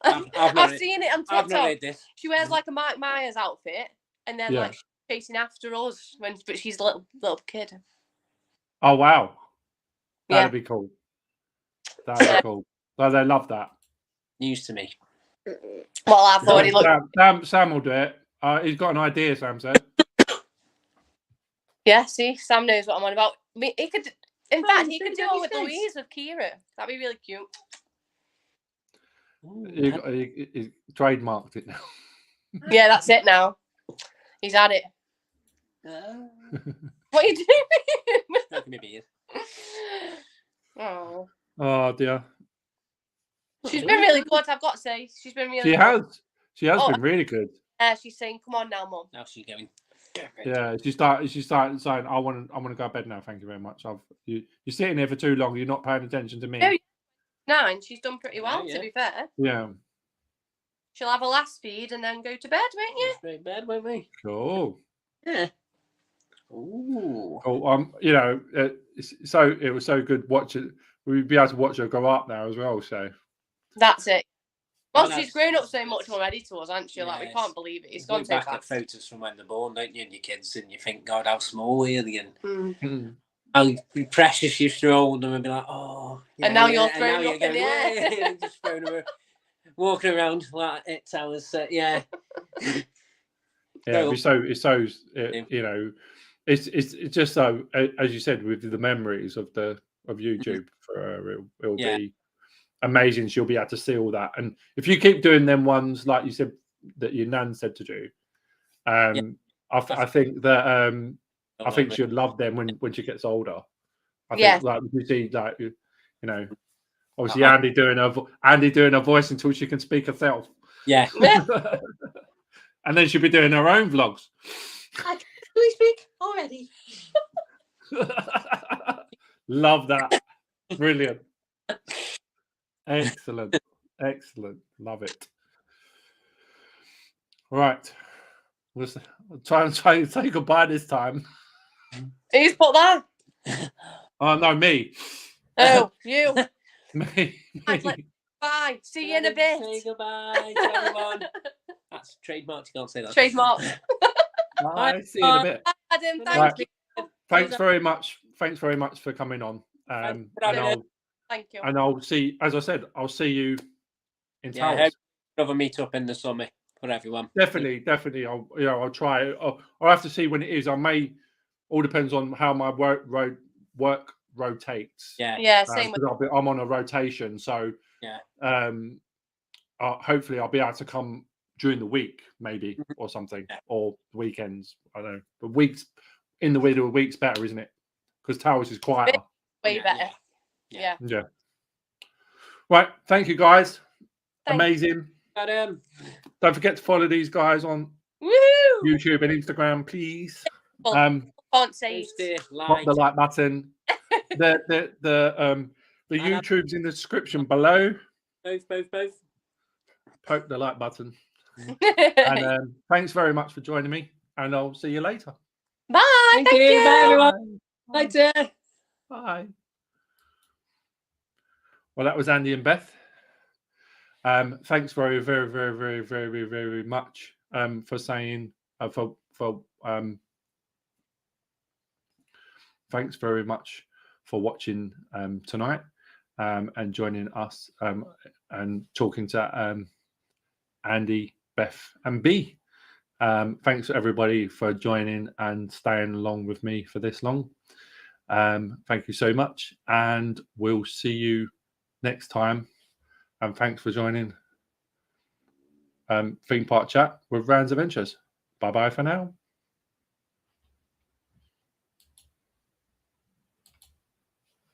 [SPEAKER 3] I've seen it on TikTok.
[SPEAKER 2] I've not heard this.
[SPEAKER 3] She wears like a Mike Myers outfit, and then like she's chasing after us but she's a little kid.
[SPEAKER 1] Oh wow, that'd be cool. That'd be cool. Well, they love that.
[SPEAKER 2] News to me.
[SPEAKER 3] Well, I've already looked.
[SPEAKER 1] Sam will do it. He's got an idea. Sam said.
[SPEAKER 3] Yeah, see, Sam knows what I'm on about. I mean, he could do it with Louise with Kira. That'd be really cute.
[SPEAKER 1] He trademarked it now.
[SPEAKER 3] Yeah, that's it now. He's had it. What are you doing?
[SPEAKER 2] Not gonna be it.
[SPEAKER 1] Oh dear.
[SPEAKER 3] She's been really good, I've got to say. She's been really
[SPEAKER 1] good. She has been really good.
[SPEAKER 3] She's saying, "Come on now, Mum."
[SPEAKER 2] Now she's going.
[SPEAKER 1] Yeah, she started saying, "I want to go to bed now. Thank you very much. You're sitting here for too long. You're not paying attention to me."
[SPEAKER 3] No, 9. She's done pretty well, to be fair.
[SPEAKER 1] Yeah.
[SPEAKER 3] She'll have a last feed and then go to bed, won't you?
[SPEAKER 2] Straight bed, won't we?
[SPEAKER 1] Cool.
[SPEAKER 2] Yeah. Ooh.
[SPEAKER 1] Cool. It was so good watching. We'd be able to watch her grow up now as well. So.
[SPEAKER 3] That's it. Well, she's grown up so much already to us, hasn't she? Like, we can't believe it. It's gone so fast.
[SPEAKER 2] At photos from when they're born, don't you, and your kids, and you think, God, how small are you? And how precious you used to hold them and be like, oh.
[SPEAKER 3] Yeah, and now you're thrown up in the air.
[SPEAKER 2] Just thrown over, walking around like it's ours. Yeah.
[SPEAKER 1] Yeah, it's just so, as you said, with the memories of YouTube for her, it'll be amazing. She'll be able to see all that, and if you keep doing them ones like you said that your nan said to do, I think that I think she'll love them when she gets older. I think like you see, like obviously Andy doing her voice until she can speak herself.
[SPEAKER 2] Yeah.
[SPEAKER 1] And then she'll be doing her own vlogs.
[SPEAKER 2] Can we speak already?
[SPEAKER 1] Love that. Brilliant. Excellent. Excellent. Love it. Right. We'll try and say goodbye this time.
[SPEAKER 3] Who's put that?
[SPEAKER 1] Oh, no, me.
[SPEAKER 3] Oh, you.
[SPEAKER 1] Me.
[SPEAKER 3] Bye. See you in a bit.
[SPEAKER 2] Say goodbye to everyone. That's trademarked. You can't say that.
[SPEAKER 3] Trademark.
[SPEAKER 1] Bye. See you in a bit.
[SPEAKER 3] Bye, Adam. Thank
[SPEAKER 1] Right.
[SPEAKER 3] you.
[SPEAKER 1] Thanks very much. Thanks very much for coming on.
[SPEAKER 3] Thank you.
[SPEAKER 1] And I'll see, as I said, I'll see you in
[SPEAKER 2] Yeah,
[SPEAKER 1] Towers.
[SPEAKER 2] Another meet up in the summer for everyone.
[SPEAKER 1] Definitely. I'll try. I'll have to see when it is. I may. All depends on how my work rotates.
[SPEAKER 3] Yeah. Same with.
[SPEAKER 1] I'm on a rotation, so
[SPEAKER 2] yeah.
[SPEAKER 1] Hopefully I'll be able to come during the week, maybe, or something, or weekends. I don't know. But weeks in the middle of the week's better, isn't it? Because Towers is quieter.
[SPEAKER 3] Way better. Yeah.
[SPEAKER 1] Right. Thank you, guys.
[SPEAKER 3] Thank
[SPEAKER 1] Amazing.
[SPEAKER 2] You.
[SPEAKER 1] Don't forget to follow these guys on
[SPEAKER 3] Woo!
[SPEAKER 1] YouTube and Instagram, please.
[SPEAKER 3] Can't say
[SPEAKER 1] Hit the like button. The YouTube's in the description below.
[SPEAKER 2] Both.
[SPEAKER 1] Poke the like button. And thanks very much for joining me. And I'll see you later.
[SPEAKER 3] Bye.
[SPEAKER 2] Thank you. Bye, everyone. Bye.
[SPEAKER 1] Bye. Well, that was Andy and Beth. Thanks very, very, very, very, very, very much for saying thanks very much for watching tonight and joining us and talking to Andy, Beth, and B. Thanks everybody for joining and staying along with me for this long. Thank you so much, and we'll see you next time. And thanks for joining Theme Park Chat with Rand's Adventures. Bye bye for now.